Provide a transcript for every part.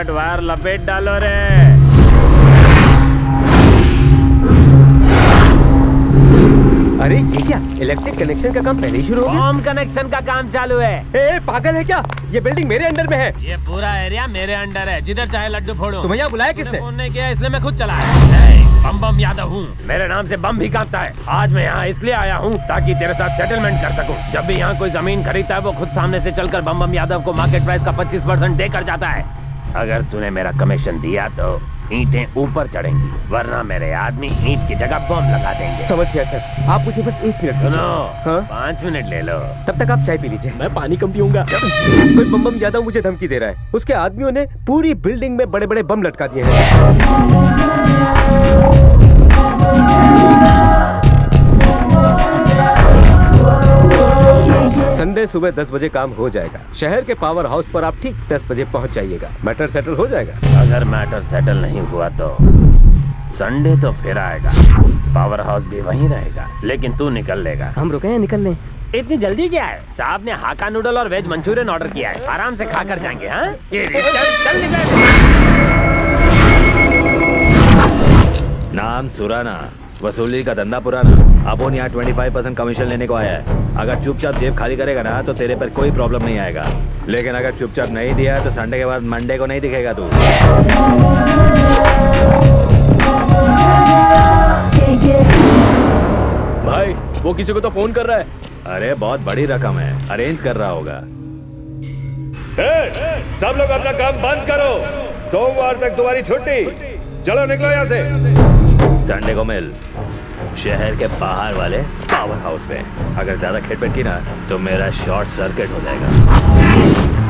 फटाफट वायर लपेट डालो रे। अरे ये क्या, इलेक्ट्रिक कनेक्शन का काम पहले ही शुरू हो गया? होम कनेक्शन का काम चालू है। ए, पागल है क्या? ये बिल्डिंग मेरे अंडर में है। ये पूरा एरिया मेरे अंडर है, जिधर चाहे लड्डू फोड़ो। तुम्हें यहाँ बुलाया किसने? फोन नहीं किया इसलिए मैं खुद चला है। बम बम यादव हूँ, मेरे नाम से बम भी कांपता है। आज मैं यहाँ इसलिए आया हूँ ताकि तेरे साथ सेटलमेंट कर सकूँ। जब भी यहाँ कोई जमीन खरीदता है वो खुद सामने से चलकर बम बम यादव को मार्केट प्राइस का 25% देकर जाता है। अगर तूने मेरा कमीशन दिया तो ईंटें ऊपर चढ़ेंगी, वरना मेरे आदमी ईंट की जगह बम लगा देंगे। समझ गया सर, आप मुझे बस 1 मिनट दीजिए। सुनो, 5 मिनट ले लो। तब तक आप चाय पी लीजिए। मैं पानी कम पीऊंगा। कोई बम बम यादव मुझे धमकी दे रहा है। उसके आदमियों ने पूरी बिल्डिंग में बड़े बड़े बम लटका दिए हैं। संडे सुबह 10 बजे काम हो जाएगा। शहर के पावर हाउस पर आप ठीक 10 बजे पहुंच जाइएगा। मैटर सेटल हो जाएगा। अगर मैटर सेटल नहीं हुआ तो संडे तो फिर आएगा, पावर हाउस भी वहीं रहेगा, लेकिन तू निकल लेगा। हम रुके हैं, निकल लें। इतनी जल्दी क्या है? साहब ने हाका नूडल और वेज मंचूरियन ऑर्डर किया है, आराम से खाकर जाएंगे। हाँ? चल निकल। नाम सुराना, वसूली का धंधा पुराना। अपन यहाँ 25% कमीशन लेने को आया है। अगर चुपचाप जेब खाली करेगा ना तो तेरे पर कोई प्रॉब्लम नहीं आएगा, लेकिन अगर चुपचाप नहीं दिया तो संडे के बाद मंडे को नहीं दिखेगा तू। भाई वो किसी को तो फोन कर रहा है। अरे बहुत बड़ी रकम है, अरेंज कर रहा होगा। सब लोग अपना काम बंद करो, सोमवार तक तुम्हारी छुट्टी। चलो निकलो यहाँ से। संडे को मिल शहर के बाहर वाले पावर हाउस में। अगर ज्यादा खिटपिट की ना तो मेरा शॉर्ट सर्किट हो जाएगा।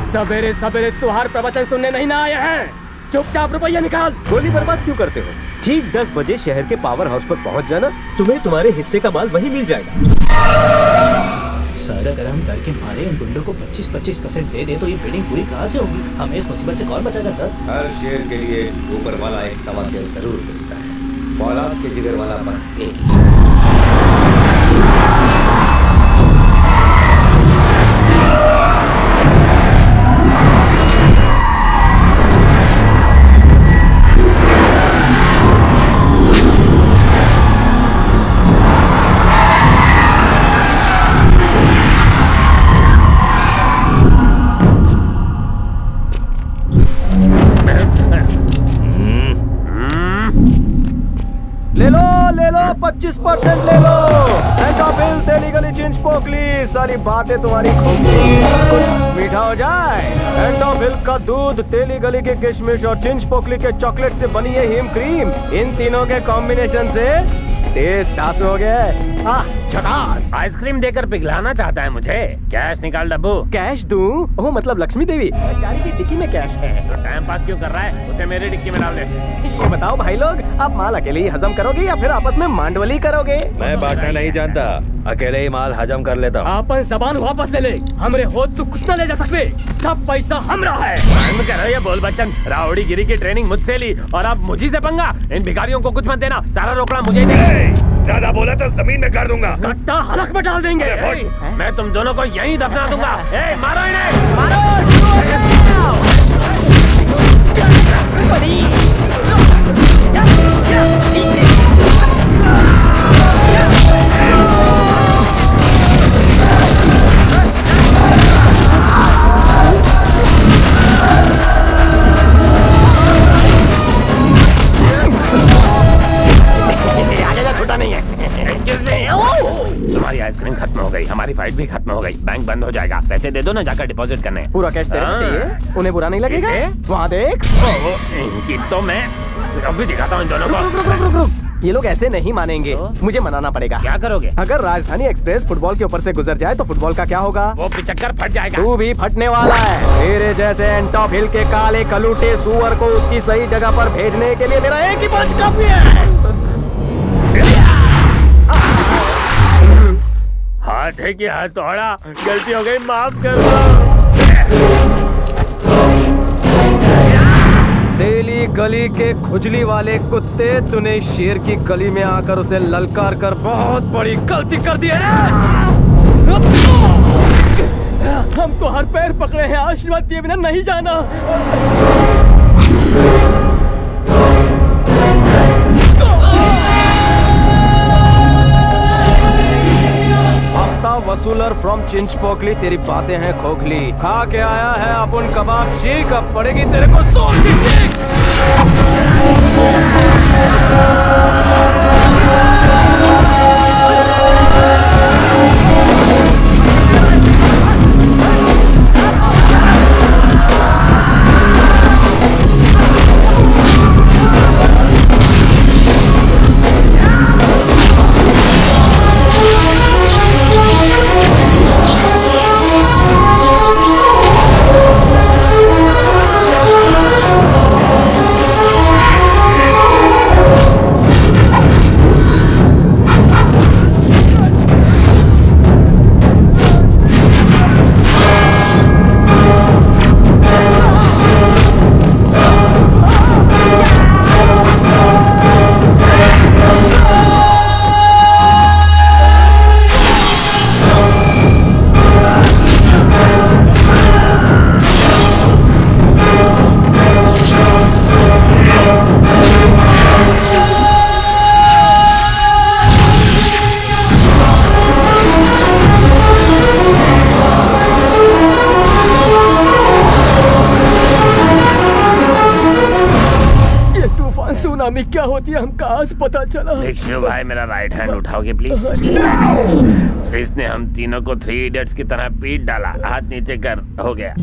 सवेरे सवेरे तुहार प्रवचन सुनने नहीं ना आए हैं, चुपचाप रुपया निकाल। गोली बर्बाद क्यों करते हो? ठीक 10 बजे शहर के पावर हाउस पर पहुंच जाना, तुम्हें तुम्हारे हिस्से का माल वहीं मिल जाएगा। सर अगर हम डर के मारे इन गुंडों को 25% दे दे तो ये बिल्डिंग पूरी कहाँ से होगी? हमें इस मुसीबत से कौन बचाएगा सर? हर शेर के लिए ऊपर वाला एक सवा शेर जरूर भेजता है। फौलाद के जिगर वाला बस एक ही है। ले लो 25% ले लो। एंटाफिल तेली गली चिंच पोकली, सारी बातें तुम्हारी खूबी कुछ मीठा हो जाए। एंटाफिल का दूध, तेली गली के किशमिश और चिंच पोकली के चॉकलेट से बनी है हिम क्रीम, इन तीनों के कॉम्बिनेशन से टेस्ट तासु हो गया है। झकास। आइसक्रीम देकर पिघलाना चाहता है मुझे। कैश निकाल डब्बू। कैश दूं? ओह मतलब लक्ष्मी देवी। गाड़ी की डिक्की में कैश है। तो टाइम पास क्यों कर रहा है? उसे मेरी डिक्की में डाल दे। ये बताओ भाई लोग, आप माल अकेले ही हजम करोगे या फिर आपस में मांडवली करोगे? मैं बांटना नहीं जानता, अकेले ही माल हजम कर लेता हूँ। आपन सामान वापस ले ले, हमरे होत तू कुछ न ले जा सकते। सब पैसा हमरा है। बंद करो ये बोल बच्चन, रावड़ी गिरी की ट्रेनिंग मुझसे ली और अब मुझी से पंगा। इन भिखारियों को कुछ मत देना, सारा रोकड़ा मुझे ही देना। ज्यादा बोला तो जमीन में गाड़ दूंगा। कट्टा हलक में डाल देंगे। मैं तुम दोनों को यहीं दफना दूंगा। ए, मारो इन्हें, मारो। छोटा नहीं है। एक्सक्यूज मी, तुम्हारी आइसक्रीम खत्म हो गई, हमारी फाइट भी खत्म हो गई, बैंक बंद हो जाएगा। पैसे दे दो ना, जाकर डिपॉजिट करने। पूरा कैश तेरे को चाहिए? उन्हें बुरा नहीं लगेगा? वहाँ देख। इनकी तो मैं अभी दिखाता हूँ इन दोनों को। रुक। ये लोग ऐसे नहीं मानेंगे, मुझे मनाना पड़ेगा। क्या करोगे? अगर राजधानी एक्सप्रेस फुटबॉल के ऊपर से गुजर जाए तो फुटबॉल का क्या होगा? वो पिचक्कर फट जाएगा। तू भी फटने वाला है। तेरे जैसे एंटॉफिल के काले कलूटे सुअर को उसकी सही जगह पर भेजने के लिए मेरा एक ही पंच काफी है। हाथ है कि हथौड़ा? गलती हो गई, माफ कर दो। तेली गली के खुजली वाले कुत्ते, तूने शेर की गली में आकर उसे ललकार कर बहुत बड़ी गलती कर दी है रे। हम तो हर पैर पकड़े हैं, आशीर्वाद दिए बिना नहीं जाना। वसूलर फ्रॉम चिंचपोकली, तेरी बातें हैं खोखली। खा के आया है अपन कबाब शीख, अब पड़ेगी तेरे को सोल की किक। सुनामी क्या होती है, हम कहाँ से पता चला? भिक्षु भाई मेरा राइट हैंड उठाओगे प्लीज। इसने हम तीनों को 3 इडियट्स की तरह पीट डाला। हाथ नीचे कर, हो गया।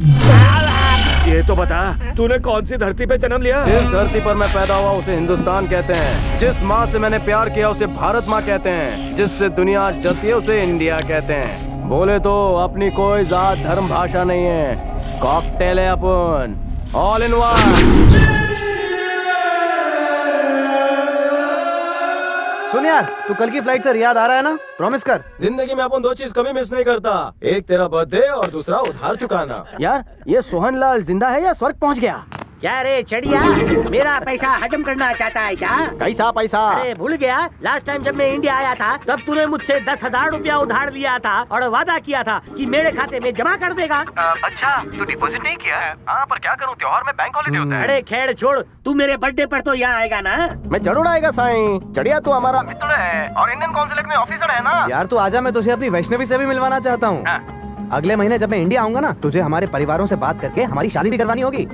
ये तो बता, तूने कौन सी धरती पे जन्म लिया? जिस धरती पर मैं पैदा हुआ उसे हिंदुस्तान कहते हैं। जिस माँ से मैंने प्यार किया उसे भारत माँ कहते हैं। जिससे दुनिया आज डरती है उसे इंडिया कहते हैं। बोले तो अपनी कोई जात धर्म भाषा नहीं है, कॉकटेल है अपन, ऑल इन वन। सुन यार, तू कल की फ्लाइट से रियाद आ रहा है ना? प्रॉमिस कर। जिंदगी में अपन 2 चीज कभी मिस नहीं करता, एक तेरा बर्थडे और दूसरा उधार चुकाना। यार ये सोहन लाल जिंदा है या स्वर्ग पहुंच गया? क्या रे चढ़िया, मेरा पैसा हजम करना चाहता है क्या? कैसा पैसा? अरे भूल गया, लास्ट टाइम जब मैं इंडिया आया था तब तूने मुझसे 10,000 रुपया उधार लिया था और वादा किया था कि मेरे खाते में जमा कर देगा। अच्छा, तू डिपॉजिट नहीं किया? हाँ, पर क्या करूँ, त्योहार में बैंक हॉलिडे होता है। अरे खैर छोड़, तू मेरे बर्थडे पर तो यहाँ आएगा ना? मैं जरूर आएगा साईं। चढ़िया तू हमारा मित्र है और इंडियन कॉन्सुलेट में ऑफिसर है ना। यार तू आजा, मैं तुझे अपनी वैष्णवी से भी मिलवाना चाहता हूँ। अगले महीने जब मैं इंडिया आऊंगा ना, तुझे हमारे परिवारों से बात करके हमारी शादी भी करवानी होगी।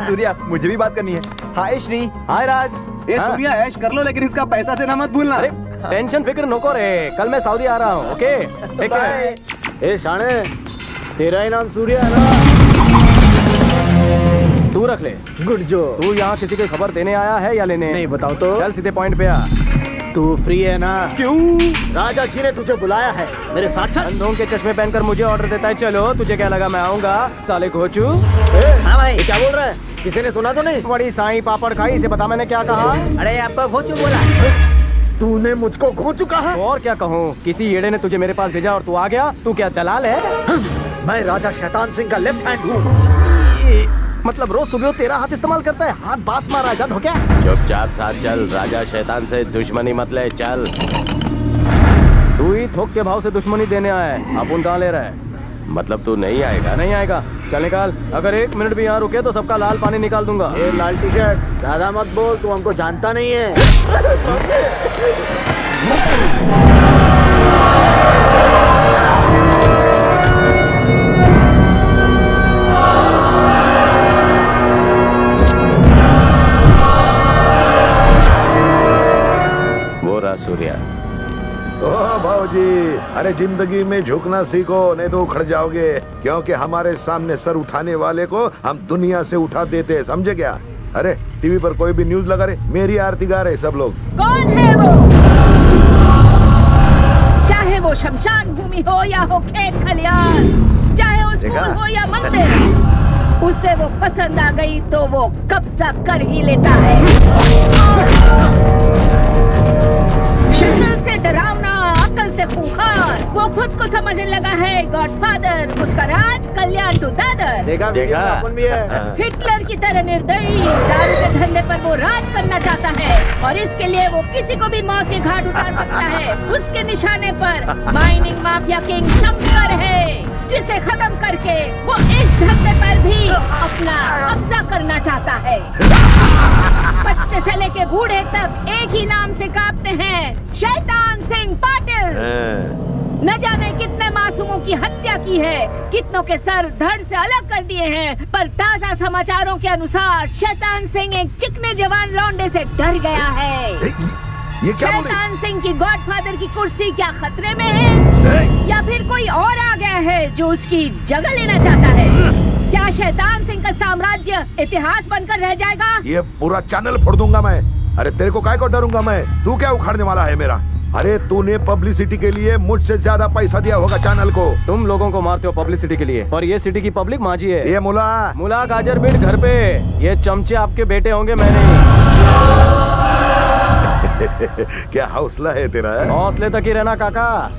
सूर्या, मुझे भी बात करनी है। हाय श्री। हाय राज। सूर्या, ऐश कर लो लेकिन इसका पैसा देना मत भूलना। अरे टेंशन फिक्र नको रे, कल मैं सऊदी आ रहा हूँ। ओके ठीक है। ए शाणे, तेरा ही नाम सूर्या है ना? तू रख ले। गुड जो। तू यहाँ किसी की खबर देने आया है या लेने? नहीं, बताओ तो। चल सीधे पॉइंट पे आ। तू फ्री है ना? क्यों? राजा जी ने तुझे बुलाया है मेरे साथ। अंधों के चश्मे पहनकर मुझे ऑर्डर देता है। चलो, तुझे क्या लगा मैं आऊंगा? साले खोचू। हाँ भाई, क्या बोल रहा है? किसी ने सुना तो नहीं? बड़ी साईं पापड़ खाई, इसे बता मैंने क्या कहा? अरे आपका खोचू बोला। तूने मुझको खोचू कहा? और क्या कहूँ, किसी येड़े ने तुझे मेरे पास भेजा और तू आ गया। तू क्या दलाल है? मैं राजा शैतान सिंह का लेफ्ट हैंड हूँ। मतलब रोज सुबह तेरा हाथ इस्तेमाल करता है? हाथ बास मार राजा हो क्या? चुपचाप साथ चल, राजा शैतान से दुश्मनी मत ले, चल। तू ही थोक के भाव से दुश्मनी देने आया है, अपन कहाँ ले रहा है? मतलब तू नहीं आएगा? नहीं आएगा, चल निकाल। अगर 1 मिनट भी यहाँ रुके तो सबका लाल पानी निकाल दूंगा। ए लाल टी शर्ट, ज्यादा मत बोल, तू हमको जानता नहीं है। सूर्या। ओ भाऊजी, अरे जिंदगी में झुकना सीखो, नहीं तो उखड़ जाओगे। क्योंकि हमारे सामने सर उठाने वाले को हम दुनिया से उठा देते हैं, समझे क्या? अरे टीवी पर कोई भी न्यूज लगा रहे, मेरी आरती गा रहे सब लोग। कौन है वो? चाहे वो शमशान भूमि हो या हो खेत खलियान, चाहे वो स्कूल हो या मंदिर, उसे वो पसंद आ गई तो वो कब्जा कर ही लेता है। शक्ल से डरावना, अकल से खूंखार, वो खुद को समझने लगा है गॉडफादर। उसका राज कल्याण टू दादर। देखा? अपन भी है। हिटलर की तरह निर्दयी, दारू के धंधे पर वो राज करना चाहता है और इसके लिए वो किसी को भी मौत के घाट उतार सकता है। उसके निशाने पर माइनिंग माफिया किंग शंकर है। जिसे खत्म करके वो इस धरती पर भी अपना कब्जा करना चाहता है। बच्चे से लेके बूढ़े तक एक ही नाम से कांपते हैं, शैतान सिंह पाटिल। न जाने कितने मासूमों की हत्या की है, कितनों के सर धड़ से अलग कर दिए हैं, पर ताजा समाचारों के अनुसार शैतान सिंह एक चिकने जवान लौंडे से डर गया है। ये क्या शैतान सिंह की गॉडफादर की कुर्सी क्या खतरे में है, या फिर कोई और आ गया है जो उसकी जगह लेना चाहता है? क्या शैतान सिंह का साम्राज्य इतिहास बनकर रह जाएगा? ये पूरा चैनल फोड़ दूंगा मैं। अरे तेरे को काय को डरूंगा मैं? तू क्या उखाड़ने वाला है मेरा? अरे तूने पब्लिसिटी के लिए मुझसे ज्यादा पैसा दिया होगा चैनल को। तुम लोगों को मारते हो पब्लिसिटी के लिए, पर ये सिटी की पब्लिक मांझी है। ये मुला गाजर बीट घर पे, ये चमचे आपके बेटे होंगे, मैं नहीं। क्या हौसला है तेरा? हौसले तक ही रहना काका।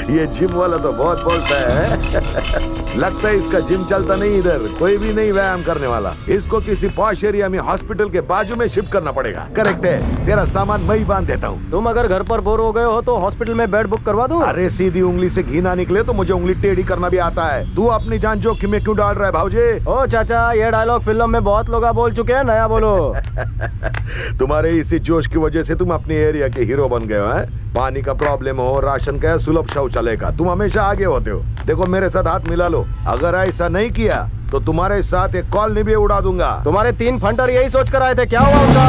ये जिम वाला तो बहुत बोलता है। लगता है इसका जिम चलता नहीं इधर, कोई भी नहीं व्यायाम करने वाला। इसको किसी पॉश एरिया में हॉस्पिटल के बाजू में शिफ्ट करना पड़ेगा। करेक्ट है, तेरा सामान मैं ही बांध देता हूँ। तुम अगर घर पर बोर हो गए हो तो हॉस्पिटल में बेड बुक करवा दूं? अरे सीधी उंगली से घी ना निकले तो मुझे उंगली टेढ़ी करना भी आता है। तू अपनी जान जोखिम में क्यों डाल रहा है भाऊजी? ओ चाचा, ये डायलॉग फिल्म में बहुत लोग बोल चुके हैं, नया बोलो। तुम्हारे इसी जोश की वजह से तुम अपने एरिया के हीरो बन गए हो। पानी का प्रॉब्लम हो, राशन का, सुलभ शौचालय का, तुम हमेशा आगे होते हो। देखो मेरे साथ हाथ मिला लो, अगर ऐसा नहीं किया तो तुम्हारे साथ एक कॉलोनी भी उड़ा दूंगा। तुम्हारे 3 फंटर यही सोच कर आए थे, क्या हुआ उनका?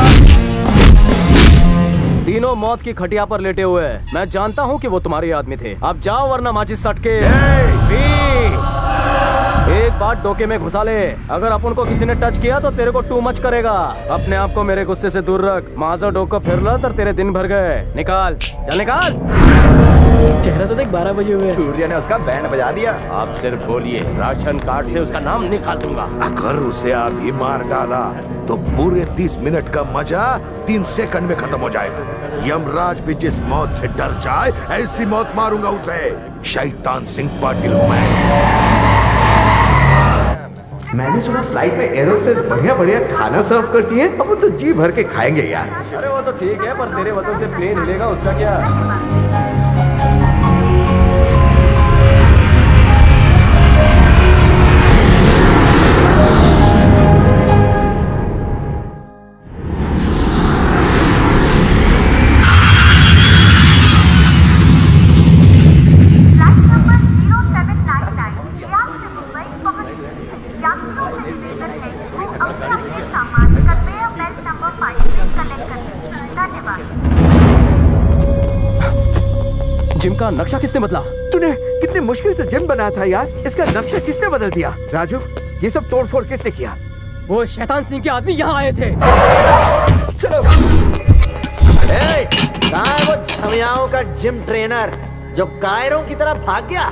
तीनों मौत की खटिया पर लेटे हुए हैं। मैं जानता हूँ कि वो तुम्हारे आदमी थे। अब जाओ वरना माचिस सट के एक बात डोके में घुसा ले। अगर अपन को किसी ने टच किया तो तेरे को टू मच करेगा। अपने आप को मेरे गुस्से से दूर रख। माजा डोको फिर लो तो तेरे दिन भर गए। निकाल, चल निकाल। चेहरा तो देख 12 बजे हुए। सूर्य ने उसका बैंड बजा दिया। आप सिर्फ बोलिए, राशन कार्ड से उसका नाम निकाल दूंगा। अगर उसे अभी मार डाला तो पूरे 30 मिनट का मजा 3 सेकंड में खत्म हो जाएगा। यमराज भी जिस मौत से डर जाए ऐसी मौत मारूंगा उसे। शैतान सिंह पाटिल हूं मैंने सुना फ्लाइट में एरोस्टेस बढ़िया बढ़िया खाना सर्व करती है। अब तो जी भर के खाएंगे यार। अरे वो तो ठीक है, पर तेरे वजन से प्लेन हिलेगा, उसका क्या? जिम का नक्शा किसने बदला? तूने कितने मुश्किल से जिम बनाया था यार, इसका नक्शा किसने बदल दिया? राजू, ये सब तोड़फोड़ किसने किया? वो शैतान सिंह के आदमी यहाँ आए थे। चलो। कहाँ है वो छमियाओं का जिम ट्रेनर जो कायरों की तरह भाग गया?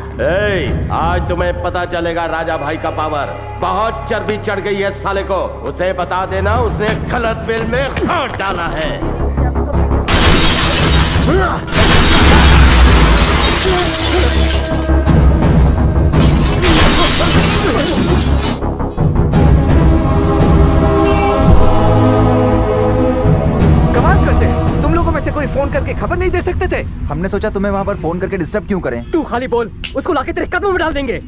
आज तुम्हें पता चलेगा राजा भाई का पावर। बहुत चर्बी चढ़ गई है साले को। उसे बता देना उसने गलत बिल में हाथ डाला है। कमाल करते हैं, तुम लोगों में से कोई फोन करके खबर नहीं दे सकते थे? हमने सोचा तुम्हें वहाँ पर फोन करके डिस्टर्ब क्यों करें। तू खाली बोल, उसको लाके तेरे कदमों में डाल देंगे।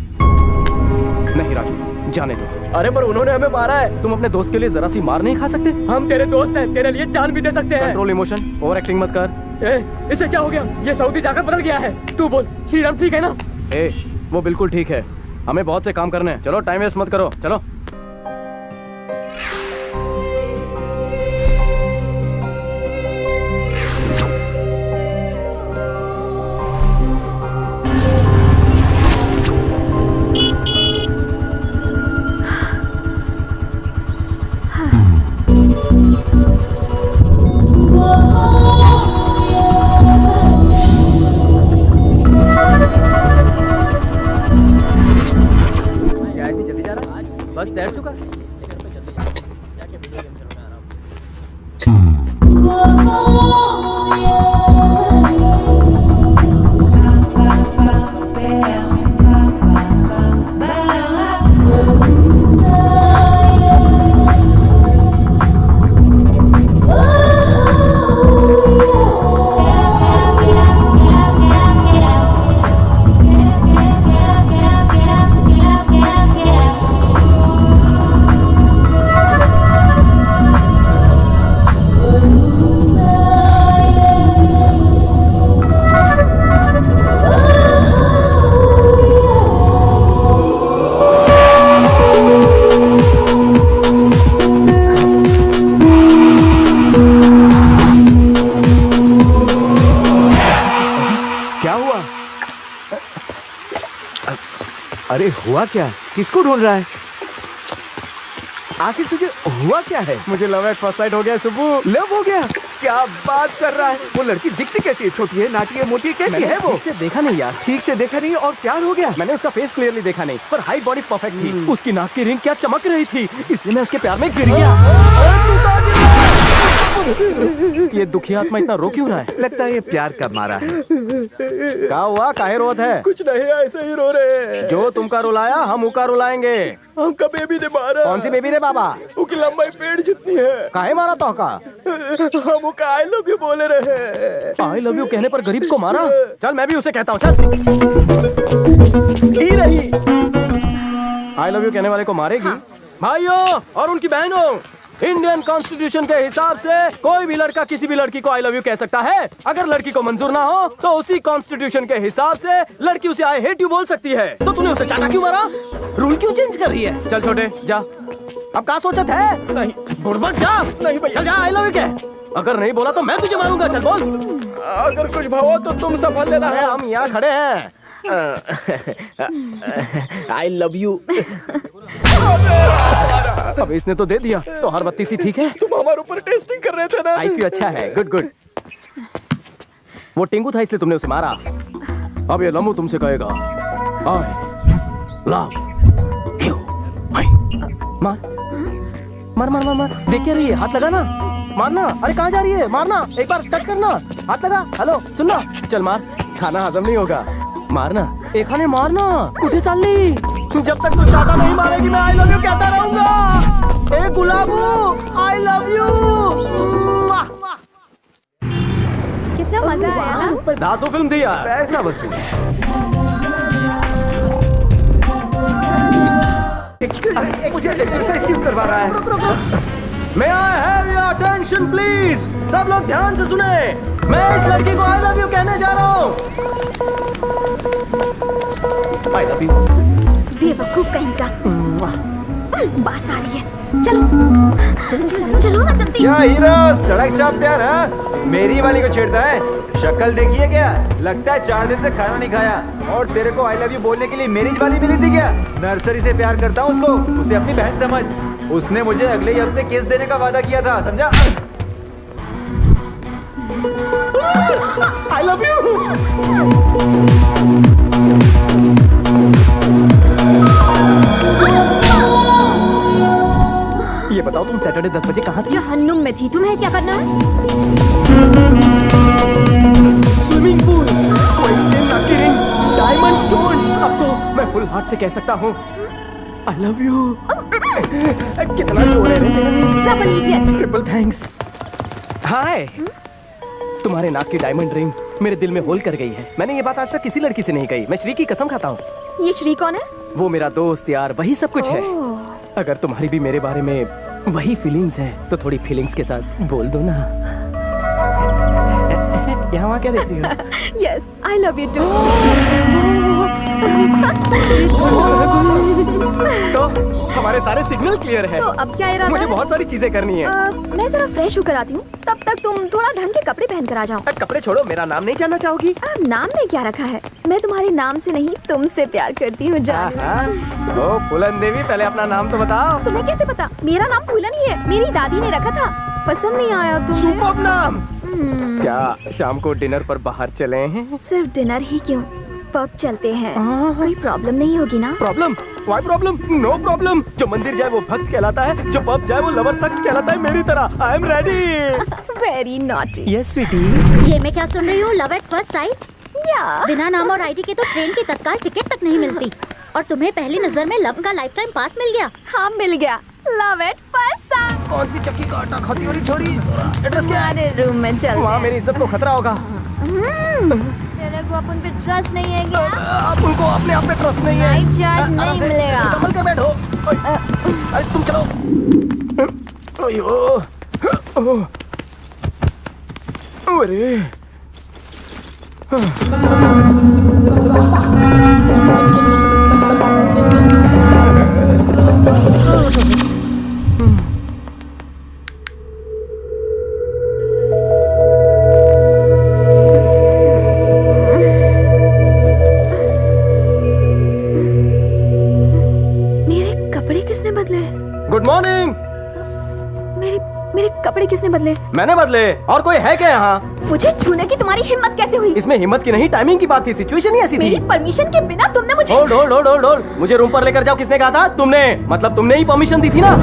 नहीं राजू, जाने दो। अरे पर उन्होंने हमें मारा है, तुम अपने दोस्त के लिए जरा सी मार नहीं खा सकते? हम तेरे दोस्त हैं, तेरे लिए जान भी दे सकते हैं। कंट्रोल इमोशन, ओवर एक्टिंग मत कर। इसे क्या हो गया? ये सऊदी जाकर बदल गया है। तू बोल, श्रीराम ठीक है ना? वो बिल्कुल ठीक है। हमें बहुत से काम करने हैं। चलो टाइम वेस्ट मत करो, चलो। अरे हुआ क्या? किसको ढूंढ रहा है? आखिर तुझे हुआ क्या है? मुझे लव एट फर्स्ट साइट हो गया सुब्बू। लव हो गया? क्या बात कर रहा है? वो लड़की दिखती कैसी है? छोटी है, नाटी है, मोटी है, कैसी है वो? ठीक से देखा नहीं यार। ठीक से देखा नहीं और प्यार हो गया? मैंने उसका फेस क्लियरली देखा नहीं, पर हाइट बॉडी परफेक्ट थी। उसकी नाक की रिंग क्या चमक रही थी, इसलिए मैं उसके प्यार में गिर गया। ये दुखी आत्मा इतना रो क्यों रहा है? लगता है ये प्यार का मारा है। क्या हुआ? काहे रोत है? कुछ नहीं, ऐसे ही रो रहे हैं। जो तुमका रुलाया हम उका रुलाएंगे। हमका बेबी ने मारा। कौन सी बेबी रे बाबा? उसकी लंबाई पेड़ जितनी है। काहे मारा तो का? हम उसका आई लव यू बोले रहे। आई लव यू कहने पर गरीब को मारा? चल मैं भी उसे कहता हूँ, चल। ही रही आई लव यू कहने वाले को मारेगी। भाइयों और उनकी बहनों, इंडियन कॉन्स्टिट्यूशन के हिसाब से कोई भी लड़का किसी भी लड़की को आई लव यू कह सकता है। अगर लड़की को मंजूर ना हो तो उसी कॉन्स्टिट्यूशन के हिसाब से लड़की उसे आई हेट यू बोल सकती है। तो तूने उसे चाटा क्यों मारा? रूल क्यों चेंज कर रही है? चल छोटे जा। अब क्या सोचत है? नहीं बुड़बक जा। नहीं भैया, चल जा आई लव यू कह। अगर नहीं बोला तो मैं तुझे मारूंगा। चल बोल। अगर कुछ भावा तो तुम संभाल लेना है। हम यहाँ खड़े हैं। आई लव यू। अब इसने तो दे दिया, तो हर बत्ती सी ठीक है। तुम हमारे ऊपर टेस्टिंग कर रहे थे ना? आईक्यू अच्छा है, गुड गुड। वो टिंगू था इसलिए तुमने उसे मारा। अब ये लम्बू तुमसे कहेगा आई लव यू। मार मार मार मार मार। देख क्या रही है? हाथ लगा ना, मारना। अरे कहाँ जा रही है? मारना, एक बार टच करना, हाथ लगा। हेलो सुनना, चल मार, खाना हजम नहीं होगा। मारना एक खाने, मारना। कुठे चालली? जब तक तू चाटा नहीं मारेगी मैं आई लव यू कहता रहूंगा। ए गुलाबू आई लव यू। कितना मजा आया ना? दासो फिल्म थी यार। पैसा वसूल। मुझे एक्सरसाइज क्यों करवा रहा है? May I have your attention please? सब लोग ध्यान से सुने। मैं इस लड़की को आई लव यू कहने जा रहा हूँ। आई लव यू। बेवकूफ कहीं का। बास आ रही है। चलो चलो चलो चलो ना जल्दी। क्या हीरो सड़क चैंपियन है? मेरी वाली को छेड़ता है? शक्ल देखिए क्या? लगता है 4 दिन से खाना नहीं खाया। और तेरे को आई लव यू बोलने के लिए मेरी वाली मिली थी क्या? नर्सरी से प्यार करता हूँ उसको, उसे अपनी बहन समझ। उसने मुझे अगले ही हफ्ते केस देने का वादा किया था, समझा? आई लव यू। ये बताओ तुम सैटरडे 10 बजे कहाँ थी? जहन्नुम में थी। तुम्हें क्या करना है? स्विमिंग पूल, वही सेम नाकी रिंग, डायमंड स्टोन। अब तो मैं फुल हार्ट से कह सकता हूँ आई लव यू। कितना जोर है तेरे में। Double idiot. Triple thanks. Hi. तुम्हारे नाक की डायमंड रिंग मेरे दिल में होल कर गई है। मैंने ये बात आज तक किसी लड़की से नहीं कही। मैं श्री की कसम खाता हूँ। ये श्री कौन है? वो मेरा दोस्त यार, वही सब कुछ है। अगर तुम्हारी भी मेरे बारे में वही फीलिंग्स है तो थोड़ी फीलिंग्स के साथ बोल दो ना। यहाँ वहाँ क्या देख रही हो? Yes I love you too. तो हमारे सारे सिग्नल क्लियर है। तो अब क्या इरादा मुझे है? बहुत सारी चीजें करनी है। मैं जरा फ्रेश होकर आती हूँ, तब तक तुम थोड़ा ढंग के कपड़े पहन कर आ जाओ। कपड़े छोड़ो, मेरा नाम नहीं जानना चाहोगी? नाम ने क्या रखा है? मैं तुम्हारे नाम से नहीं तुमसे प्यार करती हूँ जानू। ओ फूलन देवी, पहले अपना नाम तो बताओ। तुम्हें कैसे पता? मेरा नाम फूलन ही है, मेरी दादी ने रखा था। पसंद नहीं आया तुम्हें? सुपर्ब नाम। क्या शाम को डिनर पर बाहर चले हैं? सिर्फ डिनर ही क्यों, पब चलते हैं। कोई प्रॉब्लम नहीं होगी ना? Problem? Why problem? No problem. जो मंदिर जाए वो भक्त कहलाता है, जो पब जाए वो लवर सख्त कहलाता है। मेरी तरह I am ready. Very naughty. Yes sweetie. ये मैं क्या सुन रही हूँ? Love at first sight? या बिना नाम और आईडी के तो ट्रेन की तत्काल टिकट तक नहीं मिलती, और तुम्हें पहली नजर में लव का लाइफ टाइम पास मिल गया। हाँ मिल गया। Love at first site. कौन सी चक्की का आटा खाती हो रही छोरी? एड्रेस क्या है? हमारे रूम में चल। वहाँ मेरी इज्जत को खतरा होगा। तेरे को अपन पे ट्रस्ट नहीं है क्या? आप उनको अपने आप पे ट्रस्ट नहीं है। नाइट चार्ज नहीं मिलेगा। संभल कर बैठो। अरे तुम चलो। अयो। अरे। कपड़े किसने बदले? मैंने बदले, और कोई है क्या यहाँ? मुझे छूने की तुम्हारी हिम्मत कैसे हुई? इसमें हिम्मत की नहीं, टाइमिंग की बात थी, सिचुएशन ही ऐसी थी। मेरी परमिशन के बिना तुमने मुझे होल्ड, मुझे रूम पर लेकर जाओ किसने कहा था? तुमने, मतलब तुमने ही परमिशन दी थी ना।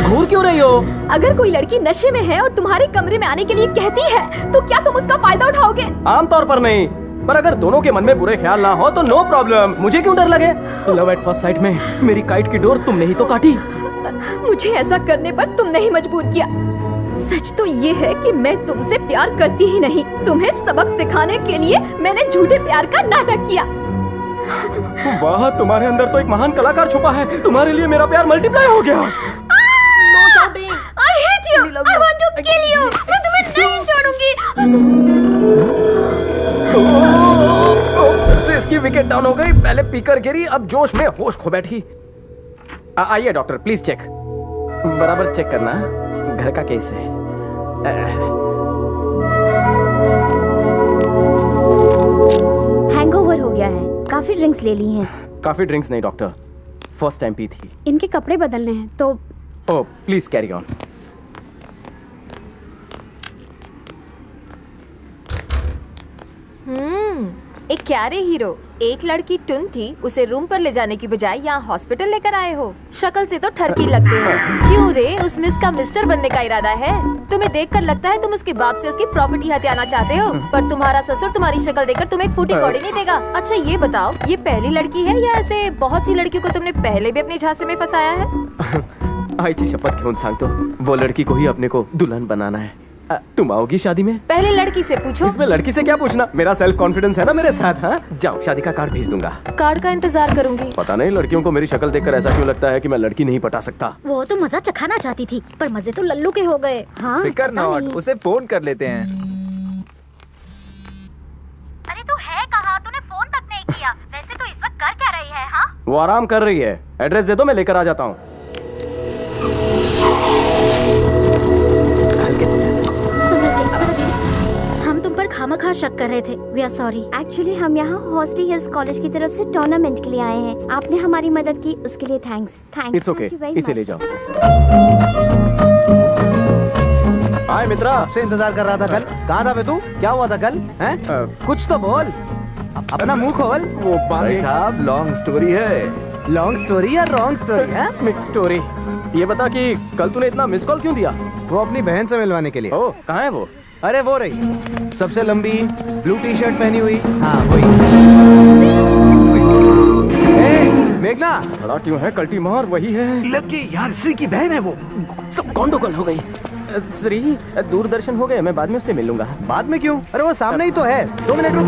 घूर क्यों रही हो? अगर कोई लड़की नशे में है और तुम्हारे कमरे में आने के लिए कहती है तो क्या तुम उसका फायदा उठाओगे? आमतौर पर नहीं, पर अगर दोनों के मन में बुरे ख्याल ना हो तो नो प्रॉब्लम। मुझे क्यों डर लगे? लव एट फर्स्ट साइट में मेरी काइट की डोर तुमने ही तो काटी। मुझे ऐसा करने पर तुमने ही मजबूर किया। सच तो ये है कि मैं तुमसे प्यार करती ही नहीं। तुम्हें सबक सिखाने के लिए मैंने झूठे प्यार का नाटक किया। वाह, तुम्हारे अंदर तो एक महान कलाकार छुपा है। तुम्हारे लिए मेरा प्यार मल्टीप्लाई हो गया। I hate you. I want to kill you. मैं तुम्हें नहीं छोड़ूंगी। फिर से इसकी विकेट डाउन हो गई। पहले पीकर गिरी, अब जोश में होश खो बैठी। आइए डॉक्टर, प्लीज चेक, बराबर चेक करना, घर का केस है। हैंगओवर हो गया है, काफी ड्रिंक्स ले ली हैं। काफी ड्रिंक्स नहीं डॉक्टर, फर्स्ट टाइम पी थी। इनके कपड़े बदलने हैं तो ओह प्लीज कैरी ऑन। एक क्यारे हीरो, एक लड़की टुन थी, उसे रूम पर ले जाने की बजाय यहाँ हॉस्पिटल लेकर आए हो। शक्ल से तो ठरकी लगते हो। क्यों रे, उस मिस का मिस्टर बनने का इरादा है? तुम्हें देखकर लगता है तुम उसके बाप से उसकी प्रॉपर्टी हथियाना चाहते हो, पर तुम्हारा ससुर तुम्हारी शक्ल देखकर तुम्हें एक फूटी कौड़ी नहीं देगा। अच्छा ये बताओ, ये पहली लड़की है या ऐसे बहुत सी लड़कियों को तुमने पहले भी अपने झांसे में फंसाया है? आईची शपथ घेऊन सांगतो, वो लड़की को ही अपने को दुल्हन बनाना है। तुम आओगी शादी में? पहले लड़की से पूछो। इसमें लड़की से क्या पूछना, मेरा सेल्फ कॉन्फिडेंस है ना मेरे साथ। हाँ जाओ, शादी का कार्ड भेज दूंगा। कार्ड का इंतजार करूंगी। पता नहीं लड़कियों को मेरी शक्ल देखकर ऐसा क्यों लगता है कि मैं लड़की नहीं पटा सकता। वो तो मजा चखाना चाहती थी, पर मजे तो लल्लू के हो गए। हाँ, फिकर नॉट, उसे फोन कर लेते हैं। अरे तू है कहाँ? तूने फोन तक नहीं किया। वैसे तो इस वक्त कर क्या रही है? हाँ वो आराम कर रही है, एड्रेस दे दो, मैं लेकर आ जाता हूँ। हम तुम पर खामखा शक कर रहे थे। We are sorry. एक्चुअली हम यहाँ हॉस्टली हिल्स कॉलेज की तरफ से टूर्नामेंट के लिए आए हैं। आपने हमारी मदद की, उसके लिए थैंक्स। इट्स ओके, इसे ले जाओ। हाय मित्रा, से इंतजार कर रहा था कल। कहाँ था बे तू? क्या हुआ था कल? हैं? कुछ तो बोल, अपना मुंह खोल। वो भाई साहब लॉन्ग स्टोरी है। लॉन्ग स्टोरी या रॉन्ग स्टोरी है? Mix story. ये बता कि कल तूने इतना मिस कॉल क्यों दिया? वो अपनी बहन से मिलवाने के लिए। ओह, कहाँ है वो? अरे वो रही, सबसे लंबी, ब्लू टी शर्ट पहनी हुई। हाँ वही। मेघना, बड़ा क्यों है कल्टी मार? वही है। लगे यार, श्री की बहन है वो। सब गंडगोल हो गई। श्री, दूरदर्शन हो गए, मैं बाद में उससे मिल लूंगा। बाद में क्यों? अरे वो सामने ही तो है, 2 मिनट रुक।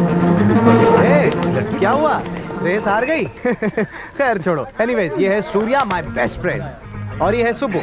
क्या हुआ, रेस हार गई? खैर छोड़ो। एनीवेज, ये है सूर्या, माय बेस्ट फ्रेंड, और ये है सुबु।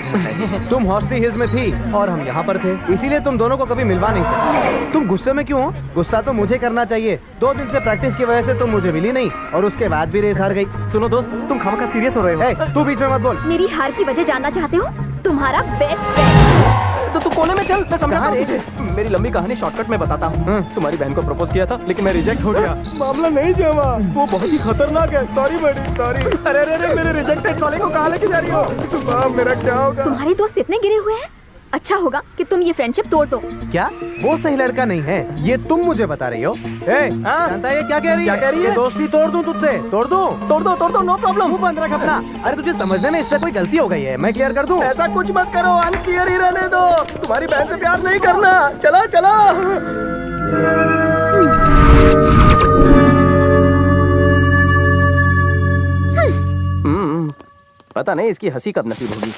तुम हॉस्टली हिल्स में थी और हम यहाँ पर थे, इसीलिए तुम दोनों को कभी मिलवा नहीं सकते। तुम गुस्से में क्यों हो? गुस्सा तो मुझे करना चाहिए। 2 दिन से प्रैक्टिस की वजह से तुम मुझे मिली नहीं और उसके बाद भी रेस हार गई। सुनो दोस्त, तुम खामखा सीरियस हो रहे हो। तू बीच में मत बोल। मेरी हार की वजह जानना चाहते हो? तुम्हारा बेस्ट फ्रेंड। तो तू कोने में चल, मैं समझाता हूँ तुझे। मेरी लंबी कहानी शॉर्टकट में बताता हूँ। तुम्हारी बहन को प्रपोज किया था, लेकिन मैं रिजेक्ट हो गया। मामला नहीं जमा, वो बहुत ही खतरनाक है। सॉरी बड़ी, सॉरी। अरे मेरे रिजेक्टेड साले को कहाँ लेके जा रही हो? सुबह मेरा क्या होगा? तुम्हारे दोस्त इतने गिरे हुए हैं, अच्छा होगा कि तुम ये फ्रेंडशिप तोड़ दो। क्या वो सही लड़का नहीं है? ये तुम मुझे बता रही हो? जानता है ये क्या कह रही है? क्या कह रही है? दोस्ती तोड़ दूं तुझसे? तोड़ दो, नो प्रॉब्लम। मुंह बंद रख अपना। अरे तुझे समझने में इससे कोई गलती हो गई है, मैं क्लियर कर दूं? ऐसा कुछ मत करो, अनक्लियर ही रहने दो। तुम्हारी बहन से प्यार नहीं करना। चलो चलो। पता नहीं इसकी हंसी कब नसीब होगी।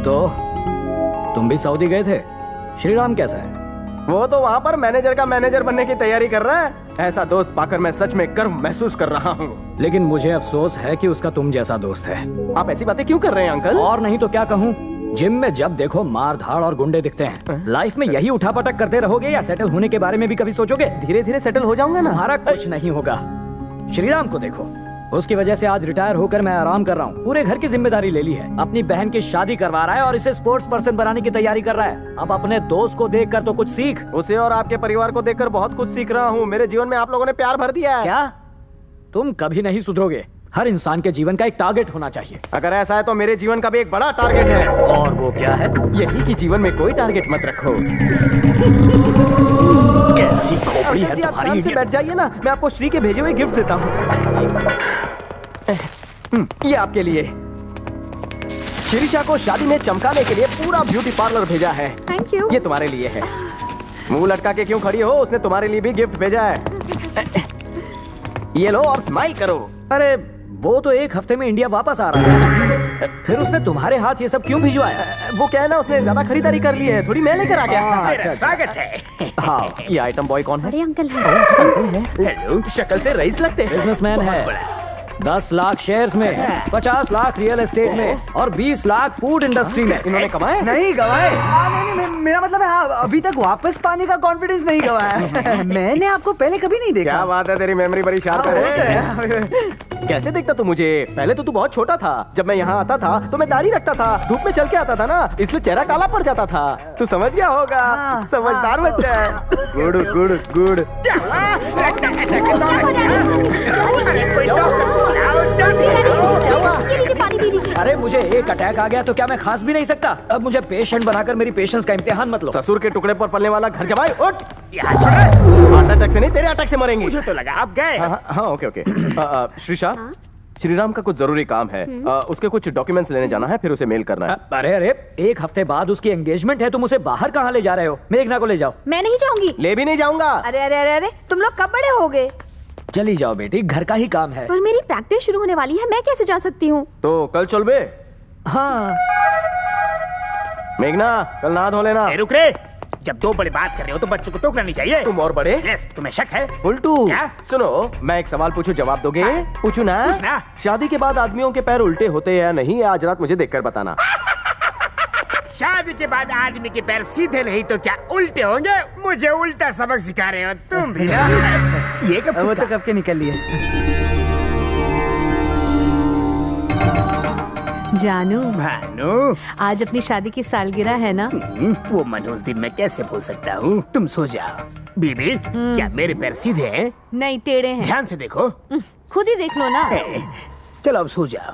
तो तुम भी सऊदी गए थे? श्रीराम कैसा है? वो तो वहाँ पर मैनेजर का मैनेजर बनने की तैयारी कर रहा है। ऐसा दोस्त पाकर मैं सच में गर्व महसूस कर रहा हूँ। लेकिन मुझे अफसोस है कि उसका तुम जैसा दोस्त है। आप ऐसी बातें क्यों कर रहे हैं अंकल? और नहीं तो क्या कहूँ, जिम में जब देखो मार धाड़ और गुंडे दिखते हैं। लाइफ में यही उठापटक करते रहोगे या सेटल होने के बारे में भी कभी सोचोगे? धीरे धीरे सेटल हो जाऊंगा ना। तुम्हारा कुछ नहीं होगा। श्रीराम को देखो, उसकी वजह से आज रिटायर होकर मैं आराम कर रहा हूँ। पूरे घर की जिम्मेदारी ले ली है, अपनी बहन की शादी करवा रहा है और इसे स्पोर्ट्स पर्सन बनाने की तैयारी कर रहा है। अब अपने दोस्त को देखकर तो कुछ सीख। उसे और आपके परिवार को देखकर बहुत कुछ सीख रहा हूँ। मेरे जीवन में आप लोगों ने प्यार भर दिया है। क्या? तुम कभी नहीं सुधरोगे। हर इंसान के जीवन का एक टारगेट होना चाहिए। अगर ऐसा है तो मेरे जीवन का भी एक बड़ा टारगेट है। और वो क्या है? यही कि जीवन में कोई टारगेट मत रखो। कैसी खोपड़ी है जी, आप तुम्हारी शांत से बैठ जाइए ना, मैं आपको श्री के भेजे हुए गिफ्ट देता हूँ। ये आपके लिए। शिरीषा को शादी में चमकाने के लिए पूरा ब्यूटी पार्लर भेजा है। Thank you. ये तुम्हारे लिए है। मुंह लटका के क्यों खड़ी हो? उसने तुम्हारे लिए भी गिफ्ट भेजा है। ये लो और स्माइल करो। अरे वो तो एक हफ्ते में इंडिया वापस आ रहा है, फिर उसने तुम्हारे हाथ ये सब क्यों भिजवाया? वो क्या है ना, उसने ज्यादा खरीदारी कर ली है, थोड़ी मैं लेकर आ गया। अच्छा, स्वागत है। हाँ, ये आइटम बॉय कौन है? बड़े अंकल हैं। हेलो, शक्ल से रईस लगते हैं। बिजनेसमैन है। 10 लाख शेयर्स में, 50 लाख रियल एस्टेट में और 20 लाख फूड इंडस्ट्री में। इन्होंने कमाए? नहीं गवाए। नहीं, मेरा मतलब है अभी तक वापस पाने का कॉन्फिडेंस नहीं गवाया। मैंने आपको पहले कभी नहीं देखा। क्या बात है, तेरी मेमोरी बड़ी शार्प है। कैसे देखता तू मुझे? पहले तो तू बहुत छोटा था। जब मैं यहाँ आता था तो मैं दाढ़ी रखता था, धूप में चल के आता था ना, इसलिए चेहरा काला पड़ जाता था। तू समझ गया होगा। समझदार बच्चा है। Good good good. अरे मुझे एक अटैक आ गया तो क्या मैं खांस भी नहीं सकता? अब मुझे पेशेंट बनाकर मेरी पेशेंस का इम्तिहान मत लो। ससुर के टुकड़े पर पलने वाला घर जमाए। उठ। हार्ट अटैक से नहीं, तेरे अटैक से मरेंगे। मुझे तो लगा आप गए। हाँ, ओके ओके। श्रीषा, श्रीराम का कुछ जरूरी काम है। उसके कुछ डॉक्यूमेंट्स लेने जाना है, फिर उसे मेल करना है। अरे अरे, एक हफ्ते बाद उसकी एंगेजमेंट है, तुम उसे बाहर कहाँ ले जा रहे हो? मेघना को ले जाओ। मैं नहीं जाऊंगी। ले भी नहीं जाऊंगा। अरे अरे अरे अरे, तुम लोग कब बड़े हो गए? चली जाओ बेटी, घर का ही काम है। पर मेरी प्रैक्टिस शुरू होने वाली है, मैं कैसे जा सकती हूँ? तो कल चल बे। हाँ मेघना, कल नहा धो लेना। रुक रे, जब दो बड़े बात कर रहे हो तो बच्चों को टोकना नहीं चाहिए। तुम और बड़े? यस, तुम्हें शक है? उल्टू। क्या? सुनो, मैं एक सवाल पूछूं, जवाब दोगे? पूछू ना? पूछना। शादी के बाद आदमियों के पैर उल्टे होते हैं या नहीं? आज रात मुझे देखकर बताना। शादी के बाद आदमी के पैर सीधे नहीं तो क्या उल्टे होंगे? मुझे उल्टा सबक सिखा रहे हो तुम भी ना। ये कब वो तो कब के निकल लिए। जानू, भानु, आज अपनी शादी की सालगिरह है ना? वो मनोज दिन मैं कैसे भूल सकता हूँ? तुम सो जाओ। बीबी, क्या मेरे पैर सीधे हैं? नहीं, टेढ़े हैं। ध्यान से देखो। खुद ही देख लो ना। चलो अब सो जाओ।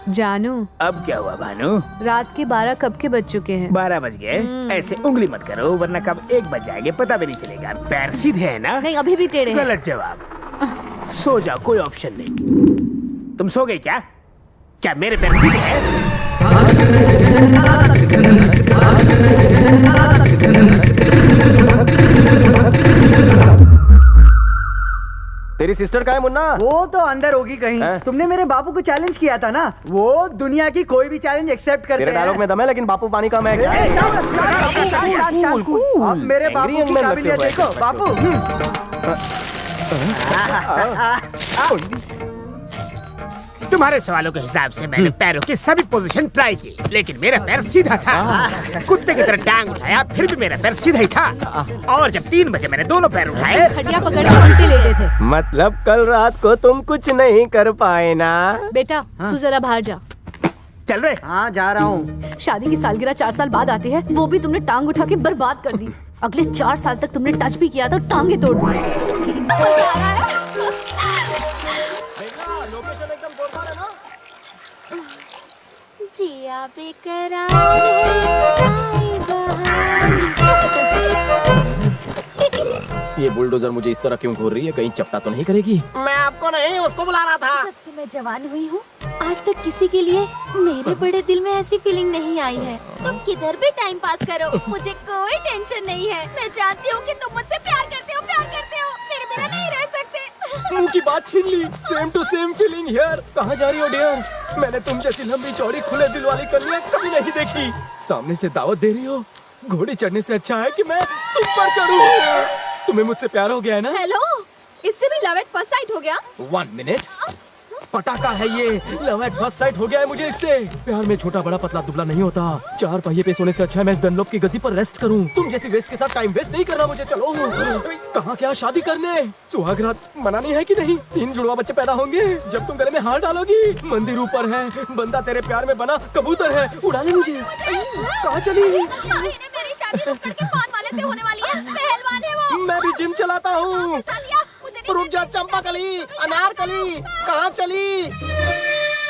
जानू, अब क्या हुआ भानु? रात के 12 कब के बज चुके हैं? 12 बज गए। ऐसे उंगली मत करो वरना कब 1 बज जाएंगे पता भी नहीं चलेगा। पैर सीधे है ना? नहीं, अभी भी टेढ़े हैं। गलत जवाब। सो जाओ, कोई ऑप्शन नहीं। तुम सो गई क्या? क्या मेरे पैर सीधे हैं? तेरी सिस्टर कहाँ है मुन्ना? वो तो अंदर होगी कहीं। तुमने मेरे बापू को चैलेंज किया था ना, वो दुनिया की कोई भी चैलेंज एक्सेप्ट करते हैं। तेरे डायलॉग में दम है, लेकिन बापू पानी का मैं क्या? अब मेरे बापू की काबिलियत देखो। बापू तुम्हारे सवालों के हिसाब से मैंने पैरों की सभी पोजीशन ट्राई की, लेकिन मेरा पैर सीधा था। कुत्ते की तरह टांग उठाया, फिर भी मेरा पैर सीधा ही था। और जब 3 बजे मैंने दोनों पैर उठाए, खटिया पकड़ के उल्टे लेटे थे। मतलब कल रात को तुम कुछ नहीं कर पाए ना? बेटा, तू जरा बाहर जा। चल रहे? हाँ, जा रहा हूँ। शादी की सालगिरह 4 साल बाद आती है, वो भी तुमने टांग उठा के बर्बाद कर दी। अगले 4 साल तक तुमने टच भी किया था, टांगे तोड़ दी। जिया बेकरार ये बुलडोजर मुझे इस तरह क्यों घूर रही है? कहीं चपटा तो नहीं करेगी? मैं आपको नहीं, उसको बुला रहा था। जब से मैं जवान हुई हूँ, आज तक किसी के लिए मेरे बड़े दिल में ऐसी फीलिंग नहीं आई है। तुम किधर भी टाइम पास करो, मुझे कोई टेंशन नहीं है। मैं जानती हूँ कि तुम मुझसे प्यार करते हो, मेरे बिना नहीं रह सकते। मुंह की बात छीन ली। Same to same feeling here. कहाँ जा रही हो डियर? मैंने तुम जैसी लंबी चौड़ी खुले दिल वाली कन्या कभी नहीं देखी। सामने से दावत दे रही हो? घोड़ी चढ़ने से अच्छा है कि मैं तुम पर चढ़ूं। तुम्हें मुझसे प्यार हो गया है ना? हेलो, इससे भी लव एट फर्स्ट साइट हो गया? 1 मिनट। पटाखा है ये। लव एट फर्स्ट साइट हो गया है मुझे इससे। प्यार में छोटा बड़ा पतला दुबला नहीं होता। 4 पहिए पे सोने से अच्छा है मैं इस डनलॉप की गद्दी पर रेस्ट करूं। तुम जैसी वेस्ट के साथ टाइम वेस्ट नहीं करना मुझे। चलो कहाँ क्या शादी करने? सुहाग रात मनानी है कि नहीं? 3 जुड़वा बच्चे पैदा होंगे जब तुम गले में हार डालोगी। मंदिर ऊपर है, बंदा तेरे प्यार में बना कबूतर है। उड़ा ले मुझे। कहाँ चली? मेरी शादी रुक करके पान वाले से होने वाली है। पहलवान है वो। मैं भी जिम चलाता हूँ। मुझे रुक जा चंपाकली, अनारकली, कहाँ चली?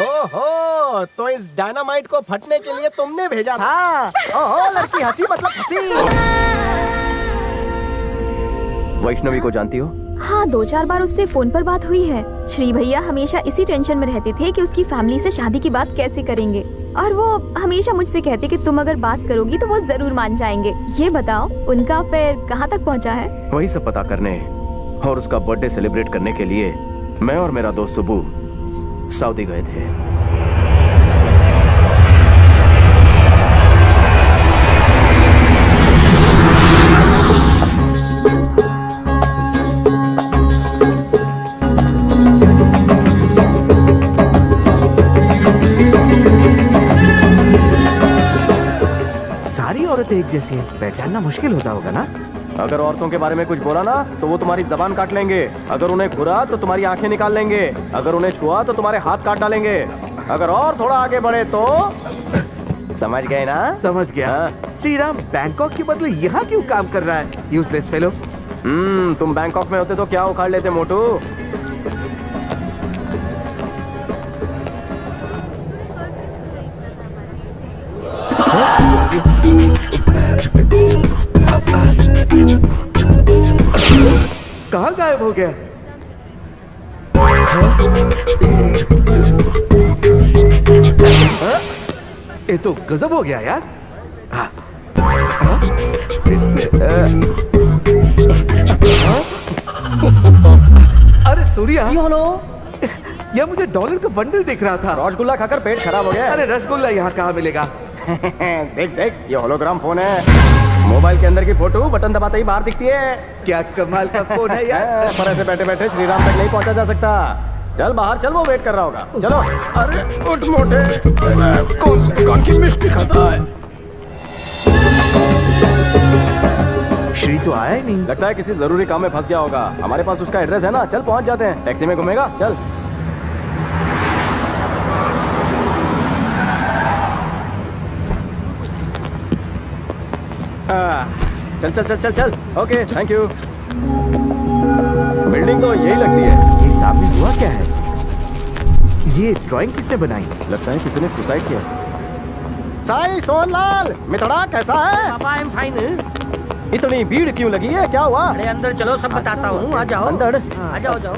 ओहो, तो इस डायनामाइट को फटने के लिए तुमने भेजा था। ओहो लड़की, हंसी मतलब हंसी। वैष्णवी को जानती हो? हाँ, 2-4 बार उससे फोन पर बात हुई है। श्री भैया हमेशा इसी टेंशन में रहते थे कि उसकी फैमिली से शादी की बात कैसे करेंगे, और वो हमेशा मुझसे कहते कि तुम अगर बात करोगी तो वो जरूर मान जाएंगे। ये बताओ उनका अफेयर कहाँ तक पहुँचा है? वही सब पता करने और उसका बर्थडे सेलिब्रेट करने के लिए मैं और मेरा दोस्त सुबू सऊदी गए थे। सारी औरतें एक जैसी हैं, पहचानना मुश्किल होता होगा ना? अगर औरतों के बारे में कुछ बोला ना तो वो तुम्हारी जबान काट लेंगे। अगर उन्हें घुरा तो तुम्हारी आंखें निकाल लेंगे। अगर उन्हें छुआ तो तुम्हारे हाथ काट डालेंगे। अगर और थोड़ा आगे बढ़े तो समझ गए ना? समझ गया। श्रीराम बैंकॉक के बदले यहाँ क्यों काम कर रहा है? Useless fellow. तुम बैंकॉक में होते तो क्या उखाड़ लेते मोटू? कहाँ गायब हो गया? ये तो गजब हो गया यार। अरे सूर्या, यह मुझे डॉलर का बंडल दिख रहा था। रसगुल्ला खाकर पेट खराब हो गया। अरे रसगुल्ला यहाँ कहाँ मिलेगा? देख देख, ये होलोग्राम फोन है। मोबाइल के अंदर की फोटो बटन दबाते ही बाहर दिखती है। क्या कमाल का फोन है यार। पर ऐसे बैठे बैठे श्रीराम तक नहीं पहुंचा जा सकता। चल बाहर चल, वो वेट कर रहा होगा। चलो। अरे उठ मोटे, कौन सी दुकान की मिष्टी खाता है? श्री तो आया ही नहीं। लगता है किसी जरूरी काम में फंस गया होगा। हमारे पास उसका एड्रेस है ना, चल पहुंच जाते हैं। टैक्सी में घूमेगा, चल। चल चल चल चल चल। Okay, thank you. बिल्डिंग तो यही लगती है। ये सामने हुआ क्या है? ये ड्राइंग किसने बनाई? लगता है किसी ने सुसाइड किया। साई सोनलाल, मिथड़ा कैसा है? पापा, आई एम फाइन। इतनी भीड़ क्यों लगी है, क्या हुआ? अरे अंदर चलो, सब बताता हूँ। आ जाओ अंदर। आ जाओ जाओ।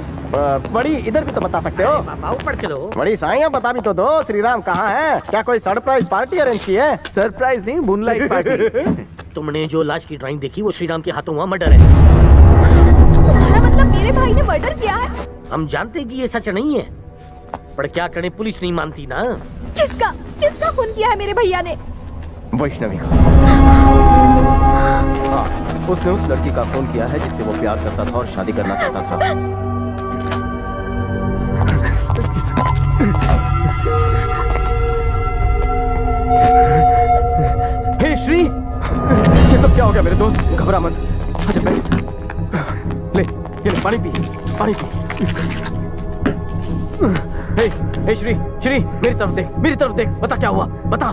बड़ी इधर भी तो बता सकते हो। पापा ऊपर चलो। बड़ी साइयां बता भी तो दो। श्रीराम कहाँ है? क्या कोई सरप्राइज पार्टी अरेंज की है? सरप्राइज नहीं, मूनलाइट पार्टी। तुमने जो लाश की ड्राइंग देखी वो श्रीराम के हाथों हुआ मर्डर है। तुम्हारा मतलब मेरे भाई ने मर्डर किया है? हम जानते हैं कि ये सच नहीं है, पर क्या करें, पुलिस नहीं मानती ना। किसका किसका खून किया है मेरे भैया ने? वैष्णवी का। हाँ, उसने उस लड़की का खून किया है जिससे वो प्यार करता था और शादी करना चाहता था। हे श्री, ये सब क्या हो गया मेरे दोस्त? घबरा मत। अच्छा बैठ, ले ये ले, पानी पी, पानी पी। हे श्री, श्री मेरी तरफ देख, मेरी तरफ देख, बता क्या हुआ, बता।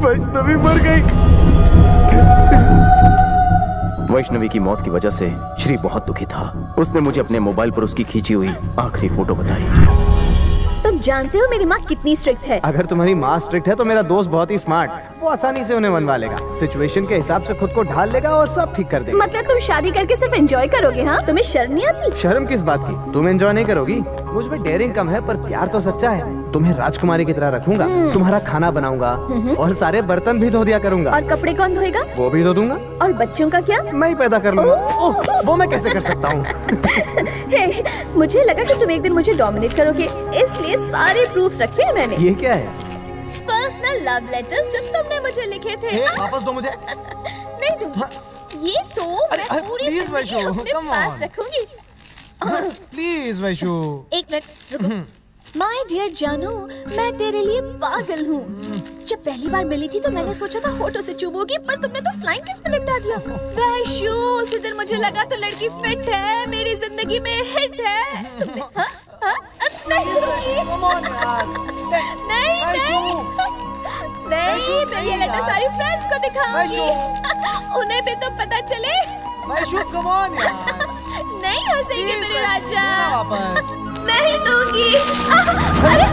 वैष्णवी मर गई। वैष्णवी की मौत की वजह से श्री बहुत दुखी था। उसने मुझे अपने मोबाइल पर उसकी खींची हुई आखिरी फोटो बताई। तुम जानते हो मेरी माँ कितनी स्ट्रिक्ट है। अगर तुम्हारी माँ स्ट्रिक्ट है तो मेरा दोस्त बहुत ही स्मार्ट। वो आसानी से उन्हें मनवा लेगा, सिचुएशन के हिसाब से खुद को ढाल लेगा और सब ठीक कर देगा। मतलब तुम शादी करके सिर्फ एंजॉय करोगे? हाँ, तुम्हें शर्म नहीं आती? शर्म किस बात की? तुम एंजॉय नहीं करोगी? मुझ में डेयरिंग कम है पर प्यार तो सच्चा है। तुम्हें राजकुमारी की तरह रखूंगा, तुम्हारा खाना बनाऊंगा और सारे बर्तन भी धो दिया करूंगा। और कपड़े कौन धोएगा? वो भी धो दूंगा। और बच्चों का क्या? मैं ही पैदा कर लूंगा। वो मैं कैसे कर सकता हूँ? मुझे लगा कि तुम एक दिन मुझे डोमिनेट करोगे, इसलिए सारे प्रूफ्स रखे हैं मैंने। ये क्या है? पर्सनल लव लेटर्स जो तुमने मुझे लिखे थे। वापस दो मुझे। नहीं दूंगी। ये तो मैं पूरी जिंदगी अपने पास रखूंगी। प्लीज वैशु। एक मिनट रुको। माय डियर जानू, मैं तेरे लिए पागल हूँ। जब पहली बार मिली थी तो मैंने सोचा था होठों से चुभोगी, पर तुमने तो फ्लाइंग किस पे लिपटा दिया। वैशु, उसी दिन मुझे लगा तो लड़की फिट है, मेरी जिंदगी में हिट है। तुमने नहीं नहीं, मैं ये लेटर सारी फ्रेंड्स को दिखाऊंगी। उन्हें भी तो पता चले। वैशु, कम ऑन यार। नहीं वापस देंगे मेरे राजा? नहीं दूंगी। अरे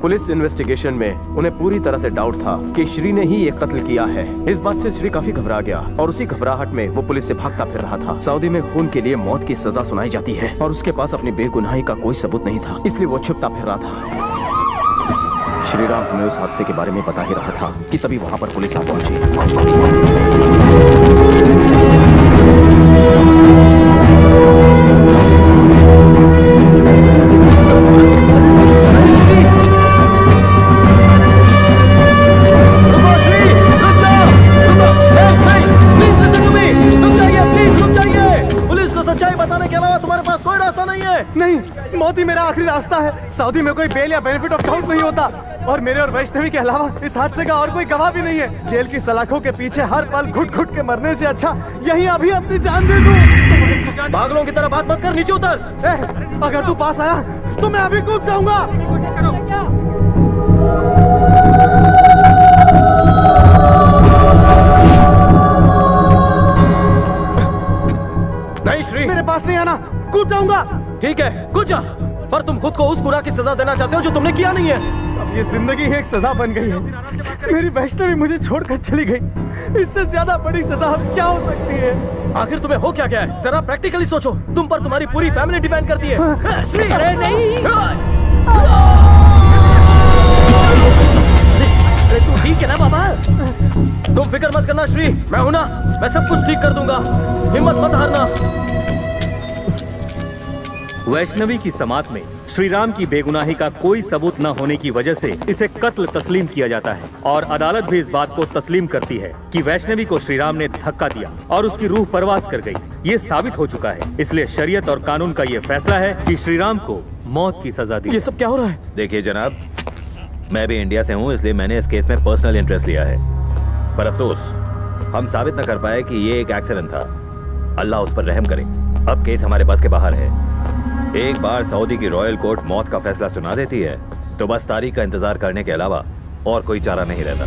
पुलिस इन्वेस्टिगेशन में उन्हें पूरी तरह से डाउट था कि श्री ने ही ये कत्ल किया है। इस बात से श्री काफी घबरा गया और उसी घबराहट में वो पुलिस से भागता फिर रहा था। सऊदी में खून के लिए मौत की सजा सुनाई जाती है और उसके पास अपनी बेगुनाही का कोई सबूत नहीं था, इसलिए वो छिपता फिर रहा था। श्रीराम हमें उस हादसे के बारे में बता ही रहा था कि तभी वहाँ पर पुलिस आ पहुंची। रास्ता है। सऊदी में कोई बेल या बेनिफिट ऑफ डाउट नहीं होता और मेरे और वैष्णवी के अलावा इस हादसे का और कोई गवाह भी नहीं है। जेल की सलाखों के पीछे हर पल घुट घुट के मरने से अच्छा यहीं अभी अपनी जान दे दूं। पागलों की तरह बात मत कर, नीचे उतर। अगर तू पास आया तो मैं अभी कूद जाऊंगा। नहीं श्री, मेरे पास नहीं आना, कूद जाऊंगा। ठीक है कूद जा, पर तुम खुद को उस गुनाह की सजा देना चाहते हो जो तुमने किया नहीं है। अब ये जिंदगी एक सजा बन गई है। मेरी वैष्णवी मुझे छोड़कर चली गई, इससे ज्यादा बड़ी सजा अब क्या हो सकती है? आखिर तुम्हें हो क्या गया है? जरा प्रैक्टिकली सोचो, तुम पर तुम्हारी पूरी फैमिली डिपेंड करती है। अरे नहीं, अरे तू ठीक है ना बाबा? तुम फिक्र मत करना श्री, मैं हूं ना, मैं सब कुछ ठीक कर दूंगा, हिम्मत मत हारना। वैष्णवी की समात में श्रीराम की बेगुनाही का कोई सबूत न होने की वजह से इसे कत्ल तस्लीम किया जाता है और अदालत भी इस बात को तस्लीम करती है कि वैष्णवी को श्रीराम ने धक्का दिया और उसकी रूह परवास कर गई। ये साबित हो चुका है, इसलिए शरीयत और कानून का ये फैसला है कि श्रीराम को मौत की सजा दी। ये सब क्या हो रहा है? देखिए जनाब, मैं भी इंडिया से हूँ, इसलिए मैंने इस केस में पर्सनल इंटरेस्ट लिया है, पर अफसोस हम साबित न कर पाए कि ये एक एक्सीडेंट था। अल्लाह उस पर रहम करे। अब केस हमारे पास के बाहर है। एक बार सऊदी की रॉयल कोर्ट मौत का फैसला सुना देती है तो बस तारीख का इंतजार करने के अलावा और कोई चारा नहीं रहता।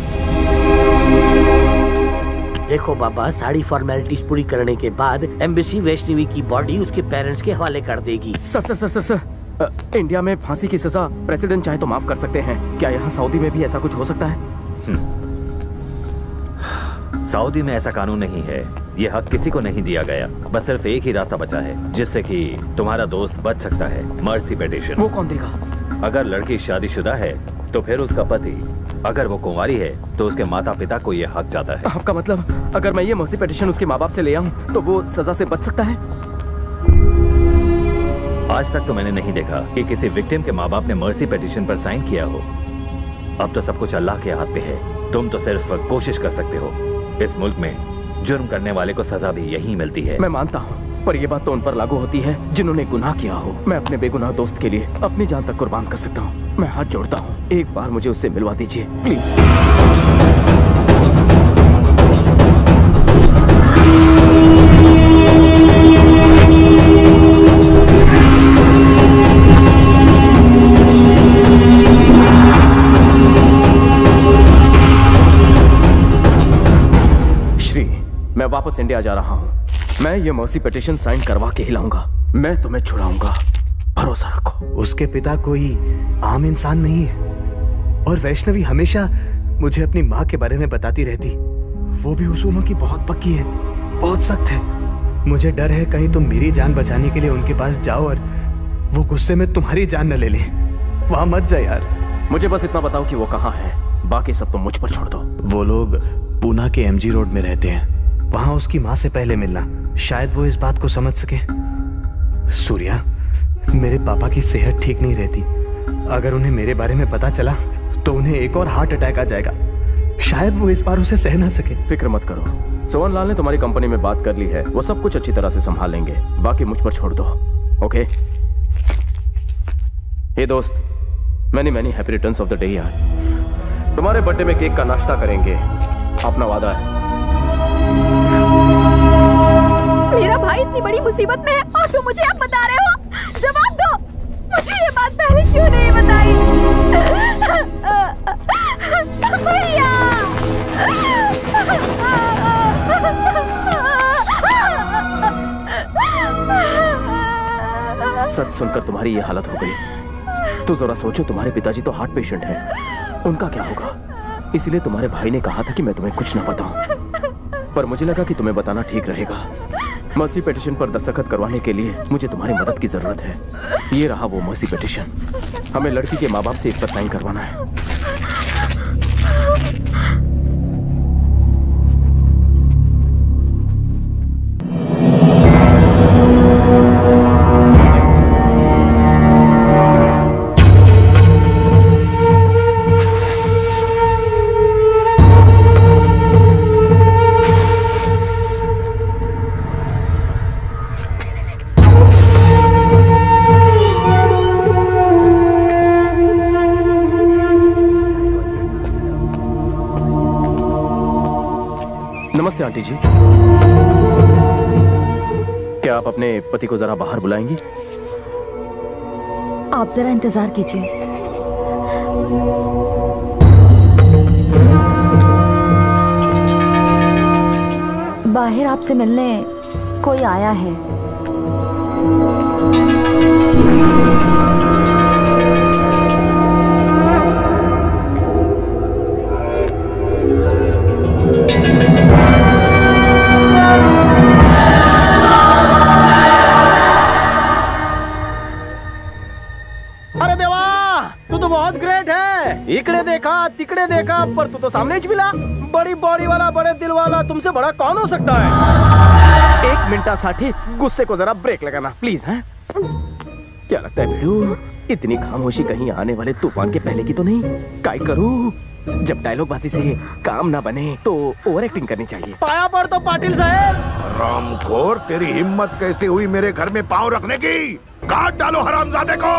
देखो बाबा, सारी फॉर्मेलिटीज पूरी करने के बाद एम्बेसी वैष्णवी की बॉडी उसके पेरेंट्स के हवाले कर देगी। सर, इंडिया में फांसी की सजा प्रेसिडेंट चाहे तो माफ कर सकते हैं, क्या यहाँ सऊदी में भी ऐसा कुछ हो सकता है? सऊदी में ऐसा कानून नहीं है, ये हक किसी को नहीं दिया गया। बस सिर्फ एक ही रास्ता बचा है जिससे कि तुम्हारा दोस्त बच सकता है, मर्सी पिटीशन। वो कौन देगा? अगर लड़की शादीशुदा है तो फिर उसका पति, अगर वो कुंवारी है तो उसके माता पिता को ये हक जाता है। आपका मतलब अगर मैं ये मर्सी पिटीशन उसके माँ बाप से ले आऊं तो वो सजा से बच सकता है? आज तक तो मैंने नहीं देखा कि किसी विक्टिम के माँ बाप ने मर्सी पिटीशन पर साइन किया हो। अब तो सब कुछ अल्लाह के हाथ पे है, तुम तो सिर्फ कोशिश कर सकते हो। इस मुल्क में जुर्म करने वाले को सजा भी यही मिलती है। मैं मानता हूँ, पर यह बात तो उन पर लागू होती है जिन्होंने गुनाह किया हो। मैं अपने बेगुनाह दोस्त के लिए अपनी जान तक कुर्बान कर सकता हूँ। मैं हाथ जोड़ता हूँ, एक बार मुझे उससे मिलवा दीजिए प्लीज। मैं वापस इंडिया जा रहा हूँ। मैं ये मर्सी पिटीशन साइन करवा के ही लाऊंगा। मैं तुम्हें छुड़ाऊंगा, भरोसा रखो। उसके पिता कोई आम इंसान नहीं है और वैष्णवी हमेशा मुझे अपनी माँ के बारे में बताती रहती। वो भी उसूलों की बहुत पक्की है, बहुत सख्त है। मुझे डर है कहीं तुम मेरी जान बचाने के लिए उनके पास जाओ और वो गुस्से में तुम्हारी जान न ले ले। वहां मत जा यार। मुझे बस इतना बताओ कि वो कहाँ है, बाकी सब तुम मुझ पर छोड़ दो। वो लोग पूना के MG रोड में रहते हैं, वहां उसकी माँ से पहले मिलना, शायद वो इस बात को समझ सके। सूर्या, मेरे पापा की सेहत ठीक नहीं रहती, अगर उन्हें मेरे बारे में पता चला तो उन्हें एक और हार्ट अटैक आ जाएगा। शायद वो इस बार उसे सह ना सके। फिक्र मत करो, सोहन लाल ने तुम्हारी कंपनी में बात कर ली है, वो सब कुछ अच्छी तरह से संभाल लेंगे, बाकी मुझ पर छोड़ दो। ओके? हे दोस्त, many happy returns of the day यार। तुम्हारे बर्थडे में केक का नाश्ता करेंगे, अपना वादा है। मेरा भाई इतनी बड़ी मुसीबत में है और तुम मुझे अब बता रहे हो? जवाब दो, मुझे ये बात पहले क्यों नहीं बताई? भैया! सच सुनकर तुम्हारी ये हालत हो गई तो जरा सोचो, तुम्हारे पिताजी तो हार्ट पेशेंट हैं, उनका क्या होगा? इसीलिए तुम्हारे भाई ने कहा था कि मैं तुम्हें कुछ ना बताऊं, पर मुझे लगा कि तुम्हें बताना ठीक रहेगा। मर्सी पिटीशन पर दस्तखत करवाने के लिए मुझे तुम्हारी मदद की जरूरत है। ये रहा वो मर्सी पिटीशन। हमें लड़की के माँ बाप से इस पर साइन करवाना है। नमस्ते आंटी जी, क्या आप अपने पति को जरा बाहर बुलाएंगी? आप जरा इंतजार कीजिए। बाहर आपसे मिलने कोई आया है। बहुत ग्रेट है। इकड़े देखा तिकड़े देखा पर तू तो सामने ही मिला। बड़ी बॉडी वाला बड़े दिल वाला तुमसे बड़ा कौन हो सकता है? एक मिनटासाठी गुस्से को जरा ब्रेक लगाना प्लीज। हैं क्या लगता है भिड़ू, इतनी खामोशी कहीं आने वाले तूफान के पहले की तो नहीं? काय करूं, जब डायलॉग बाजी से काम ना बने तो ओवर एक्टिंग करनी चाहिए। पाया पर तो पाटिल साहब। रामखोर, तेरी हिम्मत कैसे हुई मेरे घर में पांव रखने की? काट डालो हरामजादे को।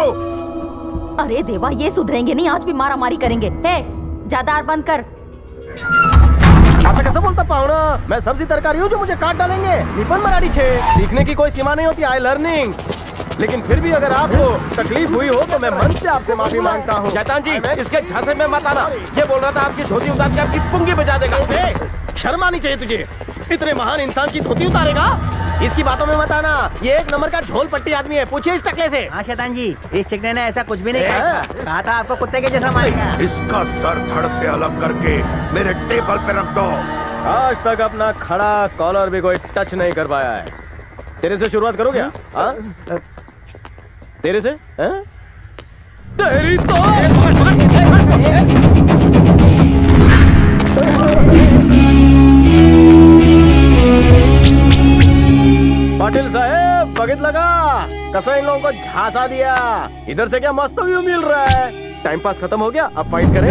अरे देवा, ये सुधरेंगे नहीं, आज भी मारा मारी करेंगे। हे, ज्यादा बंद कर। ऐसा कैसे बोलता पाहुणा? मैं सब्जी तरकारी हूँ जो मुझे काट डालेंगे। निपन मराठी छे, सीखने की कोई सीमा नहीं होती। आई लर्निंग। लेकिन फिर भी अगर आपको तकलीफ हुई हो तो मैं मन से आपसे माफी मांगता हूँ। शैतान जी, इसके झांसे में मत आना। ये बोल रहा था आपकी धोती उतार के आपकी पुंगी बजा देगा। शर्म आनी चाहिए तुझे, इतने महान इंसान की धोती उतारेगा? इसकी बातों में मत आना, ये एक नंबर का झोल पट्टी आदमी है। पूछिए इस टकले से। हाँ शैतान जी, इस चिकने ने ऐसा कुछ भी नहीं कहा था आपको कुत्ते के जैसा मारेगा। इसका सर धड़ से अलग करके मेरे टेबल पे रख दो। आज तक अपना खड़ा कॉलर भी कोई टच नहीं कर पाया है। तेरे से शुरुआत करो क्या? तेरे से? तेरी तो पाटिल साहब, बगित लगा कसं इन लोगों को झांसा दिया। इधर से क्या मस्त व्यू मिल रहा है। टाइम पास खत्म हो गया, अब फाइट करें।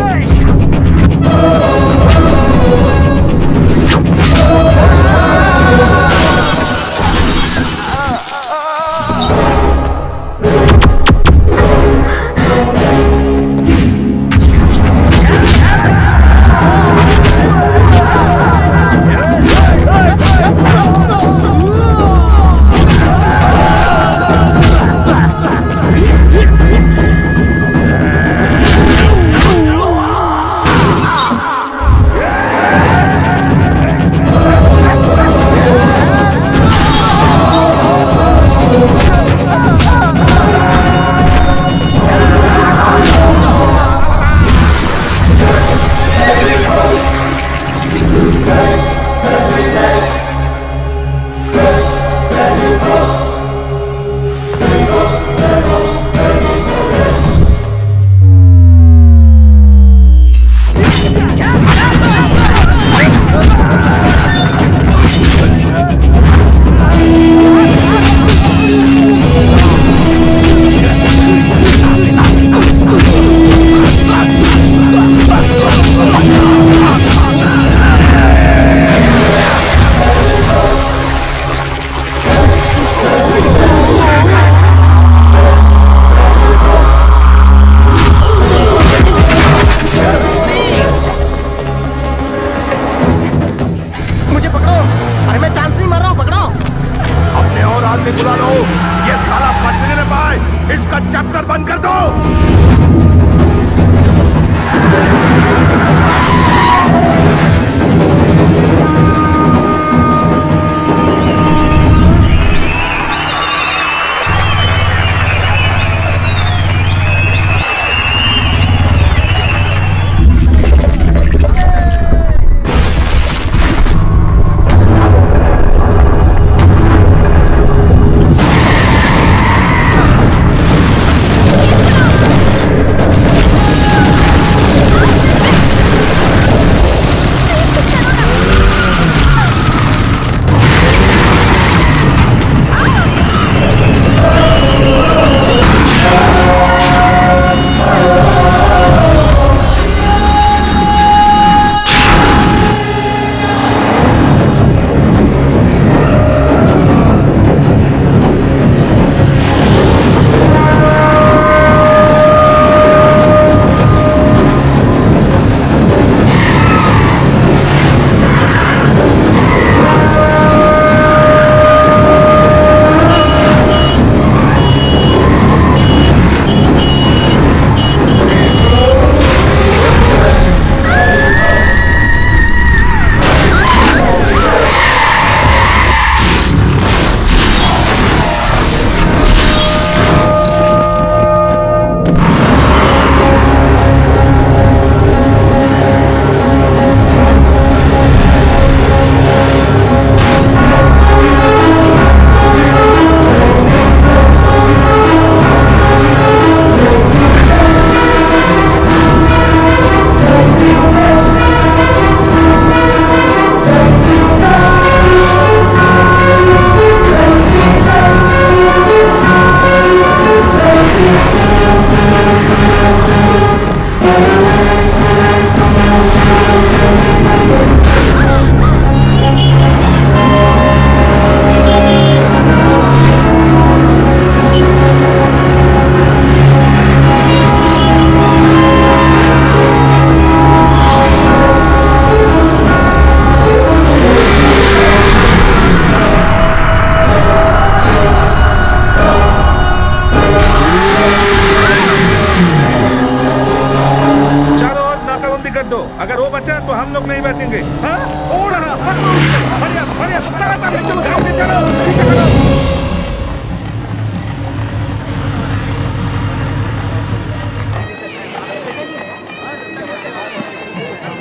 दो, अगर वो बचा तो हम लोग नहीं बचेंगे। हाँ? ओ रहा, पकड़ो उसको। बढ़िया, बढ़िया, लगातार चलो, चलो, चलो, पीछे चलो।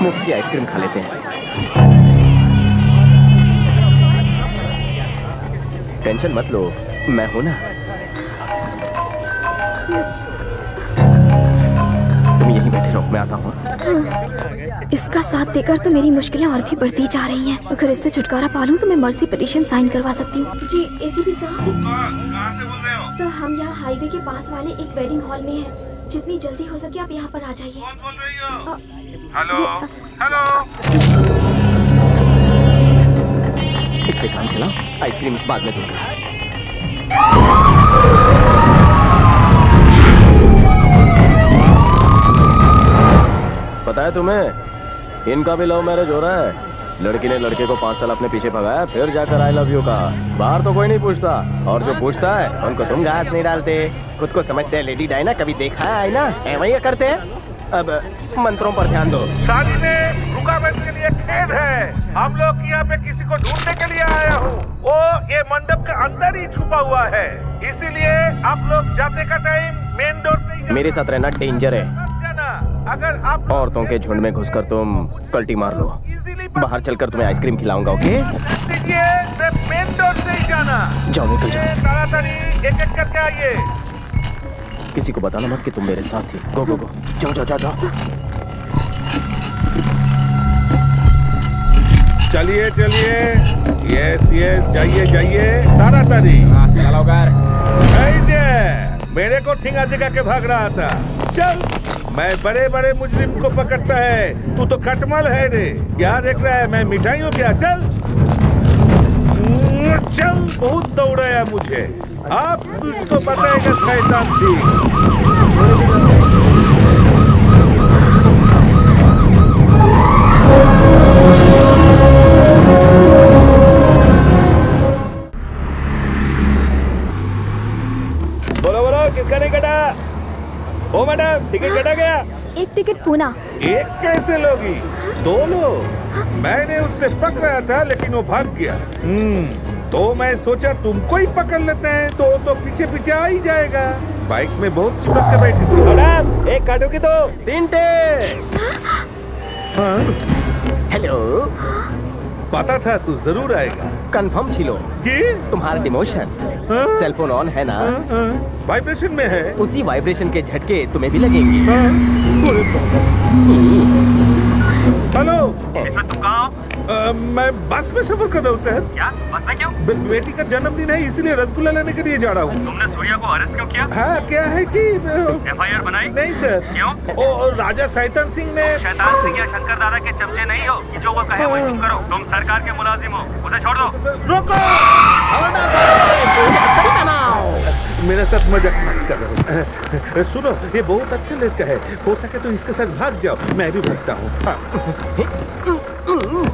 मुफ्त की आइसक्रीम खा लेते हैं। टेंशन मत लो, मैं हूं ना। तुम यहीं बैठे रहो, मैं आता हूँ। इसका साथ देकर तो मेरी मुश्किलें और भी बढ़ती जा रही हैं। अगर इससे छुटकारा पा लूं तो मैं मर्सी पिटीशन साइन करवा सकती हूँ। जी एसीपी साहब। कहाँ से बोल रहे हो? सर हम यहाँ हाईवे के पास वाले एक वेडिंग हॉल में हैं। जितनी जल्दी हो सके आप यहाँ पर आ जाइए। कौन बोल रही हो? Hello, hello. इससे काम चलाओ, आइसक्रीम बाद में दूंगा। पता है तुम्हें, इनका भी लव मैरिज हो रहा है। लड़की ने लड़के को 5 साल अपने पीछे भगाया, फिर जाकर आई लव यू कहा। बाहर तो कोई नहीं पूछता, और जो पूछता है उनको तुम घास नहीं डालते। खुद को समझते हैं लेडी डायना, कभी देखा है ना? वही करते हैं। अब मंत्रों पर ध्यान दो। शादी में रुकावट के लिए खेद है। हम लोग यहाँ पे किसी को ढूंढने के लिए आया हूँ। वो ये मंडप के अंदर ही छुपा हुआ है, इसीलिए आप लोग जाने का टाइम मेन डोर से ही मेरे साथ रहना डेंजर है। अगर आप औरतों के झुंड में घुसकर तुम कल्टी मार लो। बाहर चलकर तुम्हें आइसक्रीम खिलाऊंगा, ओके? मेन डोर से ही जाना। जाओ, निकल जाओ। ताड़ाताड़ी एक-एक करके आइए। किसी को बताना मत कि तुम मेरे साथ ही। गो गो गो, जाओ जाओ जाओ जाओ। चलिए चलिए, यस यस, जाइए जाइए, ताड़ाताड़ी। चलो कर। मेरे को ठिंगा दिखा के भाग रहा था। चल, मैं बड़े बड़े मुजरिम को पकड़ता है, तू तो खटमल है रे। क्या देख रहा है, मैं मिठाई हूँ क्या? चल चल, बहुत दौड़ाया मुझे। आप तुझको बताएगा शैतान सिंह। बोलो बोलो, किसका नहीं कटा? ओ मैडम, टिकट कटा गया? एक टिकट पूना। एक कैसे लोगी? 2 लो। मैंने उससे पकड़ा था लेकिन वो भाग गया। तो मैं सोचा तुमको ही पकड़ लेते हैं, तो पीछे पीछे आ ही जाएगा। बाइक में बहुत चिपक के बैठी थी। मैडम, एक काटोगी तो? 3 टे। हेलो, पता था तू जरूर आएगा। कंफर्म छिलो कि तुम्हारा डिमोशन। सेलफोन ऑन है ना? वाइब्रेशन में है। उसी वाइब्रेशन के झटके तुम्हें भी लगेंगे। हेलो, इसमें तुम कहाँ हो? मैं बस में सफर कर रहा हूँ सर। क्या? बस में क्यों? बेटी का जन्मदिन है, इसीलिए रसगुल्ला लेने के लिए जा रहा हूँ। तुमने सूर्या को अरेस्ट क्यों किया? हाँ, क्या है कि FIR बनाई? नहीं सर। क्यों? ओ राजा शैतान सिंह ने। शैतान सिंह या शंकर दादा के चमचे नहीं हो कि जो वो कहे वही तुम करो। तुम सरकार के मुलाजिम हो, उसे छोड़ दो। रोको, मेरे साथ मजाक मत करो। सुनो, ये बहुत अच्छा लड़का है, हो सके तो इसके साथ भाग जाओ। मैं भी भागता हूँ।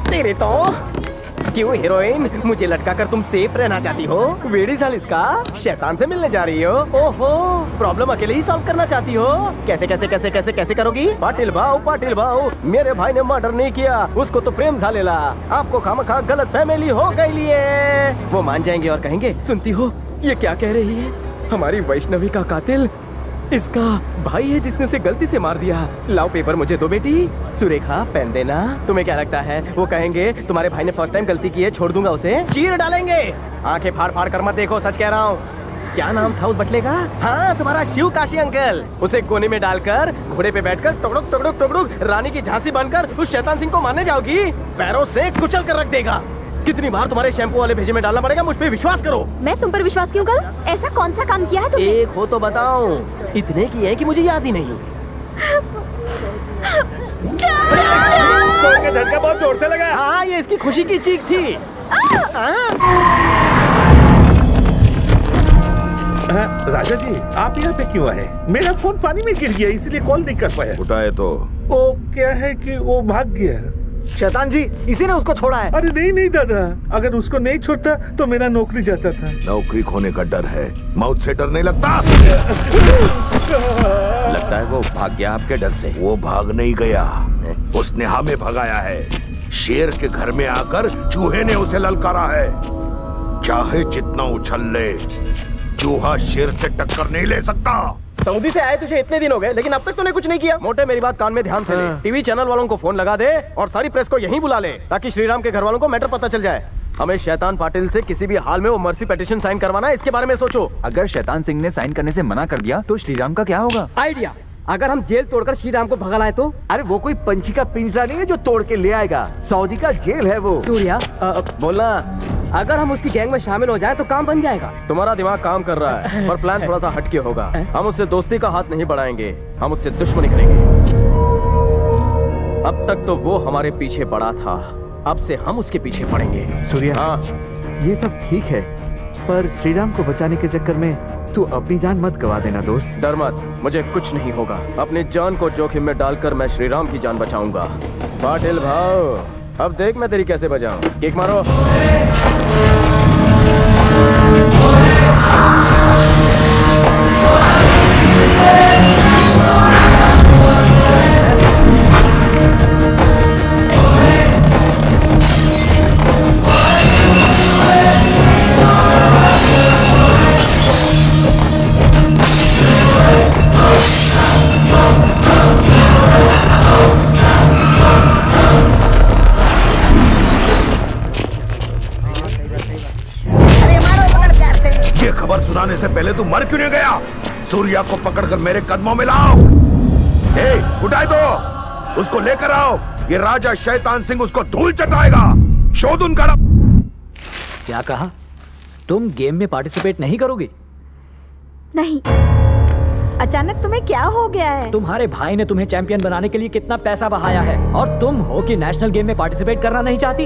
तेरे तो क्यों हीरोइन, मुझे लटका कर तुम सेफ रहना चाहती हो? वेड़ी साल इसका, शैतान से मिलने जा रही हो? ओहो, प्रॉब्लम अकेले ही सॉल्व करना चाहती हो? कैसे कैसे कैसे कैसे कैसे करोगी? पाटिल भाऊ, मेरे भाई ने मर्डर नहीं किया, उसको तो प्रेम झालेला। आपको खामखा गलत फैमिली हो गई लिए। वो मान जाएंगे और कहेंगे, सुनती हो ये क्या कह रही है? हमारी वैष्णवी का कातिल इसका भाई है जिसने उसे गलती से मार दिया। लाओ पेपर मुझे दो बेटी। सुरेखा, पेन देना। तुम्हें क्या लगता है वो कहेंगे तुम्हारे भाई ने फर्स्ट टाइम गलती की है, छोड़ दूंगा उसे? चीर डालेंगे। आंखें फाड़ फाड़ कर मत देखो, सच कह रहा हूँ। क्या नाम था उस बटले का? हाँ, तुम्हारा शिव काशी अंकल। उसे कोने में डालकर घोड़े पे बैठकर टुकड़ुक टुकड़ुक टुकड़ुक रानी की झांसी बनकर उस शैतान सिंह को मारने जाओगी? पैरों से कुचल कर रख देगा। कितनी बार तुम्हारे शैम्पू वाले भेजे में डालना पड़ेगा? मुझ पे विश्वास करो। मैं तुम पर विश्वास क्यों करूं? ऐसा कौन सा काम किया है तुमने? एक हो तो बताओ। इतने की है कि मुझे याद ही नहीं। तो झटका बहुत जोर से लगा। हाँ, ये इसकी खुशी की चीख थी। राजा जी, आप यहाँ पे क्यों आए? मेरा फोन पानी में गिर गया, इसलिए कॉल नहीं कर पाया। उठाए तो वो क्या है कि वो भाग गया। शैतान जी, इसी ने उसको छोड़ा है। अरे नहीं नहीं दादा, अगर उसको नहीं छोड़ता तो मेरा नौकरी जाता था। नौकरी खोने का डर है, मौत से डर नहीं लगता। लगता है वो भाग गया आपके डर से। वो भाग नहीं गया, उसने हमें भगाया है। शेर के घर में आकर चूहे ने उसे ललकारा है। चाहे जितना उछल ले, चूहा शेर से टक्कर नहीं ले सकता। सऊदी से आए तुझे इतने दिन हो गए, लेकिन अब तक तूने कुछ नहीं किया। मोटे, मेरी बात कान में ध्यान से ले। टीवी चैनल वालों को फोन लगा दे और सारी प्रेस को यहीं बुला ले, ताकि श्रीराम के घर वालों को मैटर पता चल जाए। हमें शैतान पाटिल से किसी भी हाल में वो मर्सी पेटिशन साइन करवाना है, इसके बारे में सोचो। अगर शैतान सिंह ने साइन करने से मना कर दिया तो श्रीराम का क्या होगा? आइडिया, अगर हम जेल तोड़कर श्रीराम को भगा लाए तो? अरे वो कोई पंछी का पिंजरा नहीं है जो तोड़ के ले आएगा, सऊदी का जेल है वो। सूर्या बोलना, अगर हम उसकी गैंग में शामिल हो जाएं तो काम बन जाएगा। तुम्हारा दिमाग काम कर रहा है, पर प्लान थोड़ा सा हटके होगा। हम उससे दोस्ती का हाथ नहीं बढ़ाएंगे, हम उससे दुश्मनी करेंगे। अब तक तो वो हमारे पीछे पड़ा था, अब से हम उसके पीछे पड़ेंगे। सूर्या, ये सब ठीक है, पर श्रीराम को बचाने के चक्कर में तू अपनी जान मत गवा देना दोस्त। डर मत, मुझे कुछ नहीं होगा। अपनी जान को जोखिम में डालकर मैं श्रीराम की जान बचाऊंगा। पाटिल भाव, अब देख मैं तेरी कैसे बचाऊं। किक मारो। खबर सुनाने से पहले तू मर क्यों नहीं गया? सूर्या को पकड़कर मेरे कदमों में लाओ। उठाए दो, उसको लेकर आओ। ये राजा शैतान सिंह उसको धूल चटाएगा। शोधन कर। क्या कहा? तुम गेम में पार्टिसिपेट नहीं करोगी? नहीं। अचानक तुम्हें क्या हो गया है? तुम्हारे भाई ने तुम्हें चैंपियन बनाने के लिए कितना पैसा बहाया है, और तुम हो कि नेशनल गेम में पार्टिसिपेट करना नहीं चाहती?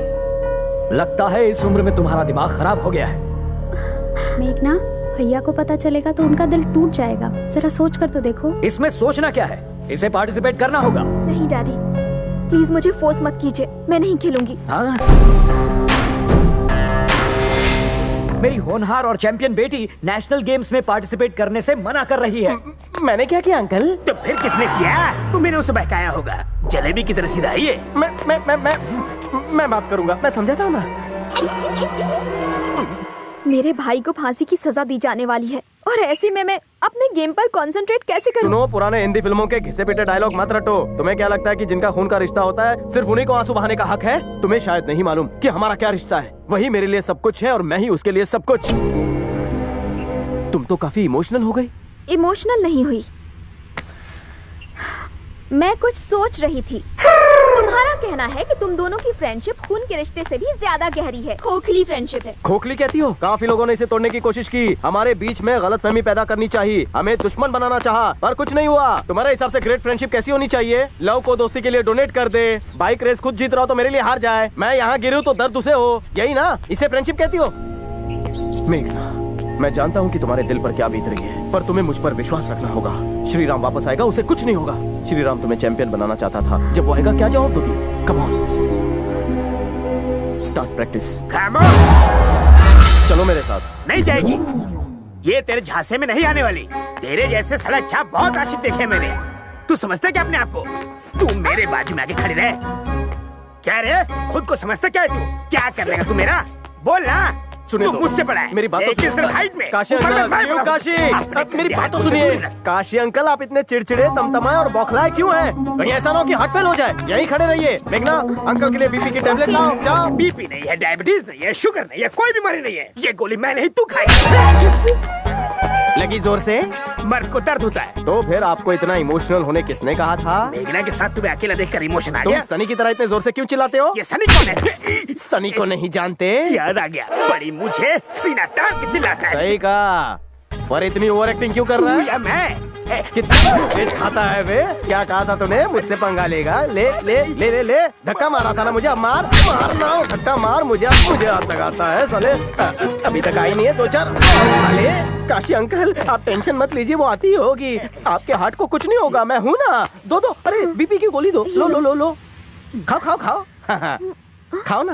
लगता है इस उम्र में तुम्हारा दिमाग खराब हो गया है। मेघना, भैया को पता चलेगा तो उनका दिल टूट जाएगा। जरा सोच कर तो देखो। इसमें सोचना क्या है? इसे पार्टिसिपेट करना होगा। नहीं डैडी, प्लीज मुझे फोर्स मत कीजिए, मैं नहीं खेलूंगी। हाँ? मेरी होनहार और चैंपियन बेटी नेशनल गेम्स में पार्टिसिपेट करने से मना कर रही है। मैंने क्या किया अंकल? तो फिर किसने किया? तुमने उसे बहकाया होगा। जलेबी की तरह सीधा ही है। मैं बात करूंगा, मैं समझाता हूँ ना। मेरे भाई को फांसी की सजा दी जाने वाली है, और ऐसे में मैं अपने गेम पर कंसंट्रेट कैसे करूं? सुनो, पुराने हिंदी फिल्मों के घिसे पिटे डायलॉग मत रटो। तुम्हें क्या लगता है कि जिनका खून का रिश्ता होता है सिर्फ उन्हीं को आंसू बहाने का हक है? तुम्हें शायद नहीं मालूम कि हमारा क्या रिश्ता है। वही मेरे लिए सब कुछ है और मैं ही उसके लिए सब कुछ। तुम तो काफी इमोशनल हो गई। इमोशनल नहीं हुई, मैं कुछ सोच रही थी। तुम्हारा कहना है कि तुम दोनों की फ्रेंडशिप खून के रिश्ते से भी ज्यादा गहरी है, खोखली फ्रेंडशिप है। खोखली कहती हो? काफी लोगों ने इसे तोड़ने की कोशिश की, हमारे बीच में गलतफहमी पैदा करनी चाहिए, हमें दुश्मन बनाना चाहा, पर कुछ नहीं हुआ। तुम्हारे हिसाब से ग्रेट फ्रेंडशिप कैसी होनी चाहिए? लव को दोस्ती के लिए डोनेट कर दे, बाइक रेस खुद जीत रहा हो तो मेरे लिए हार जाए, मैं यहाँ गिरूं तो दर्द उसे हो, यही ना? इसे फ्रेंडशिप कहती हो? मेघना, मैं जानता हूँ कि तुम्हारे दिल पर क्या बीत रही है, पर तुम्हें मुझ पर विश्वास रखना होगा। श्रीराम वापस आएगा, उसे कुछ नहीं होगा। श्रीराम तुम्हें चैंपियन बनाना चाहता था, जब वो आएगा क्या जवाब दोगी? Come on, start practice. चलो मेरे साथ। नहीं जाएगी, ये तेरे झांसे में नहीं आने वाली। तेरे जैसे सड़क छाप बहुत आशिक देखे मैंने। तू समझता क्या अपने आप को? तू मेरे बाजू में आके खड़ी रहे। क्या रे, खुद को समझता क्या है तू? क्या कर लेगा तू मेरा? बोल ना। सुनिए तो मुझसे बड़ा है, मेरी बात तो सुनिए। हाइट में काशी अंकल, शिव काशी, मेरी बात तो सुनिए। काशी अंकल, आप इतने चिड़चिड़े, तमतमाए और बौखलाए क्यों हैं? कहीं ऐसा ना हो कि हार्ट फेल हो जाए। यहीं खड़े रहिए। मेघना, अंकल के लिए बीपी की टेबलेट लाओ, जाओ। बीपी नहीं है, डायबिटीज नहीं है, शुगर नहीं है, कोई बीमारी नहीं है। ये गोली मैं नहीं, तू खाएगा। लगी जोर से? मर्द को दर्द होता है। तो फिर आपको इतना इमोशनल होने किसने कहा था? मेघना के साथ तुम्हें अकेला देखकर इमोशन आ तुम गया। सनी की तरह इतने जोर से क्यों चिल्लाते हो? ये सनी कौन है? सनी को नहीं जानते? याद आ गया, बड़ी मुझे सीना तान के चिल्लाता है। सही कहा, पर इतनी ओवर एक्टिंग क्यों कर रहा है? या मैं? कितना तेज खाता है वे? क्या कहा था तूने? मुझसे पंगा लेगा? ले ले ले ले ले, धक्का मारा था ना मुझे, अब मार मार ना, धक्का मार मुझे, मुझे हाथ लगाता है साले। अभी तक आई नहीं है, 2-4 वाले। काशी अंकल, आप टेंशन मत लीजिए, वो आती होगी। आपके हार्ट को कुछ नहीं होगा, मैं हूँ ना। दो। अरे बीपी की गोली दो। लो। खाओ खाओ ना।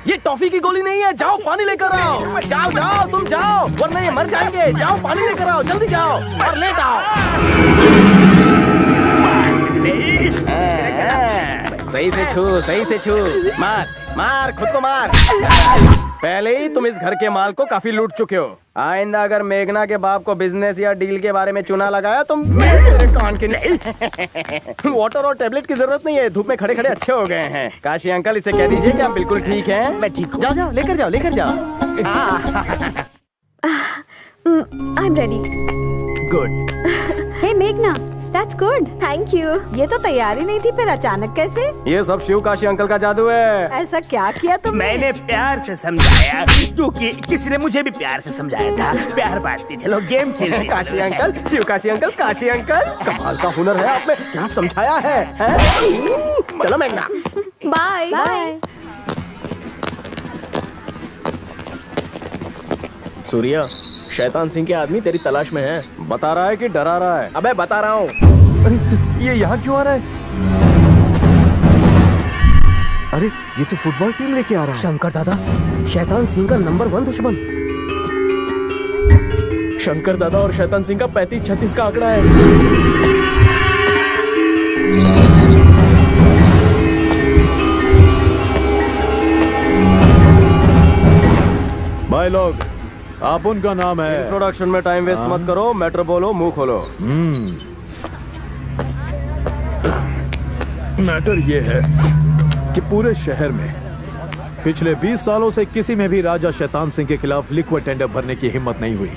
ये टॉफी की गोली नहीं है, जाओ पानी लेकर आओ। जाओ तुम जाओ, वरना ये मर जाएंगे। जाओ पानी लेकर आओ, जल्दी जाओ और लेट आओ। सही से छू मार मार खुद को मार। पहले ही तुम इस घर के माल को काफी लूट चुके हो। आइंदा अगर मेघना के बाप को बिजनेस या डील के बारे में चुना लगाया तो मेरे कान के नहीं। वाटर और टेबलेट की जरूरत नहीं है, धूप में खड़े खड़े अच्छे हो गए हैं। काशी अंकल इसे कह दीजिए कि आप बिल्कुल ठीक हैं। मैं ठीक हूँ। जाओ जाओ लेकर जाओ। आई एम रेडी। गुड। हे मेघना, दैट्स गुड। Thank you. ये तो तैयारी नहीं थी, फिर अचानक कैसे? ये सब शिव काशी अंकल का जादू है। ऐसा क्या किया तुमने? मैंने प्यार से समझाया, क्योंकि किसी ने मुझे भी प्यार से समझाया था। प्यार बांटते चलो, गेम खेलते Kashi uncle, Shiv Kashi uncle, Kashi uncle, कमाल का हुनर है आप में। क्या समझाया है? चलो मेघना। Bye bye. सूर्या, शैतान सिंह के आदमी तेरी तलाश में है। बता रहा है कि डरा रहा है? अबे बता रहा हूँ। ये यहाँ क्यों आ रहा है? अरे ये तो फुटबॉल टीम लेके आ रहा है। शंकर दादा, शैतान सिंह का नंबर 1 दुश्मन। शंकर दादा और शैतान सिंह का 35-36 का आंकड़ा है। भाई लोग, आप उनका नाम है। इंट्रोडक्शन में टाइम वेस्ट मत करो, मैटर बोलो, मुंह खोलो। मैटर ये है कि पूरे शहर में पिछले 20 सालों से किसी में भी राजा शैतान सिंह के खिलाफ लिक्विड टेंडर भरने की हिम्मत नहीं हुई।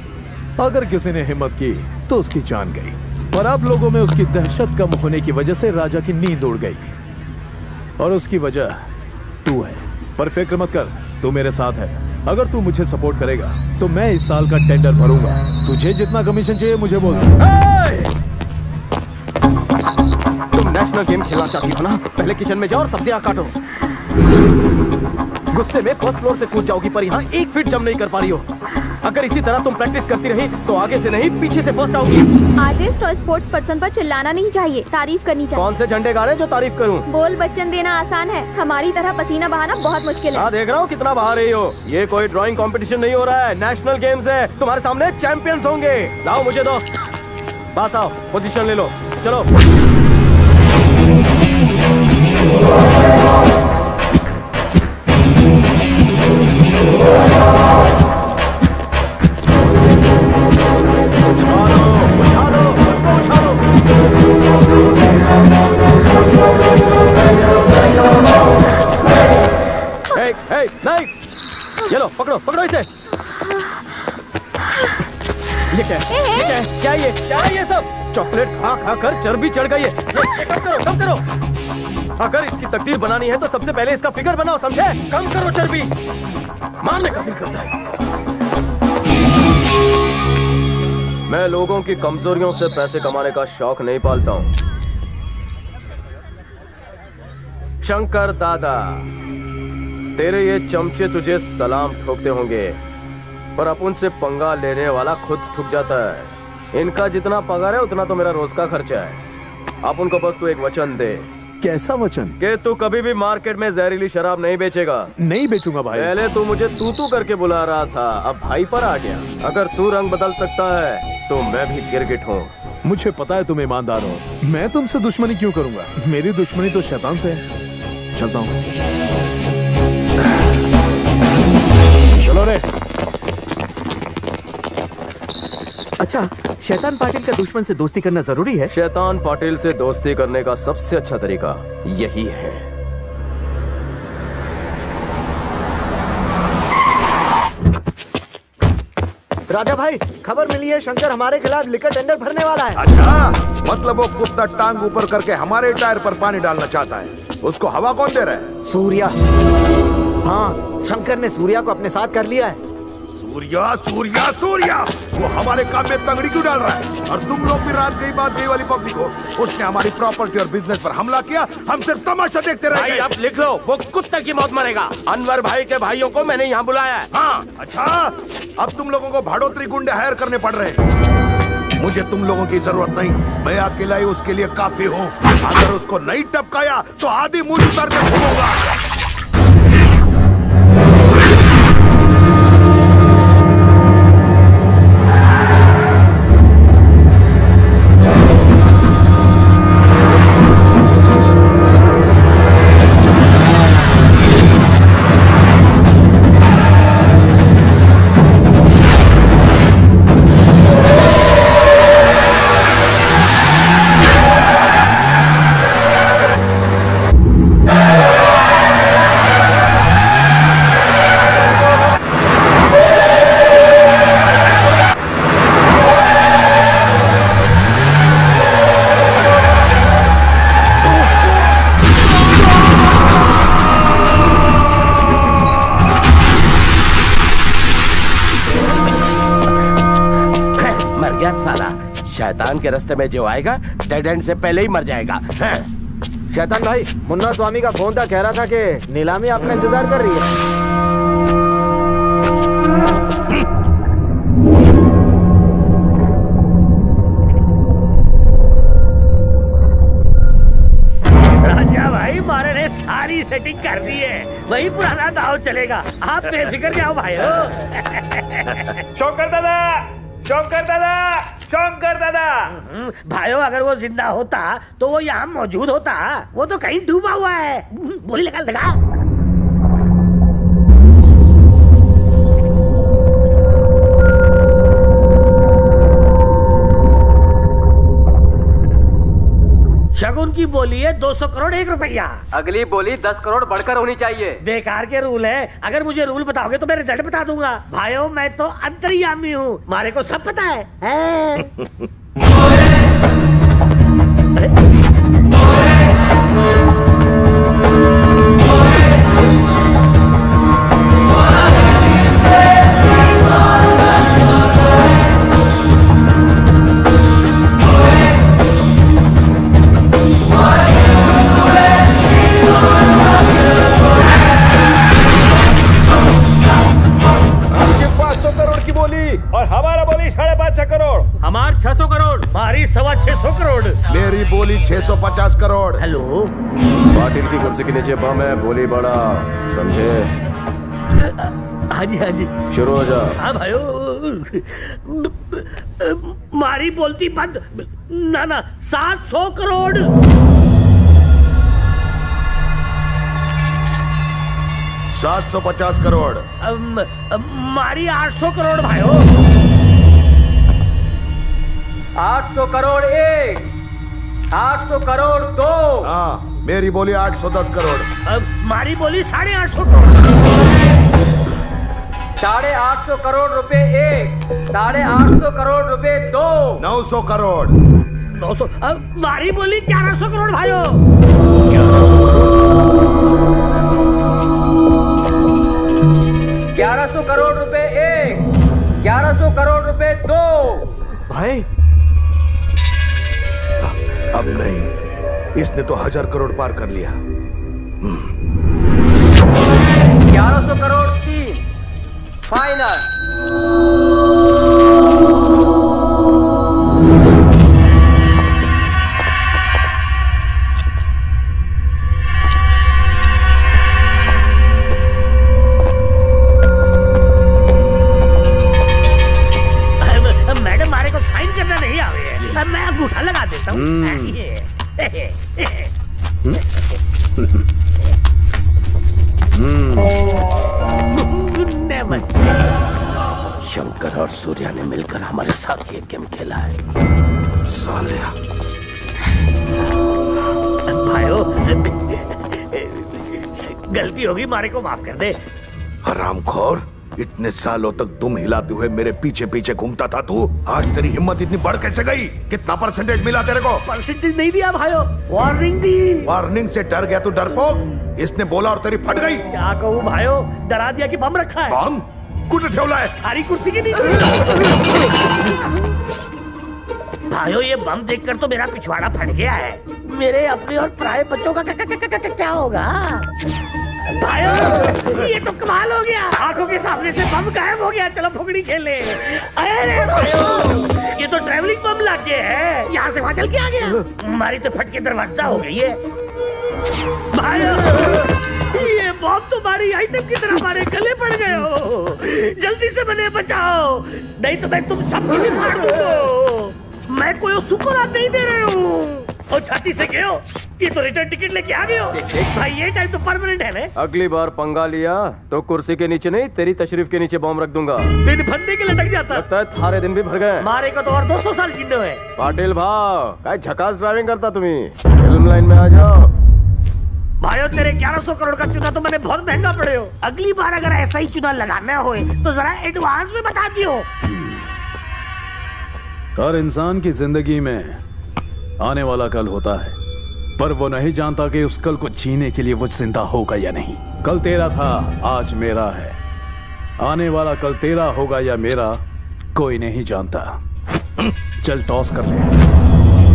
अगर किसी ने हिम्मत की तो उसकी जान गई, पर आप लोगों में उसकी दहशत कम होने की वजह से राजा की नींद उड़ गई, और उसकी वजह तू है। पर फिक्र मत कर, तू मेरे साथ है। अगर तू मुझे सपोर्ट करेगा तो मैं इस साल का टेंडर भरूंगा। तुझे जितना कमीशन चाहिए मुझे बोल। तुम नेशनल गेम खेलना चाहती हो ना? पहले किचन में जाओ और सब्जियां काटो। गुस्से में फर्स्ट फ्लोर से कूद जाओगी, पर यहाँ 1 फीट जंप नहीं कर पा रही हो। अगर इसी तरह तुम प्रैक्टिस करती रही तो आगे से नहीं पीछे से फर्स्ट आओगी। आर्टिस्ट और स्पोर्ट्स पर्सन पर चिल्लाना नहीं चाहिए, तारीफ करनी चाहिए। कौन से झंडे गा रहे हैं जो तारीफ करूं? बोल बच्चन देना आसान है, हमारी तरह पसीना बहाना बहुत मुश्किल है। देख रहा हूँ कितना बहा रही हो। ये कोई ड्राइंग कंपटीशन नहीं हो रहा है, नेशनल गेम्स है। तुम्हारे सामने चैंपियंस होंगे। लाओ मुझे दो, पास आओ, पोजीशन ले लो, चलो। नहीं, ये लो, पकड़ो पकड़ो इसे। ये क्या है? ये क्या है? क्या ये? क्या है ये सब? चॉकलेट खा खा कर चर्बी चढ़ गई है। ये कम करो, कम करो। अगर इसकी तकदीर बनानी है तो सबसे पहले इसका फिगर बनाओ, समझे? कम करो चर्बी, मारने का दिल करता है। मैं लोगों की कमजोरियों से पैसे कमाने का शौक नहीं पालता हूँ। शंकर दादा, तेरे ये चमचे तुझे सलाम ठोकते होंगे, पर अपन से पंगा लेने वाला खुद ठुक जाता है। इनका जितना पगार है उतना तो मेरा रोज का खर्चा है। आप उनको बस तू एक वचन दे। कैसा वचन? कि तू कभी भी मार्केट में जहरीली शराब नहीं बेचेगा। नहीं बेचूंगा भाई। पहले तू मुझे तू करके बुला रहा था, अब भाई पर आ गया। अगर तू रंग बदल सकता है तो मैं भी गिरगिट हूँ। मुझे पता है तुम ईमानदार हो, मैं तुमसे दुश्मनी क्यों करूंगा? मेरी दुश्मनी तो शैतान से है। चलता हूँ। चलो रे। अच्छा, शैतान पाटिल का दुश्मन से दोस्ती करना जरूरी है? शैतान पाटिल से दोस्ती करने का सबसे अच्छा तरीका यही है। राजा भाई, खबर मिली है शंकर हमारे खिलाफ लिकर टेंडर भरने वाला है। अच्छा, मतलब वो कुत्ता टांग ऊपर करके हमारे टायर पर पानी डालना चाहता है। उसको हवा कौन दे रहा है? सूर्या। हाँ, शंकर ने सूर्या को अपने साथ कर लिया है। सूर्या सूर्या सूर्या, वो हमारे काम में तंगड़ी क्यों डाल रहा है? और तुम लोग भी रात गई बात गई वाली पब्लिक हो। उसने हमारी प्रॉपर्टी और बिजनेस पर हमला किया, हम सिर्फ तमाशा देखते रहे। भाई अब लिख लो, वो कुत्ते की मौत मरेगा। अनवर भाई के भाइयों को मैंने यहाँ बुलाया है। हाँ, अच्छा, अब तुम लोगों को भाड़ोतरी गुंडे हायर करने पड़ रहे हैं। मुझे तुम लोगों की जरूरत नहीं, मैं अकेला ही उसके लिए काफी हूँ। अगर उसको नहीं टपकाया तो आधी मुंह उतार कर घूमूंगा। शैतान के रास्ते में जो आएगा डेड एंड से पहले ही मर जाएगा। शैतान भाई, मुन्ना स्वामी का फोन था, कह रहा था कि नीलामी आपका इंतजार कर रही है। राजा भाई मारे ने सारी सेटिंग कर दी है, वही पुराना दाव चलेगा, आप बेफिक्र जाओ भाइयों। शंकर दादा, शंकर दादा, शंकर दादा। भाइयों अगर वो जिंदा होता तो वो यहाँ मौजूद होता, वो तो कहीं डूबा हुआ है। बोली लगा। शगुन की बोली है 200 करोड़ 1 रुपया। अगली बोली 10 करोड़ बढ़कर होनी चाहिए। बेकार के रूल है, अगर मुझे रूल बताओगे तो मैं रिजल्ट बता दूंगा। भाइयों मैं तो अंतर्यामी हूँ, मारे को सब पता है। और हमारा बोली 550 करोड़। हमार 600 करोड़। हमारी 625 करोड़। मेरी बोली 650 करोड़। हेलो, पाटिल की कुर्सी के नीचे बम है, बोली बड़ा, समझे? हाँ जी हाँ जी, शुरू हो जा। हाँ भाइयों, मारी बोलती बंद। ना 700 करोड़। 750 करोड़। मारी 800 करोड़ भाइयों। 800 करोड़ 1, 800 करोड़ 2। हाँ, मेरी बोली 810 करोड़। मारी बोली 850 करोड़। 850 करोड़ रुपए 1, 850 करोड़ रुपए 2। 900 करोड़। 900। मारी बोली 1100 करोड़ भाइयों। 1100 करोड़ रुपए 1, 1100 करोड़ रुपए 2। भाई अब नहीं, इसने तो 1000 करोड़ पार कर लिया। 1100 करोड़ 3, फाइनल। मैडम मारे को साइन करना नहीं आवे है, मैं अंगूठा लगा देता हूँ। शंकर और सूर्या ने मिलकर हमारे साथ ये गेम खेला है। सालिया। भाइयों गलती होगी, मारे को माफ कर दे। हरामखोर, इतने सालों तक तुम हिलाते हुए मेरे पीछे पीछे घूमता था तू, आज तेरी हिम्मत इतनी बढ़ कैसे गई? कितना परसेंटेज मिला तेरे को? परसेंटेज नहीं दिया भाइयों, वार्निंग दी। वार्निंग से डर गया तू डरपोक? इसने बोला और तेरी फट गई। क्या कहूँ भाइयों, डरा दिया कि बम रखा है। बम? कुछ ठेवला है? सारी कुर्सी के नीचे। भाइयों ये बम देखकर तो मेरा पिछवाड़ा फट गया है। मेरे अपने और पराये बच्चों का क्या होगा? भाइयों ये तो कमाल हो गया, आंखों के सामने से बम गायब हो गया। चलो फुगड़ी खेले। अरे भाइयों ये तो ट्रैवलिंग बम लाके है, यहाँ से वहाँ चल के आ गया। हमारी तो फट के दरवाजा हो गई है। भाइयों ये बम तुम्हारी आइटम की तरह हमारे गले पड़ गए हो, जल्दी से मुझे बचाओ, नहीं तो मैं तुम सबको भी मार दूंगा। मैं कोई सुकुरात नहीं दे रहे हूँ। और छाती से गए हो, ये तो रिटर्न टिकट लेके आ गए हो। भाई ये टाइम तो परमानेंट है ना। अगली बार पंगा लिया तो कुर्सी के नीचे नहीं, तेरी तशरीफ के नीचे बम रख दूंगा। दिन फंदे के लटक जाता। लगता है थारे दिन भी भर गए। मारे को तो और 200 साल जिंदो है। पाटिल भाव काय झकास ड्राइविंग करता तुम्हें, फिल्म लाइन में आ जाओ। भाइयों तेरे 1100 करोड़ का चुना तो मैंने बहुत महंगा पड़े हो। अगली बार अगर ऐसा ही चुना लगाना हो तो जरा एडवांस में बता दियो। हर इंसान की जिंदगी में आने वाला कल होता है, पर वो नहीं जानता कि उस कल को जीने के लिए वो जिंदा होगा या नहीं। कल तेरा था, आज मेरा है। आने वाला कल तेरा होगा या मेरा, कोई नहीं जानता। चल टॉस कर ले।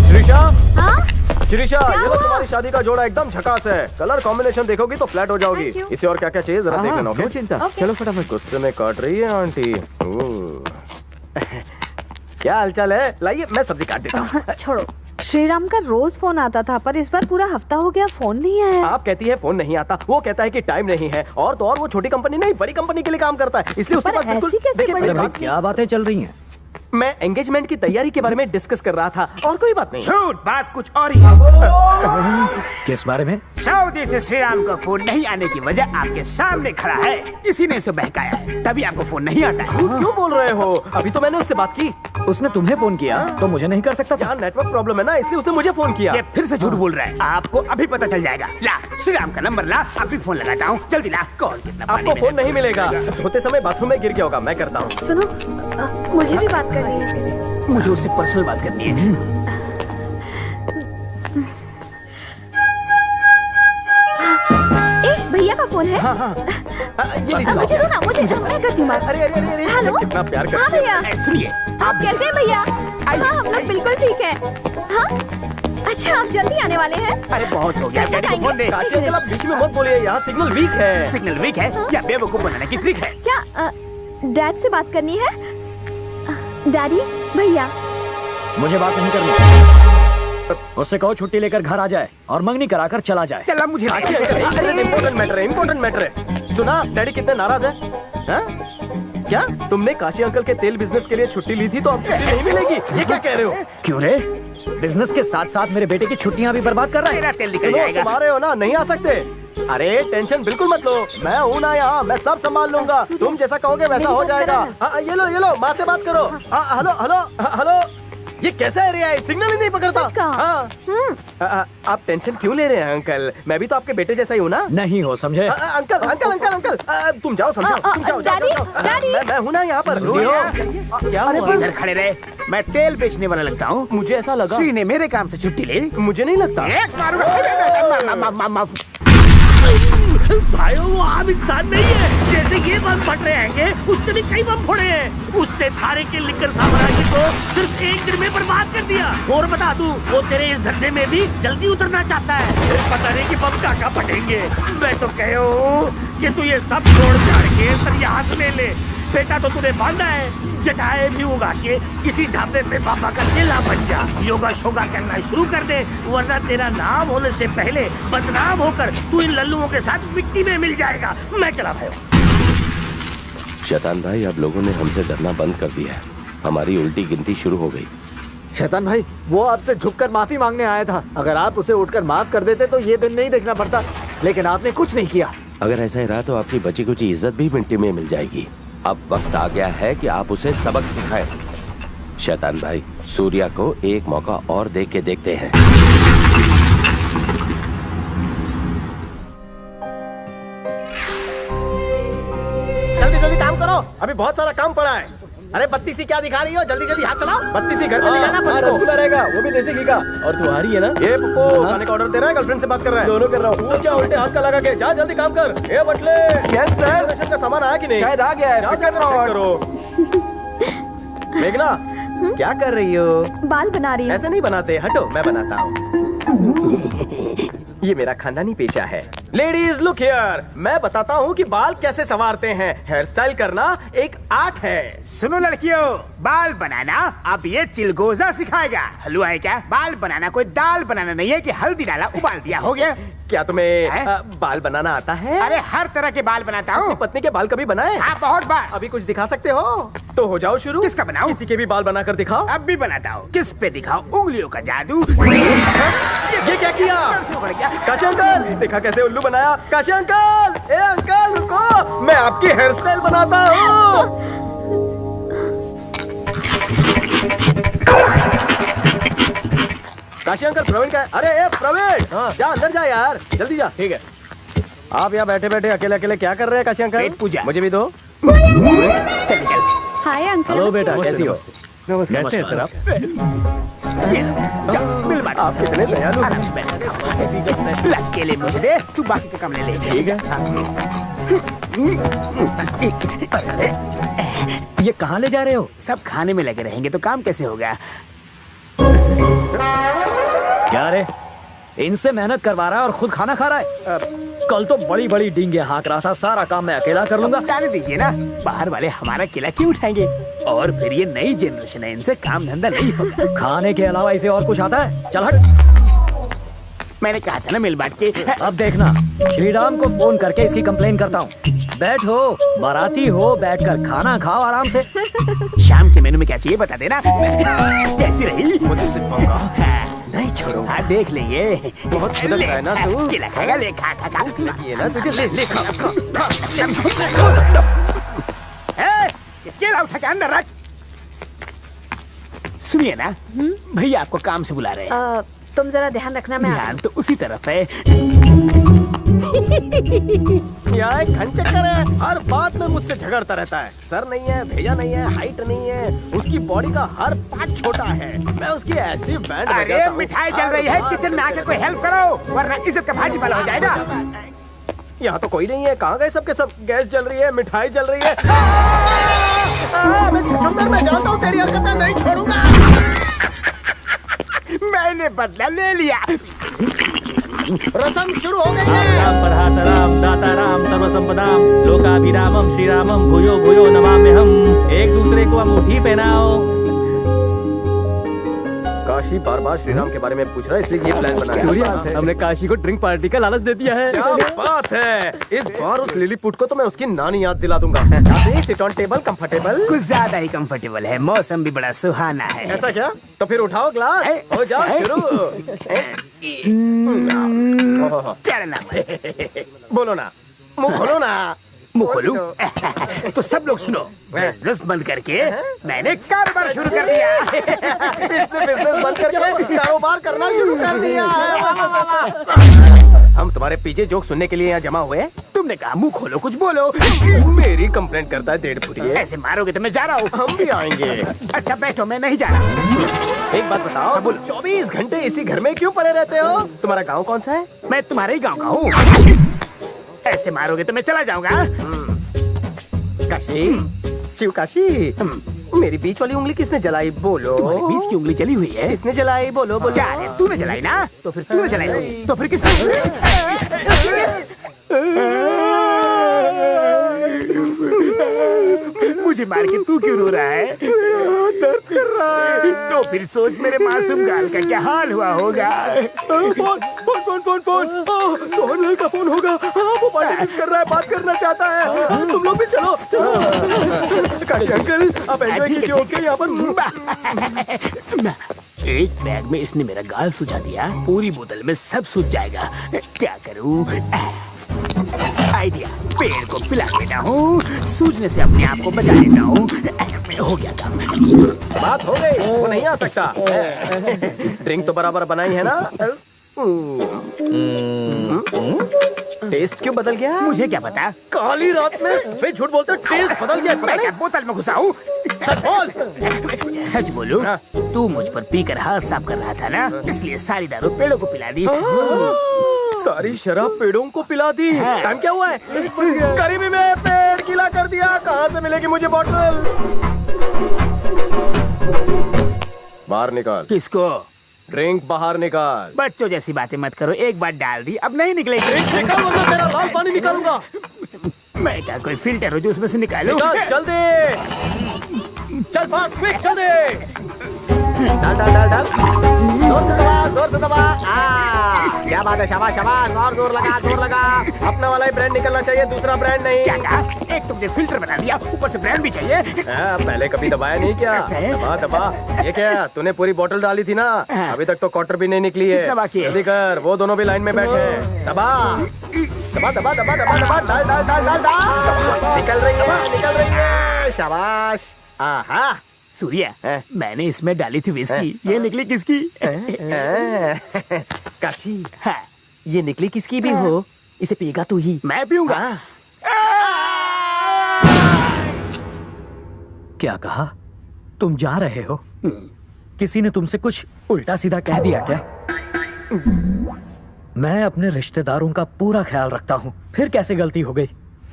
श्रीशा, हाँ? श्रीशा, ये लो तुम्हारी शादी का जोड़ा एकदम झकास है। कलर कॉम्बिनेशन देखोगी तो फ्लैट हो जाओगी। इसे और क्या क्या चाहिए जरा देख लेना। नो चिंता, चलो फटाफट। गुस्से में काट रही है आंटी। क्या हालचाल है? लाइए मैं सब्जी काट देता हूँ। छोड़ो, श्रीराम का रोज फोन आता था, पर इस बार पूरा हफ्ता हो गया फोन नहीं आया। आप कहती है फोन नहीं आता, वो कहता है कि टाइम नहीं है। और तो और वो छोटी कंपनी नहीं बड़ी कंपनी के लिए काम करता है, इसलिए उसके पास बिल्कुल। अरे क्या बातें चल रही हैं? मैं एंगेजमेंट की तैयारी के बारे में डिस्कस कर रहा था और कोई बात नहीं। झूठ, बात कुछ और ही है। किस बारे में? सऊदी से श्रीराम का फोन नहीं आने की वजह आपके सामने खड़ा है। इसी ने इसे बहकाया है, तभी आपको फोन नहीं आता है। क्यों बोल रहे हो? अभी तो मैंने उससे बात की। उसने तुम्हें फोन किया तो मुझे नहीं कर सकता था। यहाँ नेटवर्क प्रॉब्लम है ना, इसलिए उसने मुझे फोन किया। ये फिर से झूठ बोल रहा है। आपको अभी पता चल जाएगा। ला श्रीराम का नंबर ला, अभी फोन लगाता हूँ। जल्दी ला। कौन कितना आपको फोन नहीं मिलेगा। धोते समय बाथरूम में गिर गया होगा। मैं करता हूँ। सुनो, मुझे भी बात करनी है। मुझे उससे पर्सनल बात करनी है। भैया का फोन है। हाँ हाँ। ये मुझे दो ना, मुझे मैं करती हूँ। अरे अरे अरे हेलो, कितना प्यार करती है। हाँ भैया, सुनिए, आप कैसे हैं भैया? हाँ हम लोग बिल्कुल ठीक है। हाँ अच्छा, आप जल्दी आने वाले हैं? अरे बहुत हो गया। डैडी को फोन दे। काशी अंकल आप बीच में मत बोलिए, यहाँ सिग्नल वीक है। सिग्नल वीक है या बेवकूफ बनाने की ट्रिक है? क्या डैड से बात करनी है? डैडी, भैया मुझे बात नहीं करनी। उससे कहो छुट्टी लेकर घर आ जाए और मंगनी कराकर चला जाए। चला मुझे। इम्पोर्टेंट मैटर है, इम्पोर्टेंट मैटर है। सुना डैडी कितने नाराज है? हाँ? क्या तुमने काशी अंकल के तेल बिजनेस के लिए छुट्टी ली थी तो अब छुट्टी नहीं मिलेगी? ये क्या कह रहे हो? क्यों रे? बिजनेस के साथ साथ मेरे बेटे की छुट्टियां भी बर्बाद कर रहा है। तेल निकल जाएगा। तुम्हारे हो ना, नहीं आ सकते। अरे टेंशन बिल्कुल मत लो, मैं हूँ ना यहाँ, मैं सब संभाल लूंगा। तुम जैसा कहोगे वैसा हो जाएगा। ये लो माँ से बात करो। हेलो हेलो हेलो, ये कैसा एरिया है? सिग्नल ही नहीं पकड़ता। हाँ। आप टेंशन क्यों ले रहे हैं अंकल? मैं भी तो आपके बेटे जैसा ही हूँ ना। नहीं हो समझे? अंकल अंकल अंकल अंकल, तुम जाओ समझाओ। तुम जाओ जाओ। मैं हूँ ना यहाँ पर। क्या हुआ? इधर खड़े रहे। मैं तेल बेचने वाला लगता हूँ। मुझे ऐसा लगा। श्री ने मेरे काम से छुट्टी ली। मुझे नहीं लगता। एक भाइयों, वो आम इंसान नहीं है। जैसे ये बम फट रहे हैं, उसने भी कई बम फोड़े हैं। उसने थारे के लिकर साम्राज्य को सिर्फ एक दिन में बर्बाद कर दिया। और बता दूं, वो तेरे इस धंधे में भी जल्दी उतरना चाहता है। पता नहीं कि बम कहाँ फटेंगे। मैं तो कह हूँ कि तू ये सब छोड़ छाड़ के संन्यास ले ले। बेटा तो तूने बांधा है, जटाए भी उगा के किसी ढाबे में बाबा का चेला बन जा। योगा शोगा करना शुरू कर दे, वरना तेरा नाम होने से पहले बदनाम होकर तू इन लल्लुओं के साथ मिट्टी में मिल जाएगा। मैं चला भाई। शैतान भाई, अब लोगों ने हमसे डरना बंद कर दिया है। हमारी उल्टी गिनती शुरू हो गई। शैतान भाई, वो आपसे झुककर माफी मांगने आया था। अगर आप उसे उठकर माफ कर देते तो ये दिन नहीं देखना पड़ता, लेकिन आपने कुछ नहीं किया। अगर ऐसा ही रहा तो आपकी बची कुछ इज्जत भी मिट्टी में मिल जाएगी। अब वक्त आ गया है कि आप उसे सबक सिखाएं। शैतान भाई, सूर्या को एक मौका और दे के देखते हैं। जल्दी जल्दी काम करो, अभी बहुत सारा काम पड़ा है। अरे बत्ती सी क्या दिखा रही हो? जल्दी जल्दी हाथ चलाओ। बत्ती सी घर में दिखाना पड़ेगा। रसगुल्ला रहेगा, वो भी देसी घी का। और तुम्हारी है ना? ये पप्पू खाने का ऑर्डर दे रहा है, गर्लफ्रेंड से बात कर रहा है। दोनों कर रहा हूँ। वो क्या उल्टे हाथ का लगा के जा, जल्दी काम कर। ये बटले। Yes sir. रेशन का सामान आया कि नहीं? शायद आ गया है। करो। मेघना, क्या कर रही हो? बाल बना रही हूँ। ऐसे नहीं बनाते, हटो मैं बनाता हूँ। ये मेरा खानदानी पेशा है। लेडीज लुक हियर, मैं बताता हूँ कि बाल कैसे संवारते हैं। हेयर स्टाइल करना एक आर्ट है। सुनो लड़कियों, बाल बनाना अब ये चिलगोजा सिखाएगा। हलवा है क्या? बाल बनाना कोई दाल बनाना नहीं है कि हल्दी डाला उबाल दिया हो गया। क्या तुम्हें बाल बनाना आता है? अरे हर तरह के बाल बनाता हूँ। पत्नी के बाल कभी बनाए? हाँ, बहुत बार। अभी कुछ दिखा सकते हो तो हो जाओ शुरू। किसका बनाऊं? किसी के भी बाल बनाकर दिखाओ। अब भी बनाता हूँ। किस पे दिखाओ? उंगलियों का जादू। ये क्या किया? काशी अंकल, देखा कैसे उल्लू बनाया? काशी अंकल, ए अंकल रुको, मैं आपकी हेयर स्टाइल बनाता हूँ। काशी अंकल, प्रवीण का है। अरे ए प्रवीण, जा अंदर जा यार, जल्दी जा। ठीक है। आप यहाँ बैठे बैठे अकेले अकेले क्या कर रहे हैं काशी अंकल? पूजा। मुझे भी दो। Hi uncle. हेलो बेटा, कैसी हो? नमस्कार। कैसे हैं सर आप? आप कितने दयालु हैं। लग के ले मुझे दे, तू बाकी का काम ले ले। ठीक है। ये कहाँ ले जा रहे हो? सब खाने में लगे रहेंगे तो काम कैसे होगा? क्या रे, इनसे मेहनत करवा रहा है और खुद खाना खा रहा है? कल तो बड़ी बड़ी डींगे हाँक रहा था, सारा काम मैं अकेला कर लूंगा। जाने दीजिए ना, बाहर वाले हमारा केला क्यों उठाएंगे? और फिर ये नई जनरेशन है, इनसे काम धंधा नहीं होगा। खाने के अलावा इसे और कुछ आता है? चल हट। मैंने कहा था ना मिल बांट के। अब देखना, श्रीराम को फोन करके इसकी कंप्लेन करता हूँ। बैठो, बाराती हो, बैठकर खाना खाओ आराम से। शाम के मेनू में क्या चाहिए बता देना। कैसी रही? मुझसे पंगा नहीं छोड़ो। हाँ देख लेंगे। बहुत छुदक रहा है ना तू। केला खाएगा? ले खा खा खा। ये ना तुझे ले ले खा खा। केला उठा के अंदर रख। सुनिए ना, भैया आपको काम से बुला रहे हैं। तुम जरा ध्यान रखना। मैं ध्यान तो उसी तरफ है। क्या है, खंचक्कर है, हर बात में मुझसे झगड़ता रहता है। सर नहीं है, भेजा नहीं है, हाइट नहीं है, उसकी बॉडी का हर पार्ट छोटा है। मैं उसकी ऐसी बैंड अरे मिठाई चल रही है, किचन में आके कोई हेल्प करो वरना इज्जत का भाजी पाला हो जाएगा। यहाँ तो कोई नहीं है, कहाँ गए सबके सब? गैस जल रही है, मिठाई जल रही है। मैं छुछुंदर, मैं जानता हूँ तेरी हरकतें नहीं छोड़ूंगा। मैंने बदला ले लिया। रसम शुरू हो गई है। राम दाता राम सर्वसंपदाम लोकाभिरामम श्रीरामम भूयो भूयो नमाम्यहम्। एक दूसरे को अंगूठी पहनाओ। काशी बार बार श्रीराम के बारे में पूछ रहा है, इसलिए ये प्लान बनाया। सूर्या, हमने काशी को ड्रिंक पार्टी का लालच दे दिया है। क्या बात है, इस बार उस लिलीपुट को तो मैं उसकी नानी याद दिला दूंगा। सिट ऑन टेबल, कंफर्टेबल, कुछ ज्यादा ही कंफर्टेबल है, मौसम भी बड़ा सुहाना है। ऐसा क्या? तो फिर उठाओ ग्लास, हो जाओ शुरू। चलना। बोलो ना, मुंह खोलो ना। मुंह खोलूं? तो सब लोग सुनो, बिजनेस बंद करके मैंने कारोबार शुरू कर दिया। इसने बिजनेस बंद करके कारोबार करना शुरू कर दिया है। हम तुम्हारे पीछे जोक सुनने के लिए यहाँ जमा हुए। तुमने कहा मुंह खोलो, कुछ बोलो। मेरी कंप्लेंट करता है 1.5 फुटिए। ऐसे मारोगे तो मैं जा रहा हूँ। हम भी आएंगे। अच्छा बैठो, मैं नहीं जा रहा। एक बात बताओ, 24 घंटे इसी घर में क्यों पड़े रहते हो? तुम्हारा गाँव कौन सा है? मैं तुम्हारे ही गाँव का हूँ। ऐसे मारोगे तो मैं चला जाऊंगा। काशी, शिव काशी, मेरी बीच वाली उंगली किसने जलाई? बोलो। तुम्हारी बीच की उंगली जली हुई है? किसने जलाई? बोलो बोलो। क्या है, तूने जलाई ना? तो फिर तूने जलाई होगी। तो फिर किसने? मुझे मार के तू क्यों रो रहा है? दर्द कर रहा है। तो फिर सोच मेरे मासूम गाल का क्या हाल हुआ होगा। Phone phone phone phone phone Sohan Lal का फोन होगा। वो पार्टी मिस कर रहा है, बात करना चाहता है। तुम लोग भी चलो चलो। काशी अंकल, आप एंजॉय कीजिए। ओके, यहाँ पर एक बैग में इसने मेरा गाल सुझा दिया, पूरी बोतल में सब सूझ जाएगा। क्या करूं? आइडिया, पेड़ को पिला देता हूँ, सूझने से अपने आप को बचा लेता हूँ। हो गया काम। बात हो गई, वो नहीं आ सकता। ड्रिंक तो बराबर बनाई है ना? टेस्ट क्यों बदल गया? मुझे क्या पता। काली रात में सफेद झूठ बोलते, टेस्ट बदल गया। मैं क्या बोतल में घुसा हूँ? सच बोल। सच बोलूं? तू मुझ पर पीकर हाथ साफ कर रहा था ना, इसलिए सारी दारू पेड़ों को पिला दी। सारी शराब पेड़ों को पिला दी। टाइम क्या हुआ है? करीबी में पेड़ गीला कर दिया। कहाँ से मिलेगी मुझे बॉटल? बाहर निकाल। किसको? ड्रिंक बाहर निकाल। बच्चों जैसी बातें मत करो, एक बार डाल दी अब नहीं निकलेगी। ड्रिंक निकाल वरना तेरा लाल पानी निकालूंगा। मैं क्या कोई फिल्टर हो जो उसमें से निकालूं? निकाल जल्दी। चल फास्ट, क्विक, जल्दी। डाल डाल डाल डाल। जोर से दबा, जोर से दबा। क्या बात है, शाबाश शाबाश। और जोर लगा, जोर लगा। अपना वाला ही ब्रांड निकलना चाहिए, दूसरा ब्रांड नहीं। क्या कहा? एक तुमने फिल्टर बना दिया, ऊपर से ब्रांड भी चाहिए। पहले कभी दबाया नहीं क्या? दबा दबा। ये क्या, तूने पूरी बोतल डाली थी ना? अभी तक तो क्वार्टर भी नहीं निकली है। जल्दी कर, वो दोनों भी लाइन में बैठे हैं। दबा दबा दबा दबा दबा दबा। डाल डाल डाल डाल डाल। निकल रही है, निकल रही है। शाबाश। आहा सूर्या, मैंने इसमें डाली थी विस्की, ये निकली किसकी? काशी, ये निकली किसकी भी हो, इसे पिएगा तू ही। मैं पीऊंगा। क्या कहा? तुम जा रहे हो? किसी ने तुमसे कुछ उल्टा सीधा कह दिया क्या? मैं अपने रिश्तेदारों का पूरा ख्याल रखता हूँ, फिर कैसे गलती हो गई?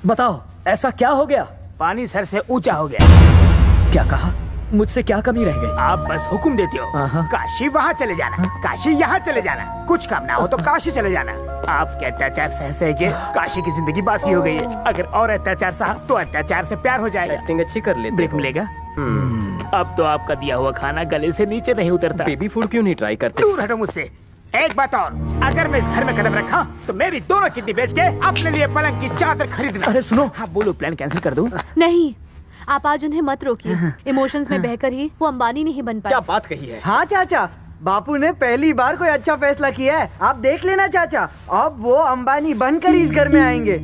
बताओ ऐसा क्या हो गया? पानी सर से ऊंचा हो गया। क्या कहा? मुझसे क्या कमी रह गई? आप बस हुक्म देते हो, काशी वहाँ चले जाना, काशी यहाँ चले जाना, कुछ काम ना हो तो काशी चले जाना। आपके अत्याचार सह के काशी की जिंदगी बासी हो गई है। अगर और अत्याचार सहा तो अत्याचार से प्यार हो जाएगा। एक्टिंग अच्छी कर लेते। ब्रेक मिलेगा? अब तो आपका दिया हुआ खाना गले से नीचे नहीं उतरता। बेबी फूड क्यों नहीं ट्राई करते? दूर हटो मुझसे। एक बात और, अगर मैं इस घर में कदम रखा तो मेरी दोनों किडनी बेच के अपने लिए पलंग की चादर खरीदना। अरे सुनो। हाँ बोलो, प्लान कैंसिल कर दूं? नहीं, आप आज उन्हें मत रोकिए। इमोशंस में बहकर ही वो अंबानी नहीं बन पाए। क्या बात कही है? हाँ चाचा, बापू ने पहली बार कोई अच्छा फैसला किया है। आप देख लेना चाचा, अब वो अंबानी बनकर ही इस घर में आएंगे। अब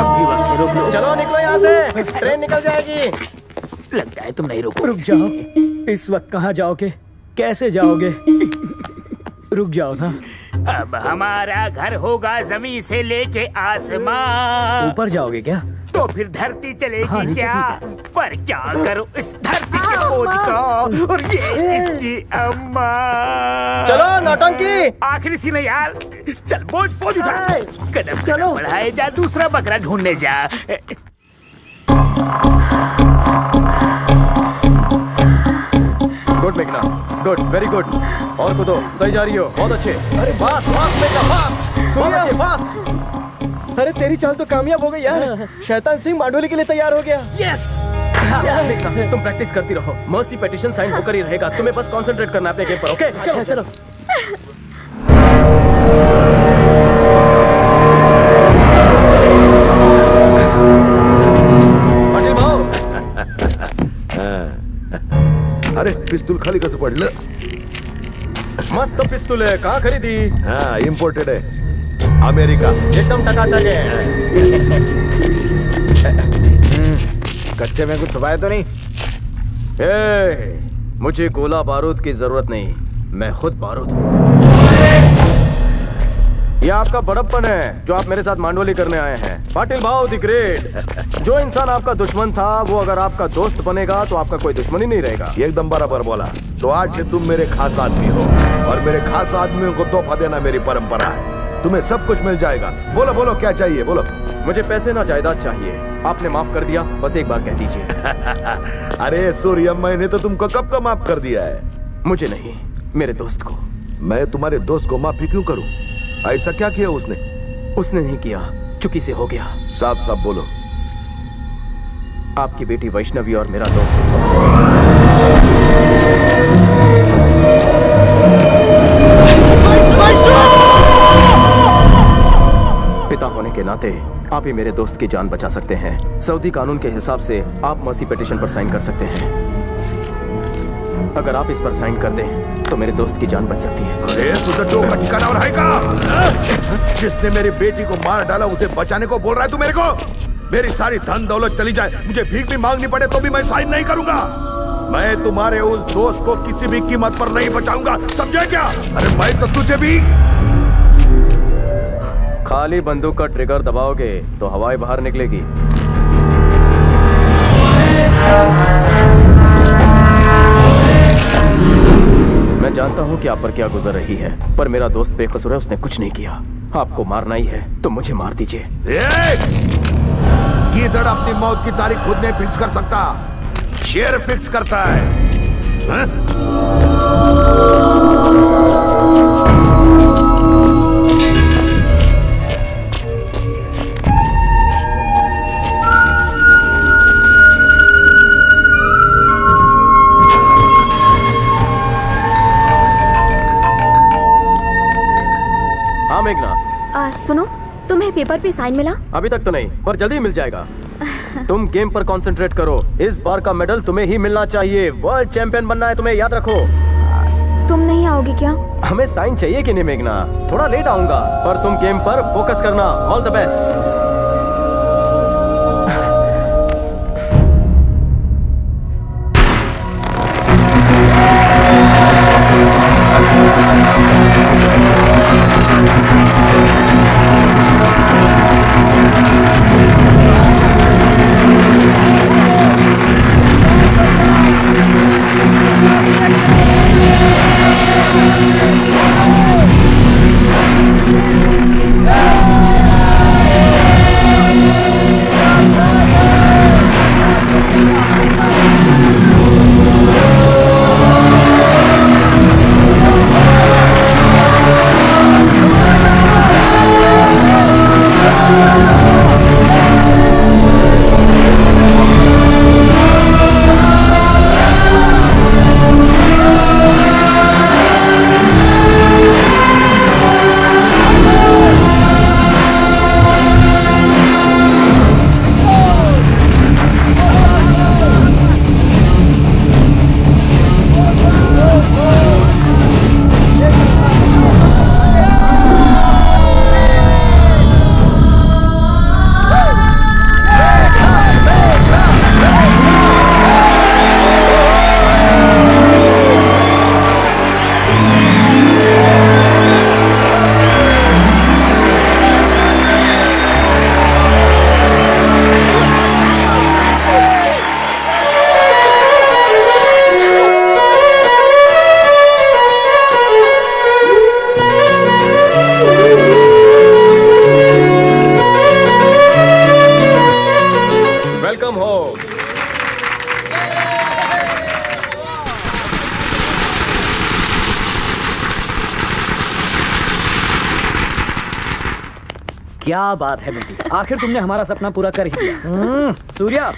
भी वक्त रोक लो। चलो निकलो यहाँ से, ट्रेन निकल जाएगी। लगता है तुम नहीं रोको। रुक जाओ। इस वक्त कहाँ जाओगे? कैसे जाओगे? रुक जाओ ना। अब हमारा घर होगा जमीन से लेके आसमान। ऊपर जाओगे क्या? तो फिर धरती चलेगी। हाँ, क्या? पर क्या करो इस धरती के बोझ को, और ये इसकी अम्मा। चलो नौटंकी। आखिरी सीन है यार। चल बोझ उठा। कदम चलो बढ़ाए जा, दूसरा बकरा ढूंढने जा। गुड मेघना, गुड, वेरी गुड। और कूदो, सही जा रही हो, बहुत अच्छे। अरे फास्ट फास्ट मेघना, फास्ट, बहुत अच्छे, फास्ट। अरे तेरी चाल तो कामयाब हो गई यार। शैतान सिंह मांडोली के लिए तैयार हो गया। यस। मेघना, तुम प्रैक्टिस करती रहो। मर्सी पिटीशन साइन होकर ही रहेगा। तुम्हें बस कंसंट्रेट करना है अपने गेम पर, ओके? चलो चलो। अरे पिस्तूल खाली कसं पडलं? मस्त पिस्तूल है, कहाँ खरीदी? हाँ, इम्पोर्टेड है, अमेरिका। एकदम टकाटक है। कच्चे में कुछ छुपाया तो नहीं? मुझे गोला बारूद की जरूरत नहीं, मैं खुद बारूद हूँ। यह आपका बड़प्पन है जो आप मेरे साथ मांडोली करने आए हैं। पाटिल भाव द ग्रेट। जो इंसान आपका दुश्मन था वो अगर आपका दोस्त बनेगा तो आपका कोई दुश्मन ही नहीं रहेगा। एकदम बराबर बोला। तो आज से तुम मेरे खास आदमी हो, और मेरे खास आदमियों को तोहफा देना मेरी परंपरा है। तुम्हें सब कुछ मिल जाएगा। बोलो बोलो क्या चाहिए, बोलो। मुझे पैसे ना जायदाद चाहिए। आपने माफ कर दिया, बस एक बार कह दीजिए। अरे सूर्य, मैंने तो तुमको कब का माफ कर दिया है। मुझे नहीं, मेरे दोस्त को। मैं तुम्हारे दोस्त को माफी क्यों करूं? ऐसा क्या किया उसने? उसने नहीं किया, चुकी से हो गया। साफ साफ बोलो। आपकी बेटी वैष्णवी और मेरा दोस्त। पिता होने के नाते आप ही मेरे दोस्त की जान बचा सकते हैं। सऊदी कानून के हिसाब से आप मर्सी पिटीशन पर साइन कर सकते हैं। अगर आप इस पर साइन कर दें तो मेरे दोस्त की जान बच सकती है। अरे तुझे डोका ठिकाना और है का? जिसने मेरी बेटी को मार डाला उसे बचाने को बोल रहा है तू मेरे को? मेरी सारी धन दौलत चली जाए, मुझे भीख भी मांगनी पड़े तो भी मैं साइन नहीं करूंगा। मैं तुम्हारे उस दोस्त को किसी भी कीमत पर नहीं बचाऊंगा, समझे क्या? अरे मैं तो तुझे भी। खाली बंदूक का ट्रिगर दबाओगे तो हवाएं बाहर निकलेगी। मैं जानता हूं कि आप पर क्या गुजर रही है, पर मेरा दोस्त बेकसूर है, उसने कुछ नहीं किया। आपको मारना ही है तो मुझे मार दीजिए। गीदड़ अपनी मौत की तारीख खुद नहीं फिक्स कर सकता, शेर फिक्स करता है। हाँ मेघना। सुनो, तुम्हें पेपर पे साइन मिला? अभी तक तो नहीं, पर जल्दी मिल जाएगा। तुम गेम पर कंसंट्रेट करो। इस बार का मेडल तुम्हें ही मिलना चाहिए। वर्ल्ड चैंपियन बनना है तुम्हें, याद रखो। तुम नहीं आओगे क्या? हमें साइन चाहिए कि नहीं मेघना? थोड़ा लेट आऊंगा, पर तुम गेम पर फोकस करना। All the best. क्या बात है बेटी, आखिर तुमने हमारा सपना पूरा कर ही दिया। सूर्या,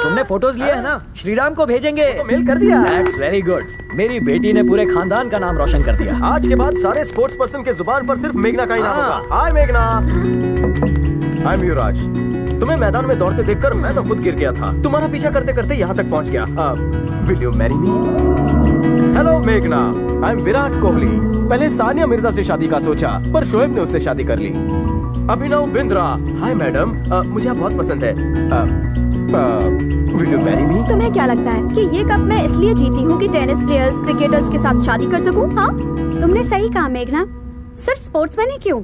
तुमने फोटोज लिए है ना? श्रीराम को भेजेंगे। तो मेल कर दिया। That's very good। मेरी बेटी ने पूरे खानदान का नाम रोशन कर दिया। आज के बाद सारे स्पोर्ट्स पर्सन के जुबान पर सिर्फ मेघना का ही नाम होगा। हाय मेघना, आई एम युवराज। तुम्हें मैदान में दौड़ते देखकर मैं तो खुद गिर गया था। तुम्हारा पीछा करते करते यहाँ तक पहुँच गया। Will you marry me? Hello मेघना, आई एम विराट कोहली। पहले सानिया मिर्जा से शादी का सोचा, पर शोएब ने उससे शादी कर ली। अभिनव बिंद्रा, हाय मैडम, मुझे आप बहुत पसंद है। Will you marry me? तुम्हें क्या लगता है कि ये कप मैं इसलिए जीती हूँ कि टेनिस प्लेयर्स, क्रिकेटर्स के साथ शादी कर सकूँ? हाँ, तुमने सही कहा मेघना। सिर्फ स्पोर्ट्समैन ही क्यों,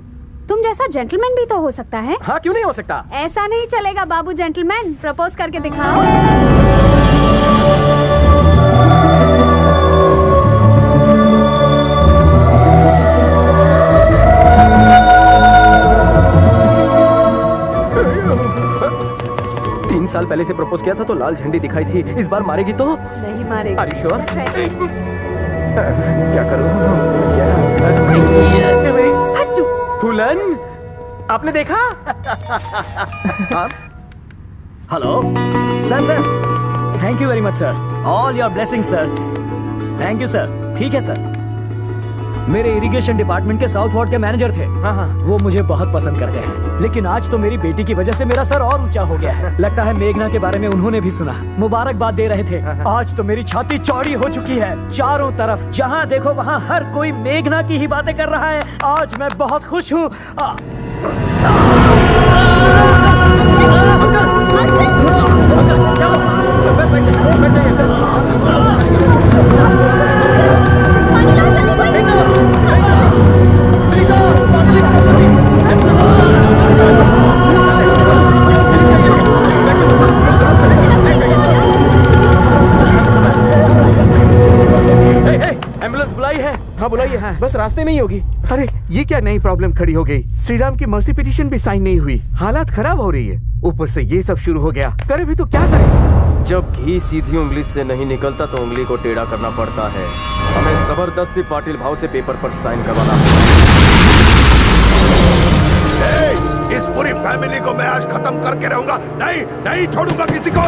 तुम जैसा जेंटलमैन भी तो हो सकता है। हाँ, क्यों नहीं हो सकता? ऐसा नहीं चलेगा बाबू जेंटलमैन, प्रपोज करके दिखाओ। साल पहले से प्रपोज किया था तो लाल झंडी दिखाई थी। इस बार मारेगी तो? नहीं मारेगी। Are you sure? क्या करूं? फूलन, आपने देखा? Hello sir, thank you very much sir, all your blessing sir. Thank you sir. ठीक है सर। मेरे इरिगेशन डिपार्टमेंट के साउथ वार्ड के मैनेजर थे। हाँ, वो मुझे बहुत पसंद करते हैं, लेकिन आज तो मेरी बेटी की वजह से मेरा सर और ऊंचा हो गया है। लगता है मेघना के बारे में उन्होंने भी सुना, मुबारकबाद दे रहे थे। आज तो मेरी छाती चौड़ी हो चुकी है। चारों तरफ जहाँ देखो वहाँ हर कोई मेघना की ही बातें कर रहा है। आज मैं बहुत खुश हूँ। एम्बुलेंस बुलाई है? हाँ बुलाइए। हाँ, बस रास्ते में ही होगी। अरे ये क्या नई प्रॉब्लम खड़ी हो गई? श्रीराम की मर्सी पिटीशन भी साइन नहीं हुई, हालात खराब हो रही है, ऊपर से ये सब शुरू हो गया। करे भी तो क्या करे? जब घी सीधी उंगली से नहीं निकलता तो उंगली को टेढ़ा करना पड़ता है। हमें जबरदस्ती पाटिल भाव से पेपर पर साइन करवाना। इस पूरी फैमिली को मैं आज खत्म करके रहूंगा। नहीं छोड़ूंगा किसी को।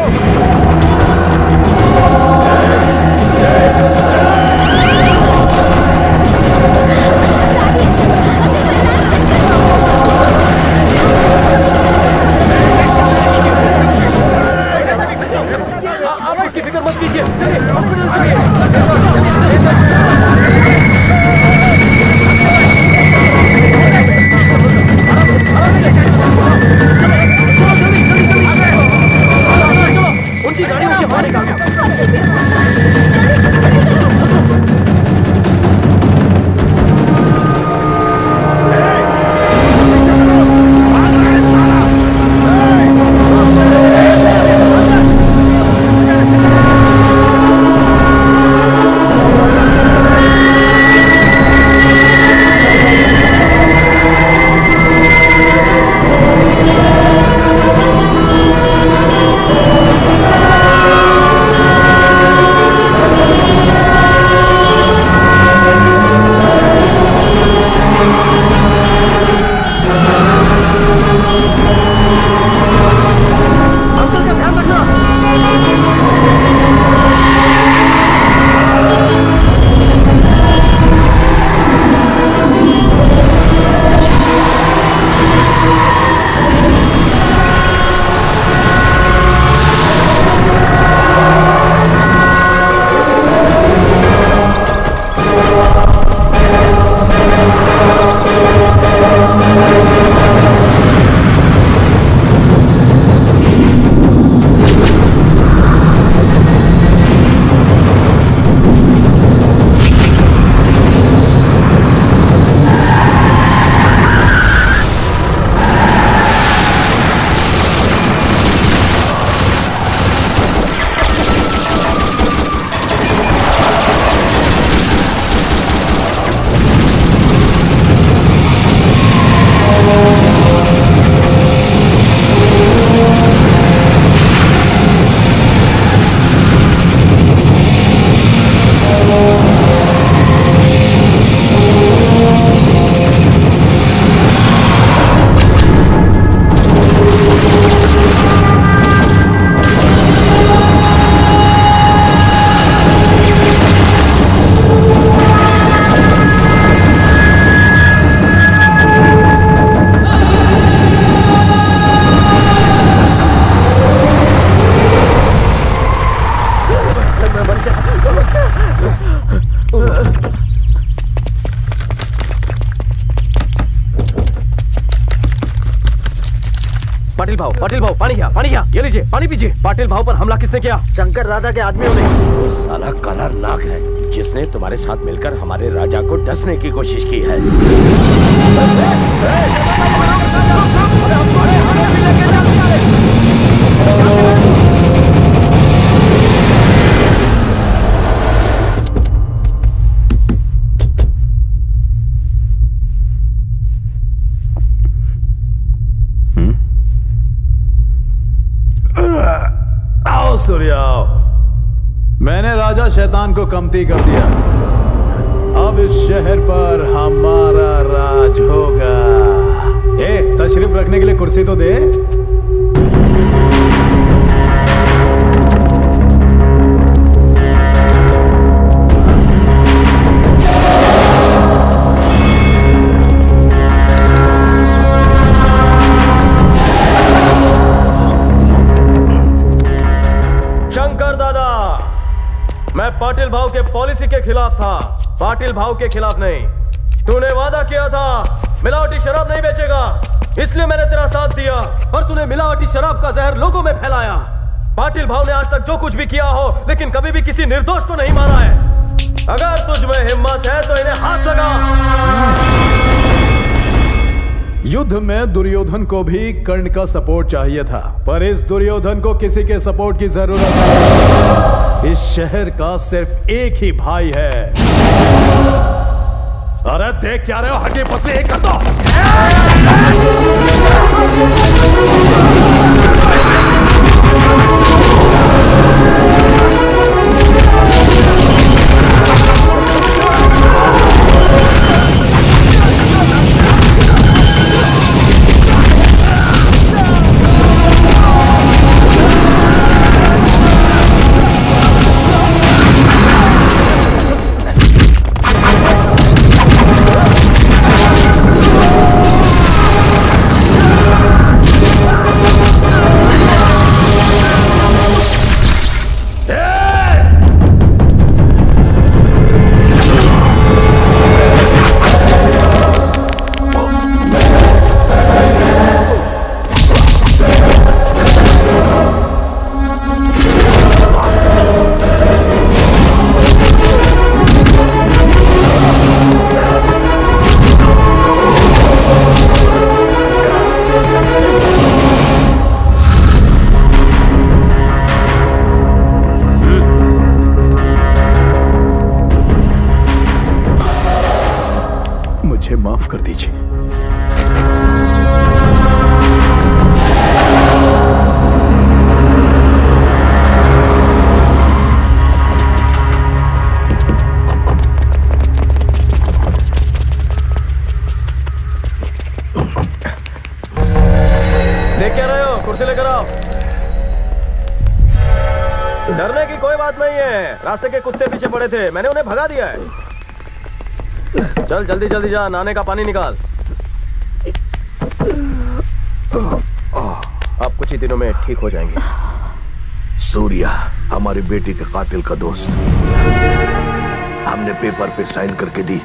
आप इसकी फिक्र मत कीजिए, चलिए हॉस्पिटल चलिए। उनकी गाड़ी उनके बाहर निकाल दो। पाटिल भाव पानी क्या ये लीजिए पानी पीजिए। पाटिल भाव पर हमला किसने किया? शंकर दादा के आदमियों ने। वो साला कलर नाक है जिसने तुम्हारे साथ मिलकर हमारे राजा को डसने की कोशिश की है। सूर्या, मैंने राजा शैतान को कमती कर दिया। अब इस शहर पर हमारा राज होगा। तशरीफ रखने के लिए कुर्सी तो दे। मैं पाटिल भाव के पॉलिसी के खिलाफ था, पाटिल भाव के खिलाफ नहीं। तूने वादा किया था मिलावटी शराब नहीं बेचेगा, इसलिए मैंने तेरा साथ दिया और तूने मिलावटी शराब का जहर लोगों में फैलाया। पाटिल भाव ने आज तक जो कुछ भी किया हो, लेकिन कभी भी किसी निर्दोष को नहीं मारा है। अगर तुझ में हिम्मत है तो इन्हें हाथ लगा। युद्ध में दुर्योधन को भी कर्ण का सपोर्ट चाहिए था, पर इस दुर्योधन को किसी के सपोर्ट की जरूरत नहीं। इस शहर का सिर्फ एक ही भाई है। अरे देख क्या रहे हो, हड्डी पसली एक कर दो। माफ कर दीजिए। देख क्या रहे हो, कुर्सी लेकर आओ। डरने की कोई बात नहीं है, रास्ते के कुत्ते पीछे पड़े थे, मैंने उन्हें भगा दिया है। चल जल्दी जल्दी जा, नहाने का पानी निकाल। आप कुछ ही दिनों में ठीक हो जाएंगे। सूर्या हमारी बेटी के कातिल का दोस्त, हमने पेपर पे साइन करके दी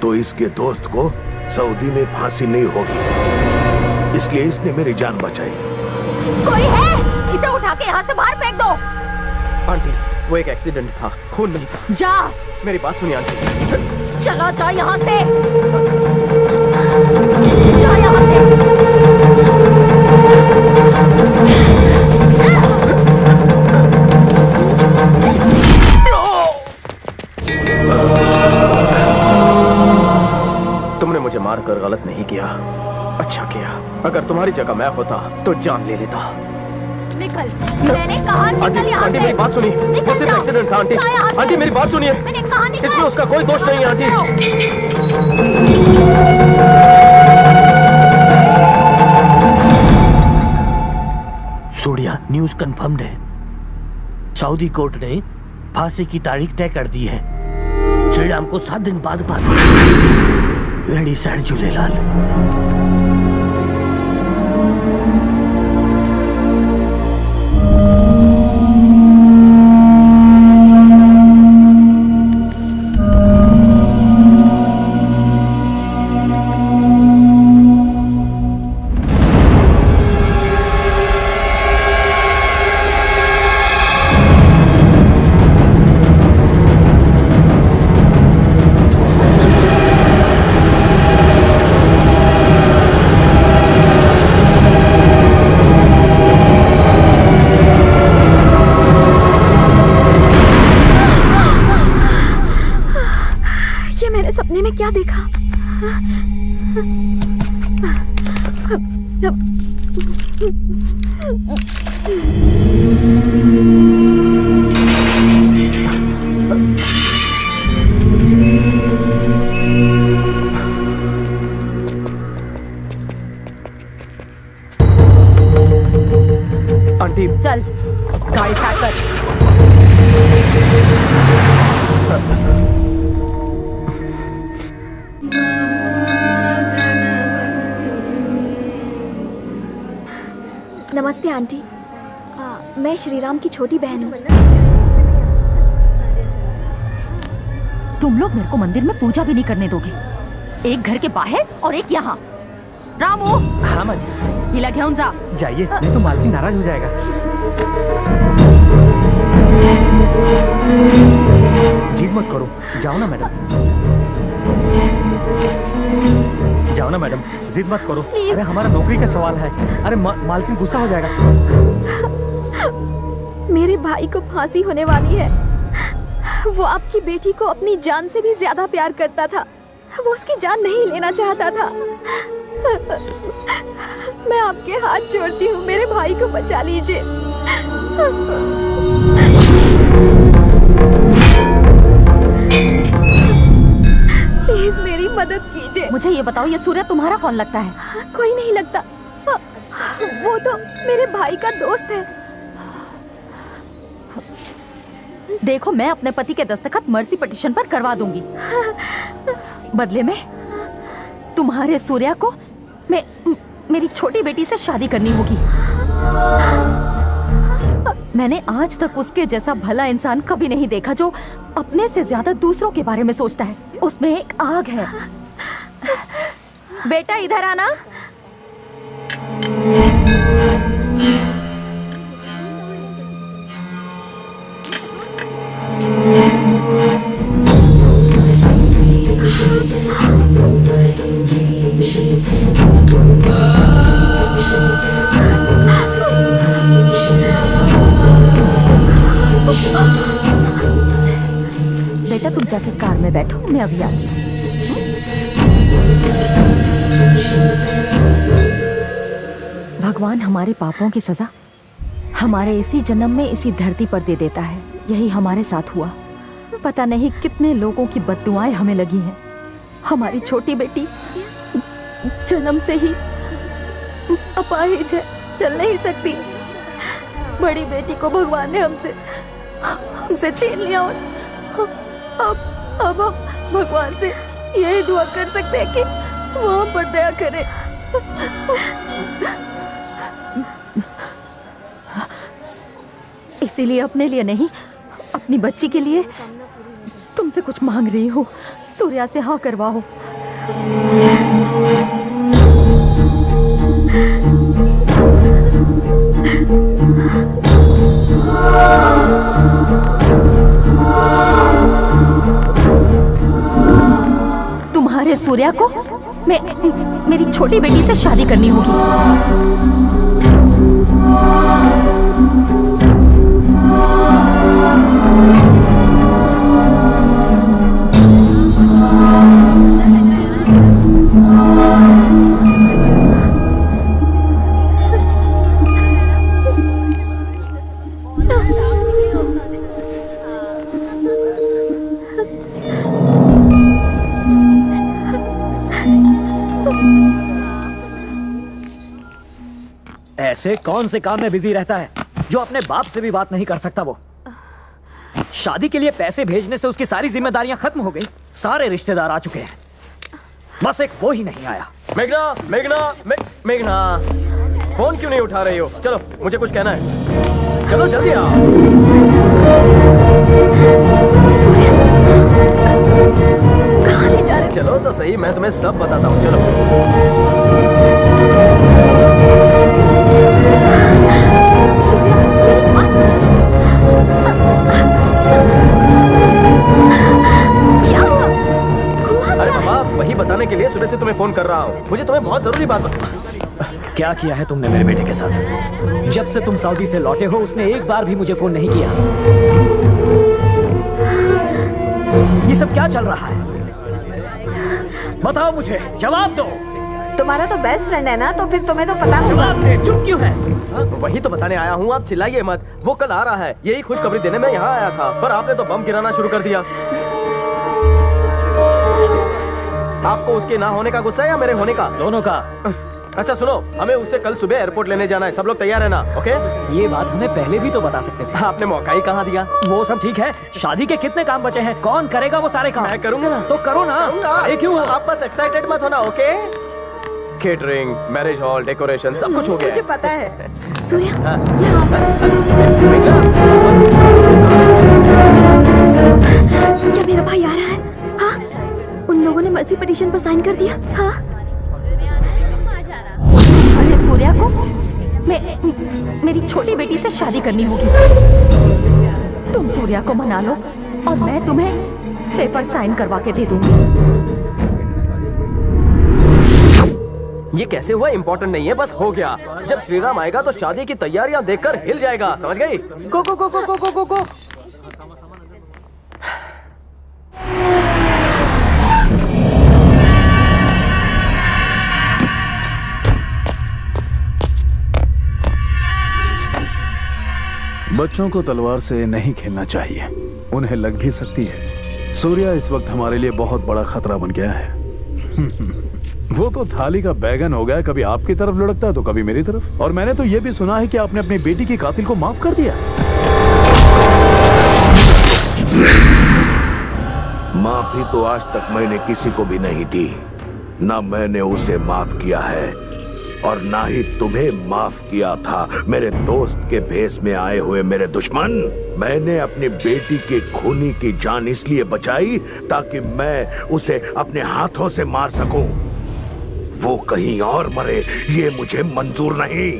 तो इसके दोस्त को सऊदी में फांसी नहीं होगी, इसलिए इसने मेरी जान बचाई। कोई है? इसे उठा के यहाँ से बाहर फेंक दो। आंटी वो एक एक्सीडेंट था, खून नहीं था। जा, मेरी बात सुनिए आंटी। चलो जाओ यहाँ से, जाओ यहाँ से। तुमने मुझे मारकर गलत नहीं किया, अच्छा किया। अगर तुम्हारी जगह मैं होता तो जान ले लेता। निकल, मैंने कहा निकल यहाँ से। आंटी मेरी बात सुनिए, वो सिर्फ एक्सीडेंट था। आंटी आंटी मेरी बात सुनिए, इसमें उसका कोई दोष नहीं है आंटी। सूर्या, न्यूज़ कंफर्म्ड है। सऊदी कोर्ट ने फांसी की तारीख तय कर दी है। श्रीराम को 7 दिन बाद फांसी। वेड़ी सैन झूलेलाल। आंटी चल गाड़ी स्टार्ट कर। नमस्ते आंटी, मैं श्रीराम की छोटी बहन हूँ। तुम लोग मेरे को मंदिर में पूजा भी नहीं करने दोगे, एक घर के बाहर और एक यहाँ। रामू, हाँ माँ जी। हिला घेऊन जा। जाइए, नहीं तो मालकिन नाराज हो जाएगा। जिद मत करो, जाओ ना मैडम। जाओ ना मैडम, जिद मत करो। अरे हमारा नौकरी का सवाल है। अरे मालकिन गुस्सा हो जाएगा। मेरे भाई को फांसी होने वाली है। वो आपकी बेटी को अपनी जान से भी ज्यादा प्यार करता था। वो उसकी जान नहीं लेना चाहता था। मैं आपके हाथ जोड़ती हूँ, मेरे भाई को बचा लीजिए। प्लीज मेरी मदद कीजिए। मुझे ये बताओ, ये सूर्य तुम्हारा कौन लगता है? कोई नहीं लगता, वो तो मेरे भाई का दोस्त है। देखो, मैं अपने पति के दस्तखत मर्सी पिटीशन पर करवा दूंगी। बदले में तुम्हारे सूर्या को मेरी छोटी बेटी से शादी करनी होगी। मैंने आज तक उसके जैसा भला इंसान कभी नहीं देखा जो अपने से ज्यादा दूसरों के बारे में सोचता है। उसमें एक आग है। बेटा इधर आना। बेटा तुम जाके कार में बैठो, मैं अभी आती हूँ। भगवान हमारे पापों की सजा हमारे इसी जन्म में इसी धरती पर दे देता है। यही हमारे साथ हुआ। पता नहीं कितने लोगों की बद्दुआएं हमें लगी हैं। हमारी छोटी बेटी जन्म से ही अपाहिज है, चल नहीं सकती। बड़ी बेटी को भगवान ने हमसे छीन लिया और अब हम भगवान से यही दुआ कर सकते हैं कि वो हम पर दया करे। इसीलिए अपने लिए नहीं, अपनी बच्ची के लिए तुमसे कुछ मांग रही हूँ। सूर्या से हाँ करवाओ। तुम्हारे सूर्या को मेरी छोटी बेटी से शादी करनी होगी। ऐसे कौन से काम में बिजी रहता है जो अपने बाप से भी बात नहीं कर सकता? वो शादी के लिए पैसे भेजने से उसकी सारी जिम्मेदारियां खत्म हो गई। सारे रिश्तेदार आ चुके हैं, बस एक वो ही नहीं आया। मेघना, मेघना, फोन क्यों नहीं उठा रही हो? चलो, मुझे कुछ कहना है। चलो जल्दी आओ। कहाँ ले जा रहे? चलो तो सही, मैं तुम्हें सब बताता हूँ। चलो। अरे मामा, वही बताने के लिए सुबह से तुम्हें फोन कर रहा हूँ। मुझे तुम्हें बहुत जरूरी बात क्या किया है तुमने मेरे बेटे के साथ? जब से तुम सऊदी से लौटे हो उसने एक बार भी मुझे फोन नहीं किया। ये सब क्या चल रहा है? बताओ मुझे, जवाब दो। तुम्हारा तो बेस्ट फ्रेंड है ना, तो फिर तुम्हें तो पता होगा। जवाब दे, चुप क्यों है? वही तो बताने आया हूँ, आप चिल्लाइए मत। वो कल आ रहा है, यही खुशखबरी देने में यहाँ आया था, पर आपने तो बम गिराना शुरू कर दिया। आपको उसके ना होने का गुस्सा है या मेरे होने का? दोनों का। अच्छा सुनो, हमें उसे कल सुबह एयरपोर्ट लेने जाना है, सब लोग तैयार है ना? ओके? ये बात हमें पहले भी तो बता सकते थे। आपने मौका ही कहाँ दिया? वो सब ठीक है, शादी के कितने काम बचे हैं? कौन करेगा वो सारे काम? मैं करूँगा ना। तो करो ना। अरे क्यों? आप बस एक्साइटेड मत होना, okay? Catering, marriage hall, decoration, सब कुछ हो गया। मुझे पता है। सूर्या, क्या मेरा भाई आ रहा है? हाँ, उन लोगों ने मर्सी पिटीशन पर साइन कर दिया। हाँ, अरे सूर्या को मेरी छोटी बेटी से शादी करनी होगी। तुम सूर्या को मना लो और मैं तुम्हें पेपर साइन करवा के दे दूंगी। ये कैसे हुआ इम्पोर्टेंट नहीं है, बस हो गया। जब श्रीराम आएगा तो शादी की तैयारियां देखकर हिल जाएगा, समझ गई? गो गो गो गो गो गो गो गो। बच्चों को तलवार से नहीं खेलना चाहिए, उन्हें लग भी सकती है। सूर्या इस वक्त हमारे लिए बहुत बड़ा खतरा बन गया है। वो तो थाली का बैगन हो गया, कभी आपकी तरफ लुढ़कता है तो कभी मेरी तरफ। और मैंने तो ये भी सुना है कि आपने अपनी बेटी की कातिल को माफ कर दिया। माफी तो आज तक मैंने किसी को भी नहीं दी, ना मैंने उसे माफ किया है और ना ही तुम्हें माफ किया था, मेरे दोस्त के भेष में आए हुए मेरे दुश्मन। मैंने अपनी बेटी के खूनी की जान इसलिए बचाई ताकि मैं उसे अपने हाथों से मार सकूं। वो कहीं और मरे ये मुझे मंजूर नहीं।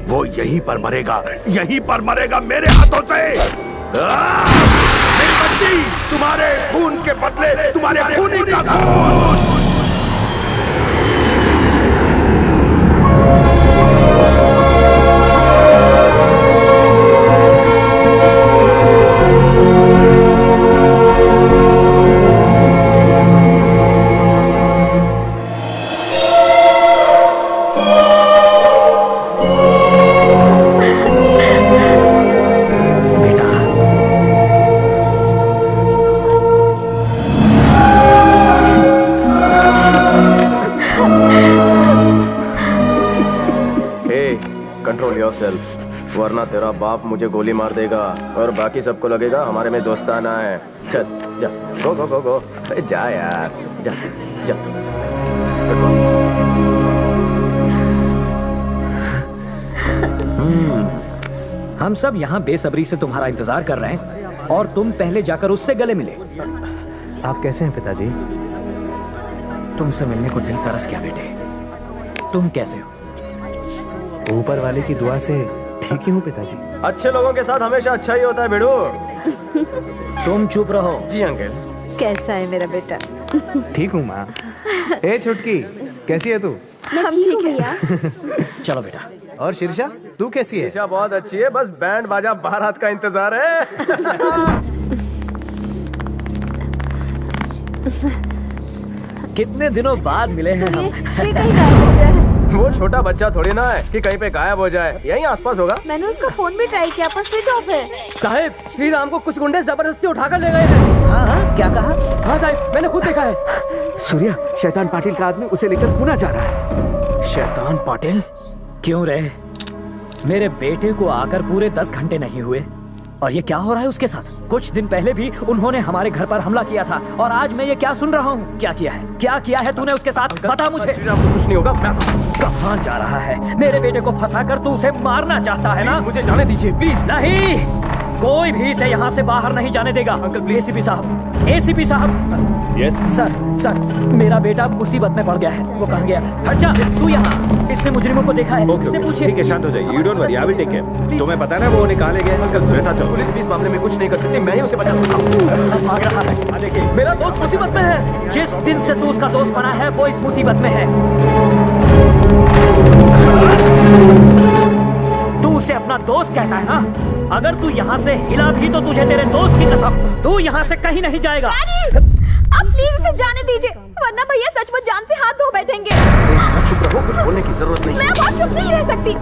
वो यहीं पर मरेगा, यहीं पर मरेगा मेरे हाथों से। मेरी बच्ची, तुम्हारे खून के बदले तुम्हारे खूनी का खून। वरना तेरा बाप मुझे गोली मार देगा और बाकी सबको लगेगा हमारे में दोस्ताना है। चल जा, गो गो गो गो, जा यार, जा जा। हम सब यहाँ बेसब्री से तुम्हारा इंतजार कर रहे हैं और तुम पहले जाकर उससे गले मिले। आप कैसे हैं पिताजी? तुमसे मिलने को दिल तरस गया बेटे। तुम कैसे हो? ऊपर वाले की दुआ से ठीक ही हूँ पिताजी। अच्छे लोगों के साथ हमेशा अच्छा ही होता है बेड़ू। तुम चुप रहो। जी अंकल। कैसा है मेरा बेटा? ठीक हूँ माँ। ए छुटकी, कैसी है तू? हम ठीक है। चलो बेटा। और शीर्षा, तू कैसी है? शीर्षा बहुत अच्छी है, बस बैंड बाजा बारात का इंतजार है। कितने दिनों बाद मिले हैं हम। श्री कहीं गायब हो गया है। वो छोटा बच्चा थोड़ी ना है कि कहीं पे गायब हो जाए, यहीं आसपास होगा। मैंने उसका फोन भी ट्राई किया पर स्विच ऑफ है। साहब, श्रीराम को कुछ गुंडे जबरदस्ती उठाकर ले गए हैं। हाँ, क्या कहा? हाँ साहब, मैंने खुद देखा है। सूर्या, शैतान पाटिल का आदमी उसे लेकर पुणे जा रहा है। शैतान पाटिल? क्यों रे? मेरे बेटे को आकर पूरे 10 घंटे नहीं हुए और ये क्या हो रहा है उसके साथ? कुछ दिन पहले भी उन्होंने हमारे घर पर हमला किया था और आज मैं ये क्या सुन रहा हूँ? क्या किया है? क्या किया है तूने उसके साथ? बता मुझे। श्रीराम को कुछ नहीं होगा। मैं कहाँ जा रहा है? मेरे बेटे को फंसाकर तू उसे मारना चाहता है ना? मुझे जाने दीजिए प्लीज। नहीं, कोई भी इसे यहाँ से बाहर नहीं जाने देगा। Uncle please. एसीपी साहब, एसीपी साहब। यस सर, मेरा बेटा मुसीबत में पड़ गया है। वो कहाँ गया? हट जा तू यहाँ। इसने मुजरिमों को देखा है। इससे पूछिए। ठीक है, शांत हो जाइए। You don't worry, I will take care. तुम्हें पता ना वो उन्हें कहाँ ले गए? अंकल वैसा चलो। पुलिस भी इस मामले में कुछ नहीं कर सकती, मैं ही उसे बचा सकता हूँ। भाग रहा है। देखिए, मेरा दोस्त मुसीबत में है। जिस दिन से तू उसका दोस्त बना है वो इस मुसीबत में है। तू उसे अपना दोस्त कहता है ना? अगर तू यहाँ से हिला भी तो तुझे तेरे दोस्त की कसम, तू यहाँ से कहीं नहीं जाएगा। अब प्लीज उसे जाने दीजिए, वरना भैया सचमुच जान से हाथ धो बैठेंगे। चुप रहो, कुछ बोलने की जरूरत नहीं। मैं बहुत चुप नहीं रह सकती।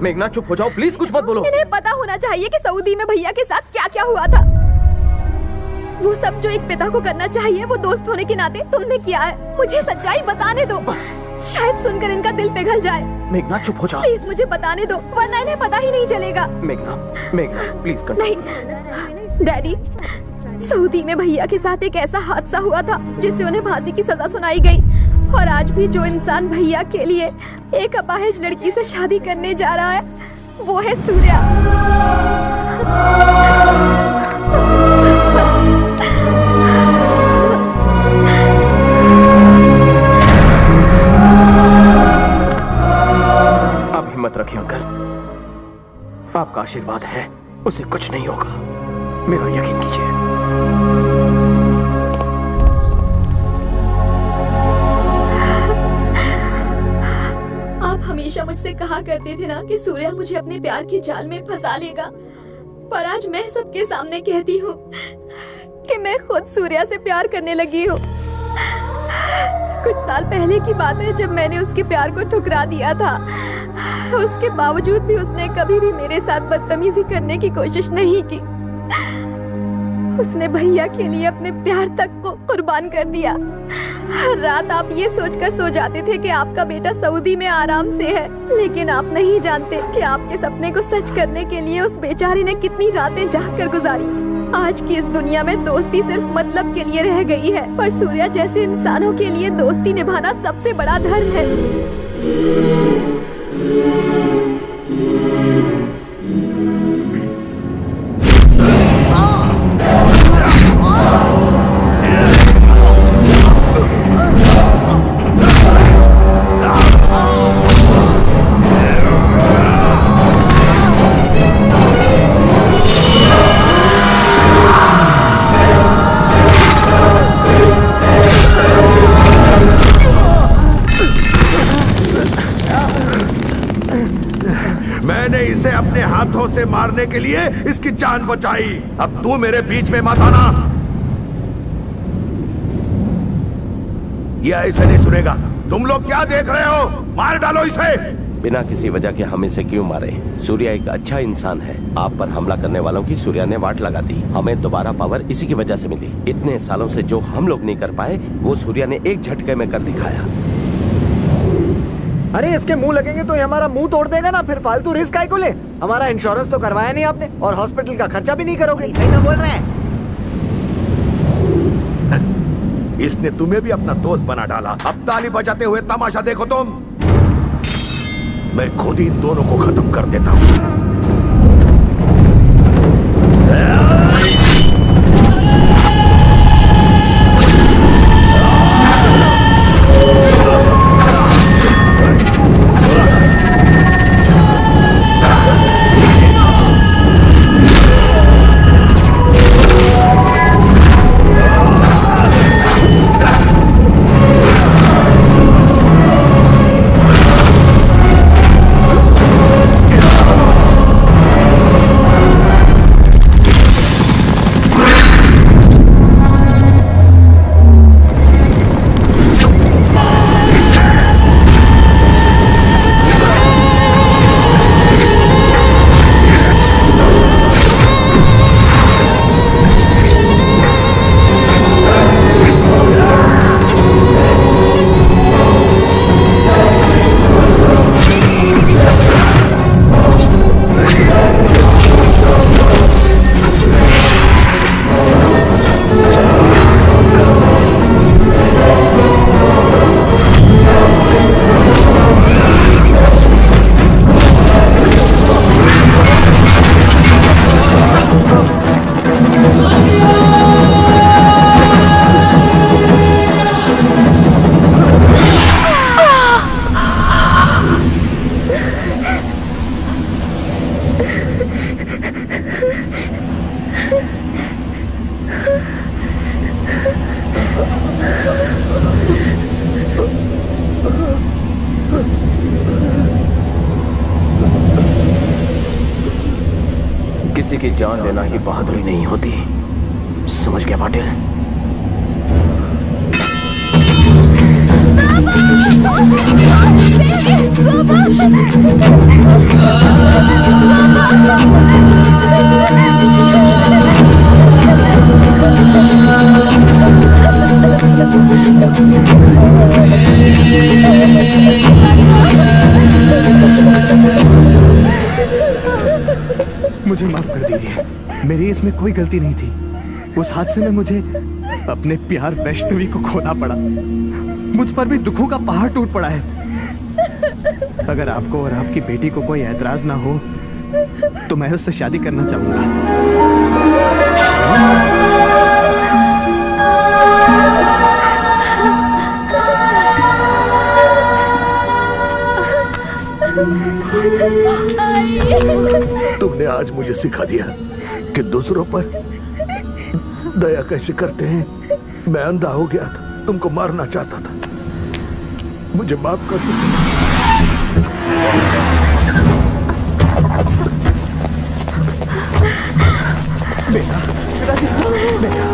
मेघना चुप हो जाओ प्लीज, कुछ मत बोलो। इन्हें पता होना चाहिए कि सऊदी में भैया के साथ क्या क्या हुआ था। वो सब जो एक पिता को करना चाहिए वो दोस्त होने के नाते तुमने किया है। मुझे सच्चाई बताने दो, बस शायद सुनकर इनका दिल पिघल जाए। मेघना चुप हो जाओ प्लीज, मुझे बताने दो वरना इन्हें पता ही नहीं चलेगा। मेघना प्लीज कर। नहीं डैडी, सऊदी में भैया के साथ एक ऐसा हादसा हुआ था जिससे उन्हें फांसी की सजा सुनाई गई। और आज भी जो इंसान भैया के लिए एक अपाहिज लड़की से शादी करने जा रहा है वो है सूर्या। आप हिम्मत रखिए अंकल, आपका आशीर्वाद है, उसे कुछ नहीं होगा, मेरा यकीन कीजिए। आप हमेशा मुझसे कहा करते थे ना कि सूर्या मुझे अपने प्यार के जाल में फंसा लेगा, पर आज मैं सबके सामने कहती हूँ कि मैं खुद सूर्या से प्यार करने लगी हूँ। कुछ साल पहले की बात है जब मैंने उसके प्यार को ठुकरा दिया था। उसके बावजूद भी उसने कभी भी मेरे साथ बदतमीजी करने की कोशिश नहीं की। उसने भैया के लिए अपने प्यार तक को कुर्बान कर दिया। हर रात आप ये सोचकर सो जाते थे कि आपका बेटा सऊदी में आराम से है, लेकिन आप नहीं जानते कि आपके सपने को सच करने के लिए उस बेचारे ने कितनी रातें जाग कर गुजारी। आज की इस दुनिया में दोस्ती सिर्फ मतलब के लिए रह गई है, पर सूर्या जैसे इंसानों के लिए दोस्ती निभाना सबसे बड़ा धर्म है। मैंने इसे अपने हाथों से मारने के लिए इसकी जान बचाई। अब तू मेरे बीच में मत आना। यह ऐसे नहीं सुनेगा। तुम लोग क्या देख रहे हो? मार डालो इसे। बिना किसी वजह के हम इसे क्यों मारे? सूर्या एक अच्छा इंसान है। आप पर हमला करने वालों की सूर्या ने वाट लगा दी। हमें दोबारा पावर इसी की वजह से मिली। इतने सालों से जो हम लोग नहीं कर पाए वो सूर्या ने एक झटके में कर दिखाया। अरे इसके मुंह लगेंगे तो ये हमारा मुंह तोड़ देगा ना, फिर फालतू रिस्क काहे को ले? हमारा इंश्योरेंस तो करवाया नहीं आपने और हॉस्पिटल का खर्चा भी नहीं करोगे। सही तो बोल रहे हैं। इसने तुम्हें भी अपना दोस्त बना डाला। अब ताली बजाते हुए तमाशा देखो तुम। मैं खुद इन दोनों को खत्म कर देता हूँ। किसी की जान लेना ही बहादुरी नहीं होती, समझ गया पाटिल? मुझे माफ कर दीजिए, मेरी इसमें कोई गलती नहीं थी। उस हादसे में मुझे अपने प्यार वैष्णवी को खोना पड़ा। मुझ पर भी दुखों का पहाड़ टूट पड़ा है। अगर आपको और आपकी बेटी को कोई ऐतराज ना हो तो मैं उससे शादी करना चाहूंगा। तुमने आज मुझे सिखा दिया कि दूसरों पर दया कैसे करते हैं। मैं अंधा हो गया था, तुमको मारना चाहता था, मुझे माफ कर दो। बेटा, बेटा,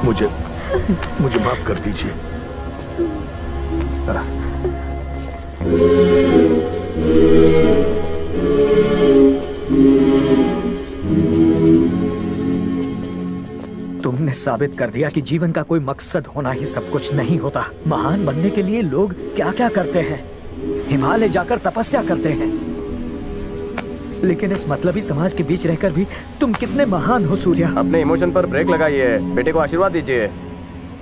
मुझे माफ कर दीजिए। तुमने साबित कर दिया कि जीवन का कोई मकसद होना ही सब कुछ नहीं होता। महान बनने के लिए लोग क्या क्या करते हैं, हिमालय जाकर तपस्या करते हैं, लेकिन इस मतलबी समाज के बीच रहकर भी तुम कितने महान हो सूर्या। अपने इमोशन पर ब्रेक लगाइए, बेटे को आशीर्वाद दीजिए।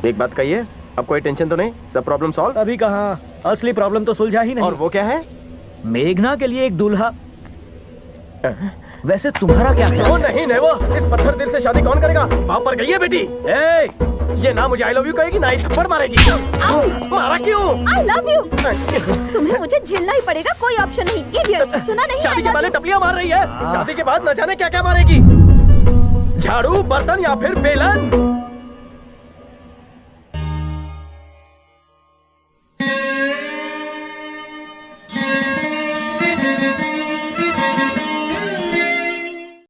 एक बात कहिए, अब कोई टेंशन तो नहीं, सब प्रॉब्लम सॉल्व? अभी कहाँ, असली प्रॉब्लम तो सुलझा ही नहीं। और वो क्या है? मेघना के लिए एक दूल्हा। वैसे तुम्हारा क्या है? वो नहीं वो इस पत्थर दिल से शादी कौन करेगा? पाप पर गई है बेटी। ये ना मुझे आई लव यू कहेगी ना ही थप्पड़ मारेगी। मारा क्यों? I love you। तुम्हें मुझे झेलना ही पड़ेगा, कोई ऑप्शन नहीं। इडियट, सुना नहीं? शादी के बाद टपलियां मार रही है, शादी के बाद न जाने क्या क्या मारेगी। झाड़ू, बर्तन या फिर बेलन।